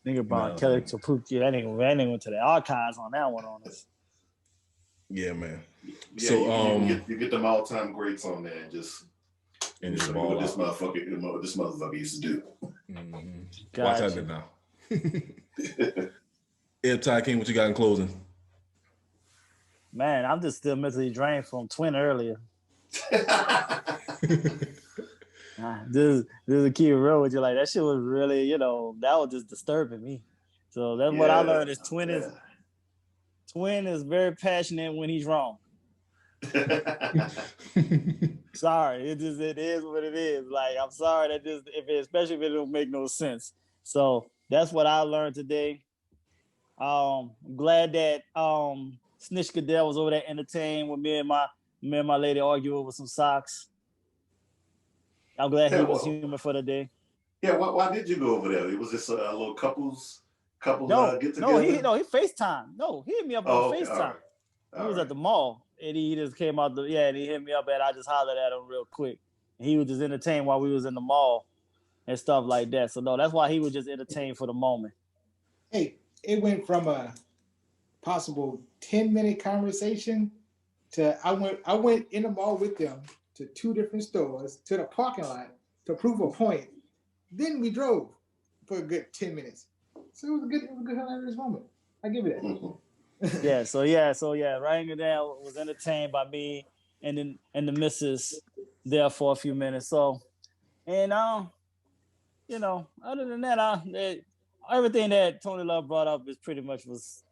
Think about Kelly Tripucka. That ain't went to the archives on that one on us. Yeah, man. Yeah, so you get them all-time greats on there and just ball what this motherfucker used to do. Mm-hmm. Watch out there now. Ebbtide King, what you got in closing? Man, I'm just still mentally drained from Twin earlier. This is a key real with you. Like that shit was really, that was just disturbing me. So that's what I learned is Twin is very passionate when he's wrong. Sorry, it is what it is. Like I'm sorry that especially if it don't make no sense. So that's what I learned today. I'm glad that Snitch Goodell was over there entertained with me and my lady arguing over some socks. I'm glad he was human for the day. Yeah, why did you go over there? It was just a little couples get together. No, he FaceTime. No, he hit me up on FaceTime. He was at the mall and he just came out and he hit me up and I just hollered at him real quick. And he was just entertained while we was in the mall and stuff like that. So no, that's why he was just entertained for the moment. Hey, it went from a possible 10-minute conversation to I went in the mall with them to 2 different stores to the parking lot to prove a point. Then we drove for a good 10 minutes. So it was a good hilarious moment. I give it that. So Ryan Goodell was entertained by me and the missus there for a few minutes. So, and other than that, everything that Tony Love brought up is pretty much was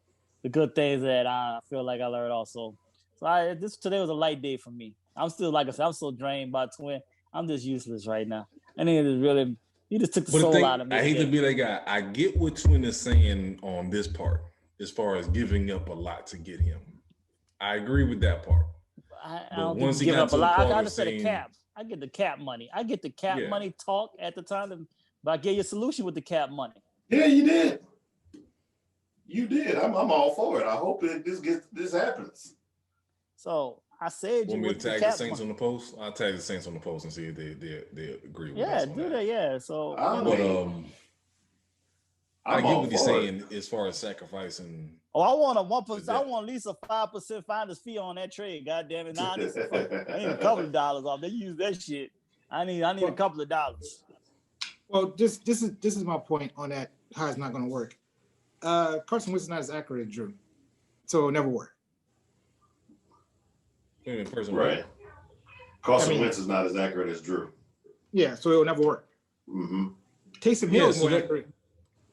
the good things that I feel like I learned also. So today was a light day for me. I'm still, like I said, I'm so drained by Twin. I'm just useless right now. I think it is really, he just took the soul out of me. I hate to be that guy. I get what Twin is saying on this part, as far as giving up a lot to get him. I agree with that part. I don't think giving up a lot. I just said a cap. I get the cap money. I get the cap money talk at the time, but I gave you a solution with the cap money. Yeah, you did. You did. I'm all for it. I hope that this happens. So I said you want me to tag the Saints on the post? I'll tag the Saints on the post and see if they agree with us. Yeah, do that. Yeah. So I get what you're saying as far as sacrificing. Oh, I want a 1%. I want at least a 5% finder's fee on that trade. God damn it! Now I need a couple of dollars off. They use that shit. I need a couple of dollars. Well, this is my point on that. How it's not going to work. Carson Wentz is not as accurate as Drew, so it'll never work. Right. Carson Wentz is not as accurate as Drew. Yeah, so it'll never work. Mm-hmm. Taysom Hill is more accurate.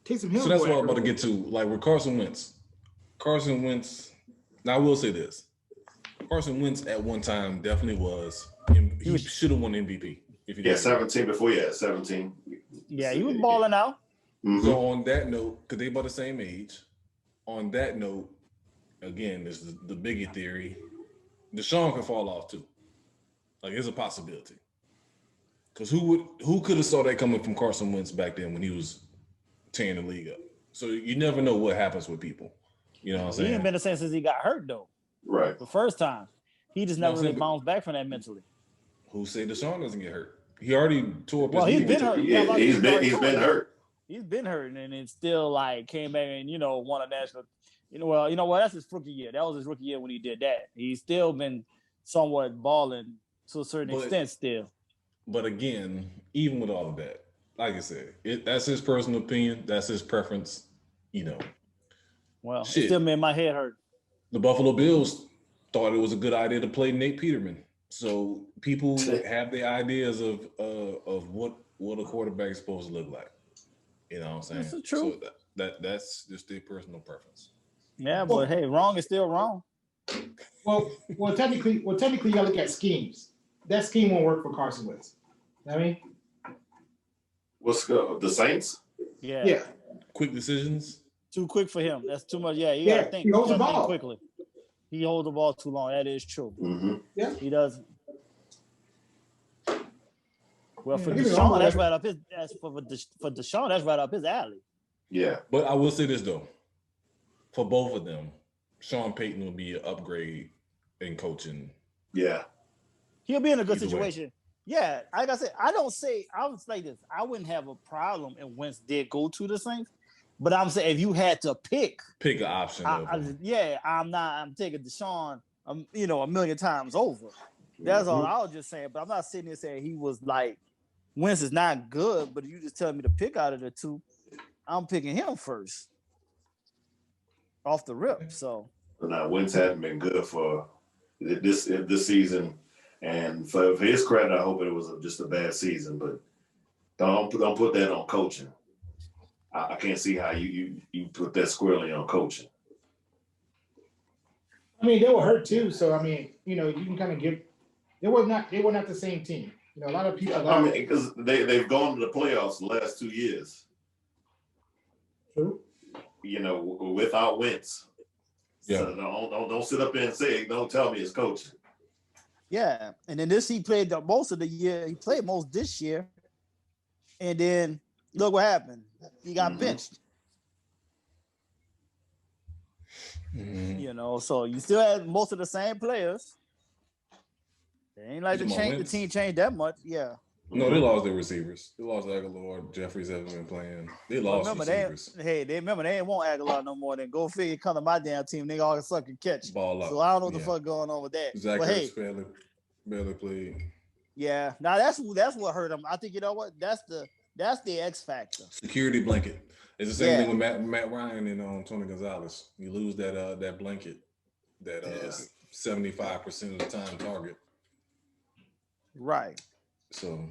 Taysom Hill. So that's what I'm about to get to. Like with Carson Wentz. Now I will say this. Carson Wentz at one time definitely was. He should have won MVP. If he 17 before 17. Yeah, he was balling out. Mm-hmm. So on that note, because they about the same age, on that note, again, this is the biggie theory. Deshaun could fall off too. Like it's a possibility. Because who could have saw that coming from Carson Wentz back then when he was tearing the league up? So you never know what happens with people. You know what I'm saying? He ain't been the same since he got hurt though. Right. The first time. He just never really bounced back from that mentally. Who say Deshaun doesn't get hurt? He already tore up his knee. He's been hurt. Yeah, he's been hurt. He's been hurt and it still like came back and won a national. That's his rookie year. That was his rookie year when he did that. He's still been somewhat balling to a certain extent still. But again, even with all of that, like I said, that's his personal opinion. That's his preference. Well, it still made my head hurt. The Buffalo Bills thought it was a good idea to play Nate Peterman. So people have their ideas of what a quarterback is supposed to look like. You know what I'm saying? That's true. So that's just their personal preference. Yeah, but hey, wrong is still wrong. Well, technically, you gotta look at schemes. That scheme won't work for Carson Wentz. You know what I mean? What's the Saints? Yeah. Quick decisions. Too quick for him. That's too much. Yeah, you gotta think. He holds the ball quickly. He holds the ball too long. That is true. Mm-hmm. Yeah. He does. Well, for Yeah, Deshaun, that's right up his. For Deshaun, that's right up his alley. Yeah. But I will say this though, for both of them, Sean Payton will be an upgrade in coaching. Yeah. He'll be in a good Either way. situation. Yeah, like I said, I would say this. I wouldn't have a problem if Wentz did go to the Saints, but I'm saying if you had to pick an option. I'm taking Deshaun, a million times over. That's all I was just saying. But I'm not sitting here saying he was like Wentz is not good, but you just telling me to pick out of the two. I'm picking him first off the rip. So now Wentz hasn't been good for this season, and for his credit, I hope it was just a bad season. But don't put that on coaching. I can't see how you put that squarely on coaching. I mean, they were hurt too. So I mean, you can kind of give. They were not the same team. A lot of people. I mean, because they've gone to the playoffs the last 2 years. True. Without Wentz. Yeah. So don't sit up there and say, don't tell me it's coaching. yeah, and then he played most of the year. He played most this year, and then look what happened. He got benched. Mm-hmm. So you still had most of the same players. It ain't like the team changed that much. Yeah. No, they lost their receivers. They lost Aguilar. Jeffries hasn't been playing. They lost receivers. They ain't want Aguilar no more. Then go figure, come to my damn team. They all suck and catch. Ball up. So I don't know what the fuck going on with that. Zach but Ertz barely played. Yeah. Now that's what hurt him. I think that's the X factor. Security blanket. It's the same thing with Matt Ryan and Tony Gonzalez. You lose that blanket, that 75% of the time target. Right. So,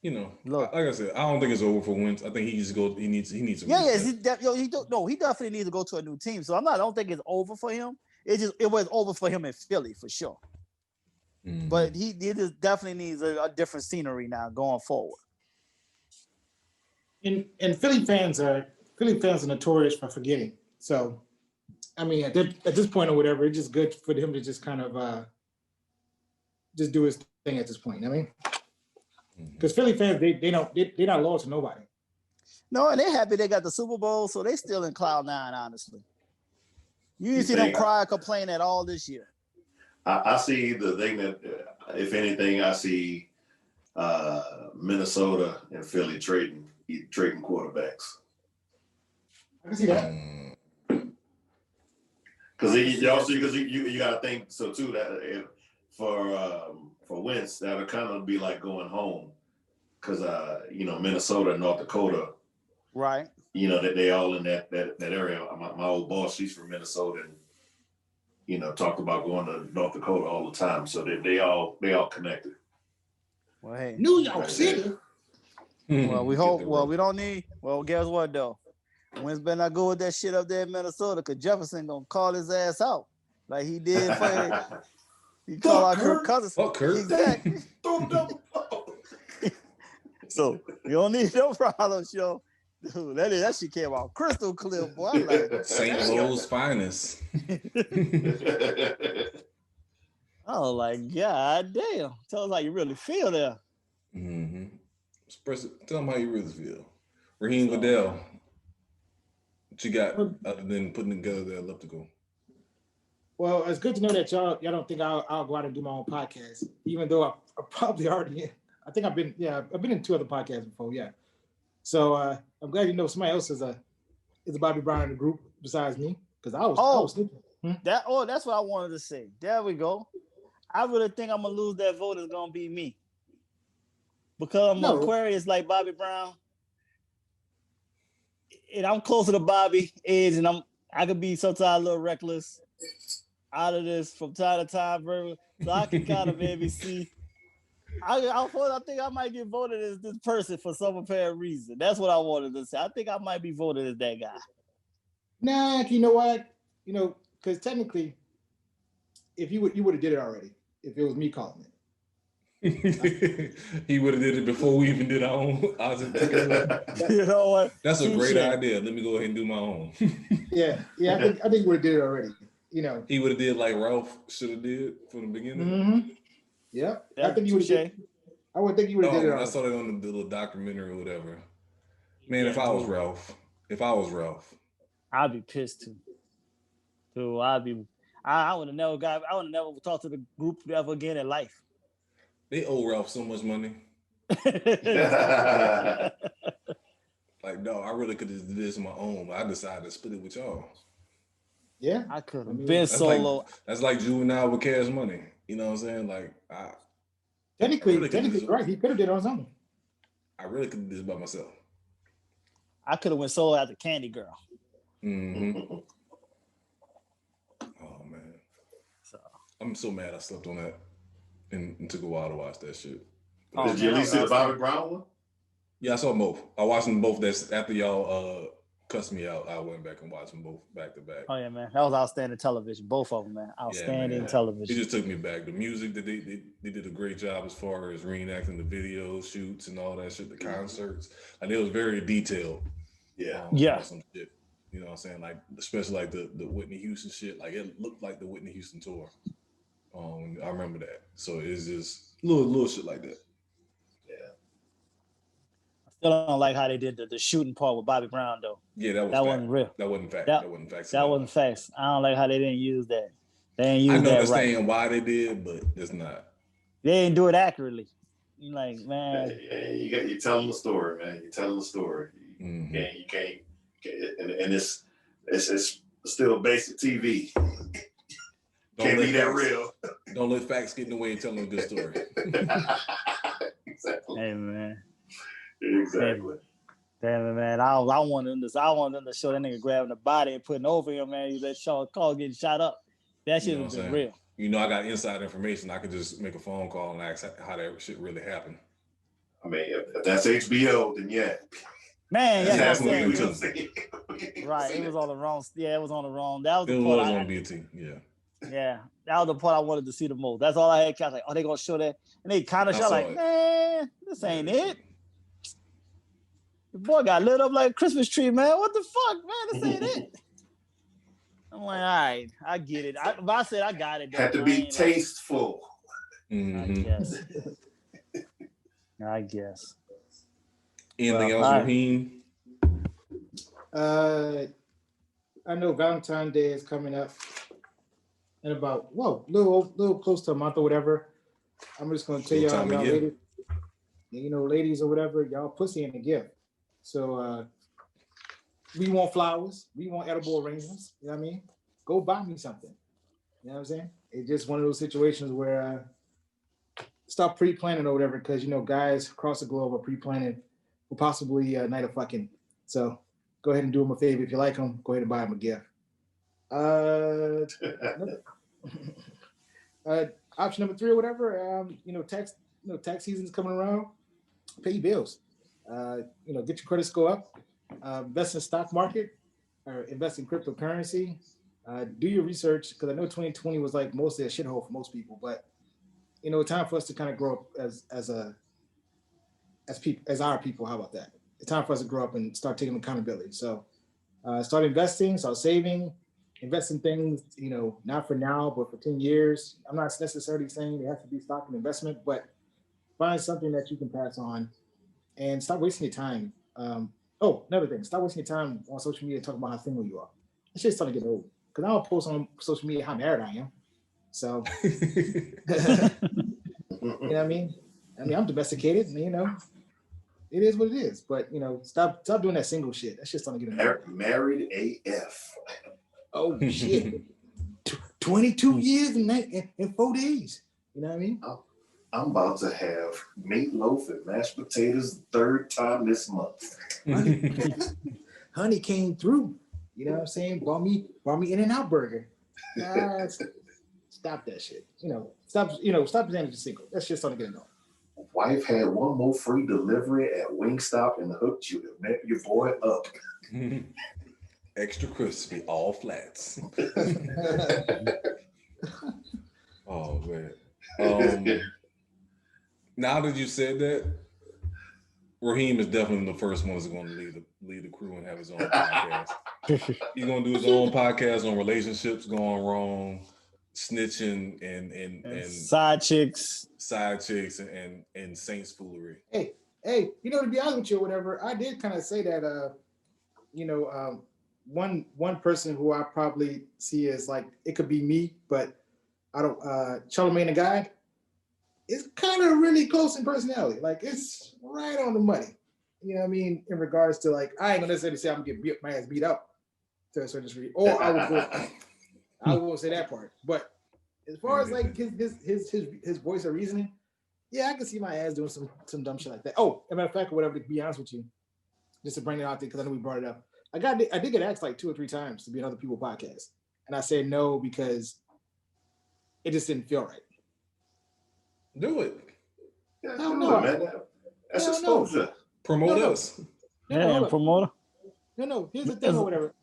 look, like I said, I don't think it's over for Wentz. I think he needs to. He definitely needs to go to a new team. So I don't think it's over for him. It was over for him in Philly for sure. Mm-hmm. But he just definitely needs a different scenery now going forward. And Philly fans are notorious for forgetting. So, I mean, at this point or whatever, it's just good for him to just kind of just do his thing at this point. I mean, because Philly fans, they're not loyal to nobody. No, and they're happy they got the Super Bowl, so they still in cloud nine. Honestly, you didn't see them cry or complain at all this year. I see the thing that, if anything, I see Minnesota and Philly trading quarterbacks. I can see that. Because you got to think so too that for Wentz that'll kind of be like going home because Minnesota and North Dakota, right? That they all in that area. My old boss, she's from Minnesota, and talked about going to North Dakota all the time. So they all connected. Well, hey, New York City. Well, we hope. Well, we don't need. Well, guess what though? Wentz better not go with that shit up there in Minnesota, because Jefferson gonna call his ass out like he did for. He called out Kirk Cousins. Fuck Kirk. Exactly. So you don't need no problems, yo. Dude, that shit came out crystal clear, boy. I'm like St. Louis finest. I was like, God damn. Tell us how you really feel there. Mm-hmm. Tell them how you really feel. Raheem Goodell. What you got other than putting together the elliptical? Well, it's good to know that y'all don't think I'll go out and do my own podcast, even though I probably already. I think I've been in 2 other podcasts before, yeah. So I'm glad somebody else is a Bobby Brown in the group besides me, because I was thinking. That's what I wanted to say. There we go. I really think I'm gonna lose that vote. Is gonna be me, because I'm Aquarius like Bobby Brown, and I'm closer to Bobby age, and I could be sometimes a little reckless out of this from time to time, so I can kind of maybe see. I think I might get voted as this person for some apparent reason. That's what I wanted to say. I think I might be voted as that guy. Nah, you know what? Because technically, if you would have did it already, if it was me calling it. He would have did it before we even did our own. You know what? That's a great idea. Let me go ahead and do my own. Yeah. I think we would have did it already. you know, he would have did like Ralph should have did from the beginning. Mm-hmm. Yeah, Yeah, I think he would have. I would think he would have did it. I saw that on the little documentary or whatever. Man, Yeah, if I was Ralph, I'd be pissed too. So I would have never talked to the group ever again in life. They owe Ralph so much money. Like, no, I really could have did this on my own, but I decided to split it with y'all. Yeah, I could have been solo. That's like Juvenile with Cash Money. You know what I'm saying? Like, technically, right. He could have did it on his own. I really could have did this by myself. I could have went solo after Candy Girl. Mm-hmm. Oh man, I'm so mad I slept on that and took a while to watch that shit. Did you at least see the Bobby Brown one? Yeah, I saw them both. I watched them both. That's after y'all cussed me out. I went back and watched them both back to back. Oh yeah, man, that was outstanding television. Both of them, man, outstanding television. It just took me back. The music that they did a great job as far as reenacting the video shoots and all that shit. The concerts, and it was very detailed. Yeah. Some shit. You know what I'm saying? Like, especially like the Whitney Houston shit. Like, it looked like the Whitney Houston tour. I remember that. So it's just little shit like that. I still don't like how they did the shooting part with Bobby Brown though. Yeah, that wasn't real. That wasn't fact. That wasn't facts. That wasn't facts. I don't like how they didn't use that. They didn't use that right. I understand why they did, but it's not. They didn't do it accurately. You're like, man. You're telling the story, man. You're telling the story. Mm-hmm. You can't, and it's still basic TV. Can't be that real. Don't let facts get in the way of telling a good story. Exactly. Hey man. Exactly. Damn it, man. I want them to show that nigga grabbing the body and putting over him, man. You let Shaw call getting shot up. That shit was real. You know, I got inside information. I could just make a phone call and ask how that shit really happened. I mean, if that's HBO, then yeah. Man, that's what right. It was on the wrong. Yeah, it was on the wrong. That was the part. It was on BT. Yeah. Yeah, that was the part I wanted to see the most. That's all I had. I was like, oh, they gonna show that, and they kind of shot like, man, this ain't it. The boy got lit up like a Christmas tree, man. What the fuck, man? This ain't it. I'm like, all right, I get it. I said I got it. Had to be tasteful. I guess. Anything else, Raheem? I know Valentine's Day is coming up in about little close to a month or whatever. I'm just gonna tell y'all ladies, ladies or whatever, y'all pussy ain't a gift. So we want flowers, we want edible arrangements. You know what I mean? Go buy me something. You know what I'm saying? It's just one of those situations where stop pre-planning or whatever, because guys across the globe are pre-planning for possibly a night of fucking. So go ahead and do them a favor. If you like them, go ahead and buy them a gift. Option number 3 or whatever. Tax season's coming around. Pay your bills. Get your credit score up. Invest in the stock market or invest in cryptocurrency. Do your research, because I know 2020 was like mostly a shithole for most people, but time for us to kind of grow up as our people. How about that? It's time for us to grow up and start taking accountability. So start investing, start saving, invest in things, not for now, but for 10 years. I'm not necessarily saying it has to be stock and investment, but find something that you can pass on and stop wasting your time. Another thing, stop wasting your time on social media talking about how single you are. It's just starting to get old. Because I don't post on social media how married I am. So, you know what I mean? I'm domesticated, and, it is what it is. But, stop doing that single shit. That's just starting to get annoying. Married AF. Oh, shit. 22 years and 4 days. You know what I mean? I'm about to have meatloaf and mashed potatoes the 3rd time this month. Honey came through. You know what I'm saying? Bought me In-N-Out burger. Stop that shit. Stop presenting to single. That's just starting to get annoying. Wife had one more free delivery at Wingstop and hooked you and met your boy up. Extra crispy, all flats. Oh man. Now that you said that, Raheem is definitely the first one that's going to lead the crew and have his own podcast. He's gonna do his own podcast on relationships going wrong, snitching and side chicks and Saints foolery. Hey, to be honest with you, or whatever, I did kind of say that. One person who I probably see as like it could be me, but I don't. Charlamagne the Guy is kind of really close in personality. Like it's right on the money. You know what I mean? In regards to like, I ain't gonna necessarily say I'm gonna get my ass beat up to a certain degree, or I won't say that part. But as far as like his voice of reasoning, yeah, I can see my ass doing some dumb shit like that. Oh, as a matter of fact, or whatever. To be honest with you, just to bring it out there because I know we brought it up. I did get asked like 2 or 3 times to be on other people's podcast, and I said no because it just didn't feel right. Do it. Yeah, no, man. That's exposure. Promote us. Promoter. No. Here's the thing or whatever.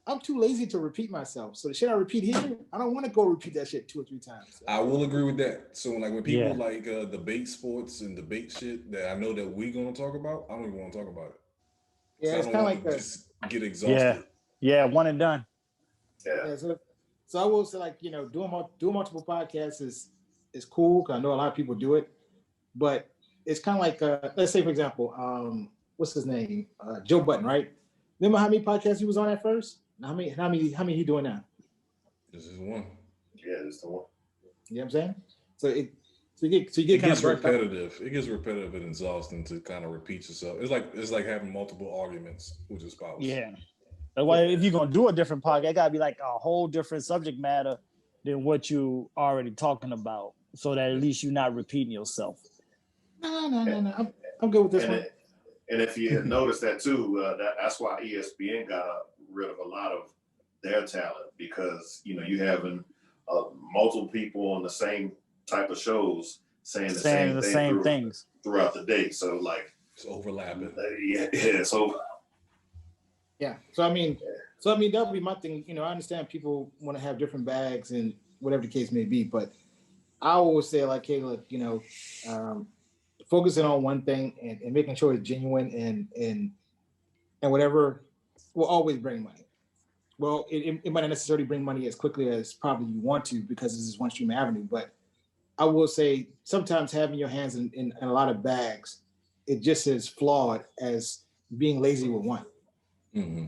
I'm too lazy to repeat myself. So the shit I repeat here, I don't want to go repeat that shit 2 or 3 times. I will agree with that. So like when people like debate sports and debate shit that I know that we're gonna talk about, I don't even want to talk about it. Yeah, it's kind of like just get exhausted. Yeah, one and done. Yeah. So I will say like doing multiple podcasts is cool because I know a lot of people do it, but it's kind of like let's say for example, what's his name, Joe Budden, right? Remember how many podcasts he was on at first? How many he doing now? This is one. Yeah, this is the one. You know what I'm saying? So you get kind of repetitive. It gets repetitive and exhausting to kind of repeat yourself. It's like having multiple arguments with your spouse. Yeah. That's why if you're gonna do a different podcast, it gotta be like a whole different subject matter than what you already talking about, so that at least you're not repeating yourself. No. I'm good with this one. And if you notice that too, that's why ESPN got rid of a lot of their talent because you having multiple people on the same type of shows saying the same things throughout the day. So like it's overlapping. So yeah. So I mean that would be my thing. I understand people want to have different bags and whatever the case may be, but I always say like, hey, look, focusing on one thing and making sure it's genuine and whatever will always bring money. Well, it might not necessarily bring money as quickly as probably you want to because this is one stream avenue, but I will say sometimes having your hands in a lot of bags, it just as flawed as being lazy with one. Mm-hmm.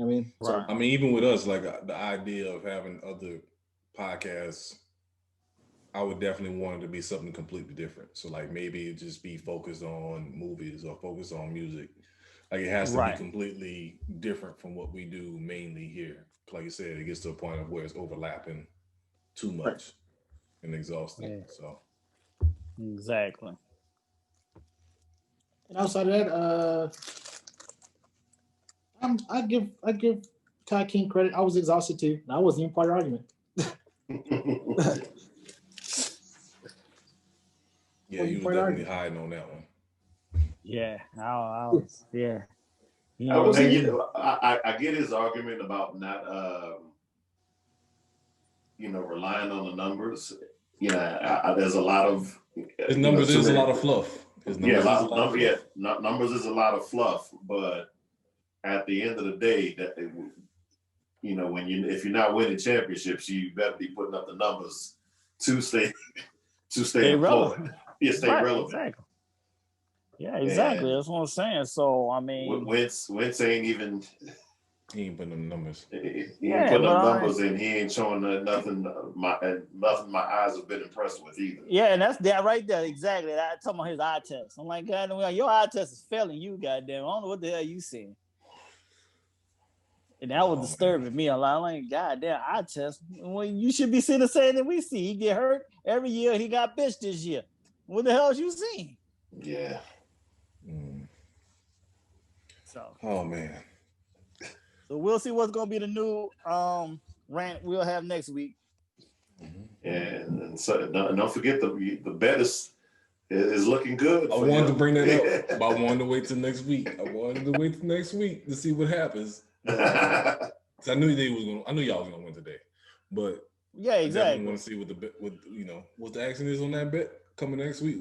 I mean, right. I mean, even with us, like the idea of having other podcasts, I would definitely want it to be something completely different. So like maybe it just be focused on movies or focused on music. Like it has to be completely different from what we do mainly here. Like you said, it gets to a point of where it's overlapping too much and exhausting. Yeah. So exactly. And outside of that, I give Ty King credit. I was exhausted too. I wasn't even part of the argument. Yeah, you was definitely hiding on that one. Yeah, I was. Yeah. I get his argument about not, relying on the numbers. There's a lot of his numbers is a lot of fluff. Numbers is a lot of fluff. But at the end of the day, that if you're not winning championships, you better be putting up the numbers to stay relevant. Yeah, stay relevant. Exactly. Yeah, exactly. That's what I'm saying. So I mean, Wentz ain't even. He ain't putting them numbers. He ain't putting them numbers, and he ain't showing nothing. My eyes have been impressed with either. Yeah, and that's that right there. Exactly. I talking about his eye test. I'm like, God, your eye test is failing you, goddamn. I don't know what the hell you seeing. And that was disturbing me a lot. I'm like, goddamn, eye test. Well, you should be seeing the same that we see. He get hurt every year. He got bitched this year. What the hell is you seeing? Yeah. So. Oh man. So we'll see what's gonna be the new rant we'll have next week. And so don't forget the bet is looking good. I wanted to bring that up, but I wanted to wait till next week. To see what happens. I knew y'all was gonna win today, but yeah, exactly. I want to see what the action is on that bet coming next week.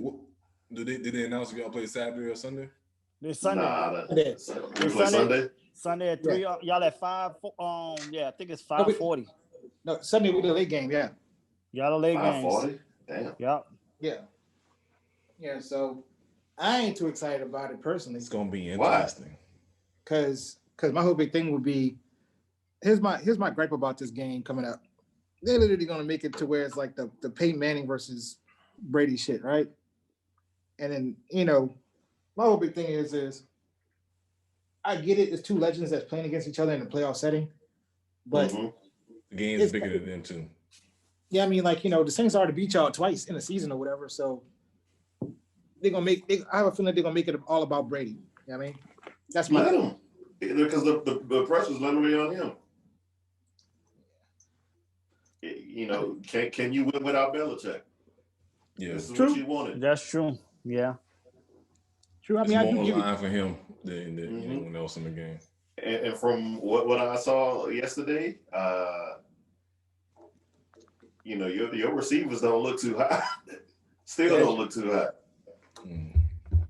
Did they announce if y'all play Saturday or Sunday? This Sunday. We play Sunday. Sunday at 3. Yeah. Y'all at 5. Yeah, I think it's 5:40. No, Sunday we the late game. Yeah. Y'all the late games. 5:40. Damn. Yep. Yeah. Yeah. So I ain't too excited about it personally. It's gonna be interesting. Because my whole big thing would be here's my gripe about this game coming up. They're literally gonna make it to where it's like the Peyton Manning versus Brady shit, right? And then, you know, my whole big thing is I get it, it's two legends that's playing against each other in a playoff setting, but the game's bigger than them too. Yeah, I mean, like, you know, the Saints already beat y'all twice in a season or whatever, so I have a feeling they're gonna make it all about Brady. You know what I mean? That's my them. Because the pressure's literally on him. You know, can you win without Belichick? Yeah, this is true. What you wanted. That's true. Yeah. True. I it's mean, I more do on give the it. line for him than anyone else in the game. And from what I saw yesterday, you know, your receivers don't look too high. Still don't look too high.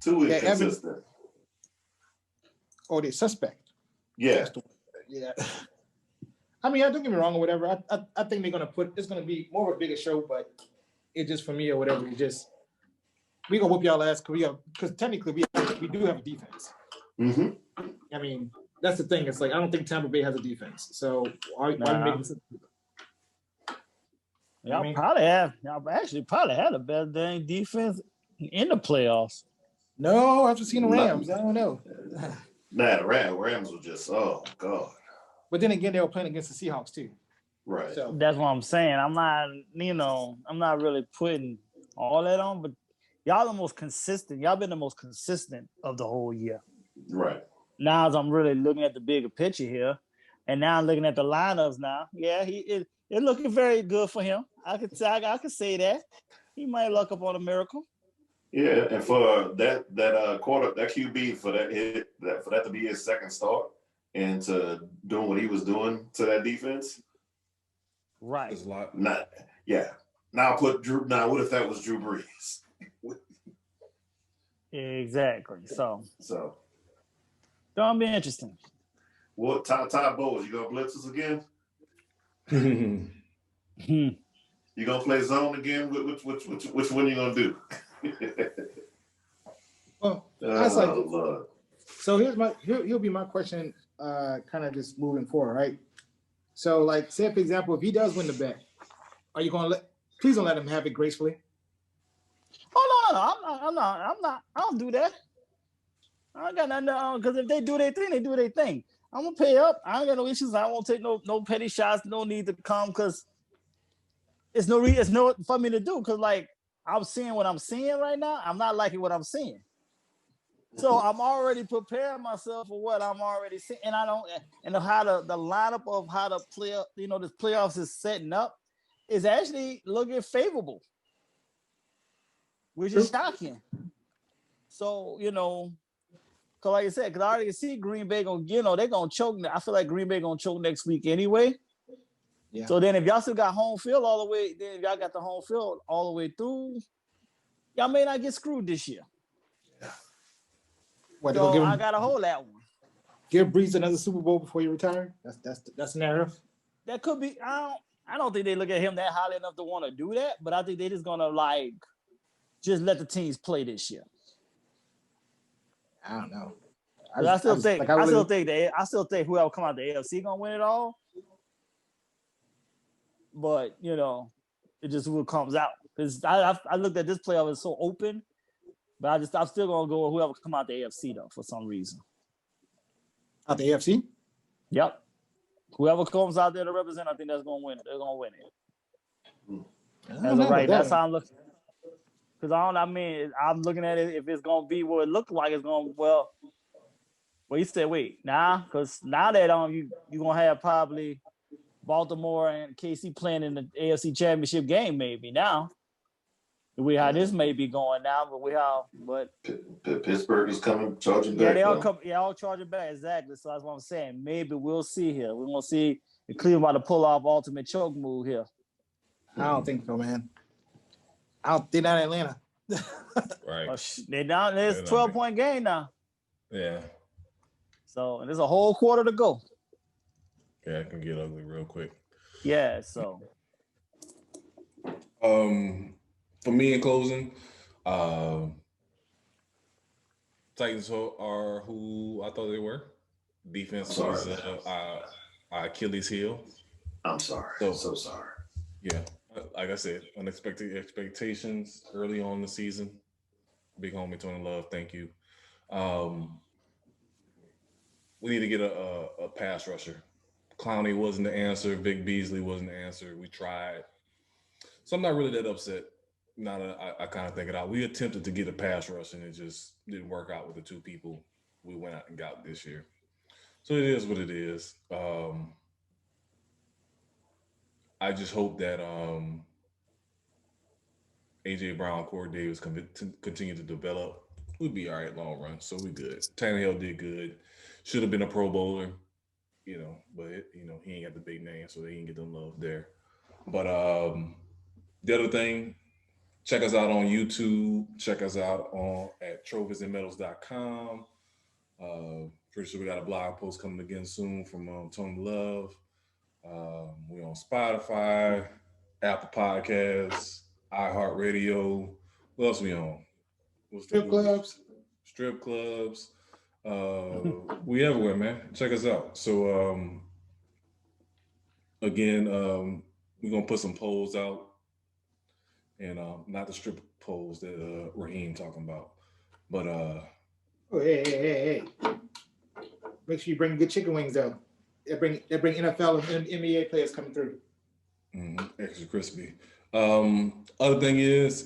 Too inconsistent. Oh, they're suspect. Yeah. Yeah. I mean, don't get me wrong or whatever. I think they're gonna it's gonna be more of a bigger show, but it just for me or whatever. It just we gonna whoop y'all ass because technically we do have a defense. I mean, that's the thing. It's like I don't think Tampa Bay has a defense. So why make this? Y'all actually probably had a better dang defense in the playoffs. No, I've just seen the Rams. I don't know. Nah, the Rams were just God. But then again, they were playing against the Seahawks too. Right. So that's what I'm saying. I'm not really putting all that on, but y'all the most consistent. Y'all been the most consistent of the whole year. Right. Now as I'm really looking at the bigger picture here, and now I'm looking at the lineups now. Yeah, it's looking very good for him. I could say that. He might luck up on a miracle. Yeah, and for that QB for that to be his second start and to doing what he was doing to that defense. Right. There's a lot. Now what if that was Drew Brees? Exactly. So gonna be interesting. Well, Todd Bowles, you gonna blitz us again? You gonna play zone again? Which one you gonna do? Well, that's like. So here'll be my question. Kind of just moving forward, right? So, like, say for example, if he does win the bet, are you gonna please don't let him have it gracefully? Oh no, I'm not. I don't do that. I ain't got nothing because if they do their thing, they do their thing. I'm gonna pay up. I ain't got no issues. I won't take no petty shots. No need to come because it's no for me to do. Because like I'm seeing what I'm seeing right now. I'm not liking what I'm seeing. So I'm already preparing myself for what I'm already seeing, and how the lineup of how the this playoffs is setting up is actually looking favorable, which is shocking. So because like I said, because I already see Green Bay they're gonna choke. I feel like Green Bay gonna choke next week anyway. Yeah. So then if y'all still got home field all the way, then if y'all got the home field all the way through, y'all may not get screwed this year. So I gotta hold that one. Give Brees another Super Bowl before you retire. That's the narrative. That could be. I don't think they look at him that highly enough to want to do that. But I think they just gonna just let the teams play this year. I don't know. I still think whoever come out the AFC gonna win it all. But it just what comes out. Because I looked at this playoff as so open. But I'm still gonna go with whoever come out the AFC though for some reason. Out the AFC? Yep. Whoever comes out there to represent, I think that's gonna win it. They're gonna win it. As of right, that's how I'm looking. Because I'm looking at it if it's gonna be what it looked like. It's gonna well, you said wait because now that you gonna have probably Baltimore and KC playing in the AFC Championship game maybe now. The way how this may be going now, but Pittsburgh is coming charging back. Yeah, all charging back exactly. So that's what I'm saying. Maybe we'll see here. We're gonna see if Cleveland about to pull off ultimate choke move here. I don't think so, man. They're not Atlanta. Right. They're down. There's 12-point game now. Yeah. So, and there's a whole quarter to go. Yeah, it can get ugly real quick. Yeah, so. For me in closing, Titans are who I thought they were. Defense was our Achilles heel. I'm sorry. So sorry. Yeah, like I said, unexpected expectations early on in the season. Big homie Tony Love, thank you. We need to get a pass rusher. Clowney wasn't the answer. Vic Beasley wasn't the answer. We tried. So I'm not really that upset. Now that I kind of think it out. We attempted to get a pass rush, and it just didn't work out with the two people we went out and got this year. So it is what it is. I just hope that A.J. Brown, Corey Davis continue to develop. We'll be all right long run, so we good. Tannehill did good. Should have been a Pro Bowler, but he ain't got the big name, so they didn't get them love there. But the other thing, check us out on YouTube. Check us out at trophyzandmedalz.com. Pretty sure we got a blog post coming again soon from Tony Love. We're on Spotify, Apple Podcasts, iHeartRadio. What else we on? Strip clubs. Strip clubs. We everywhere, man. Check us out. So again, we're gonna put some polls out, and not the strip polls that Raheem talking about, but hey. Make sure you bring good chicken wings though. They bring NFL and NBA players coming through. Extra crispy. Other thing is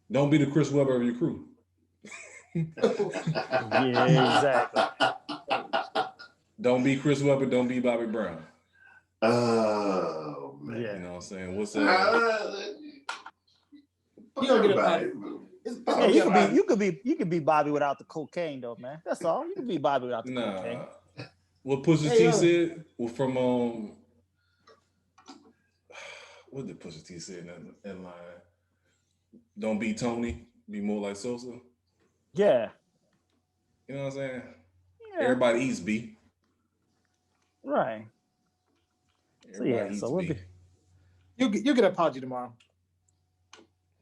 don't be the Chris Webber of your crew. Yeah, exactly. Don't be Chris Webber. Don't be Bobby Brown. Oh man, you know what I'm saying? What's that? You don't get a Bobby. Hey, you could be Bobby without the cocaine though, man. That's all. You can be Bobby without the cocaine. What Pusha T said from what did Pusha T say in that line? Don't be Tony, be more like Sosa. Yeah. You know what I'm saying? Yeah. Everybody eats B. Right. Everybody eats B. You'll get an apology tomorrow.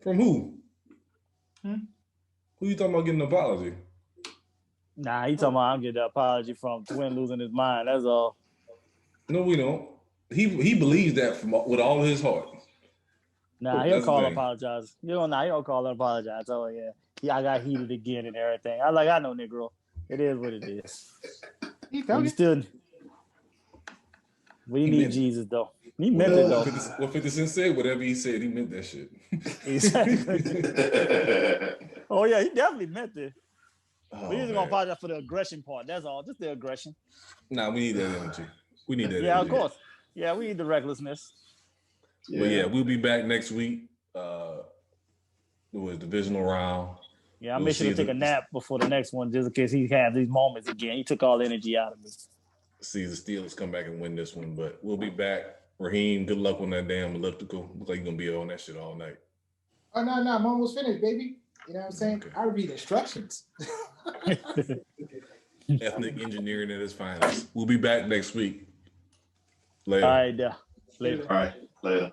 From who? Who you talking about getting an apology? Nah, he talking about I'm getting an apology from Twin losing his mind. That's all. No, we don't. He believes that with all his heart. Nah, he'll call and apologize. He don't call and apologize. Oh yeah, I got heated again and everything. I know, Negro. It is what it is. We need Jesus though. He meant it though. What 50 Cent said, whatever he said, he meant that shit. Exactly. Oh yeah, he definitely meant it. We just gonna apologize for the aggression part. That's all. Just the aggression. Nah, we need that energy. We need that energy. Yeah, of course. Yeah, we need the recklessness. Yeah. But yeah, we'll be back next week. It was divisional round. Yeah, I'll make sure to take a nap before the next one, just in case he has these moments again. He took all the energy out of me. See the Steelers come back and win this one, but we'll be back. Raheem, good luck on that damn elliptical. Looks like you're gonna be on that shit all night. Oh no, I'm almost finished, baby. You know what I'm saying? Okay. I read instructions. Ethnic engineering at its finest. We'll be back next week. Later. All right, later. All right, later.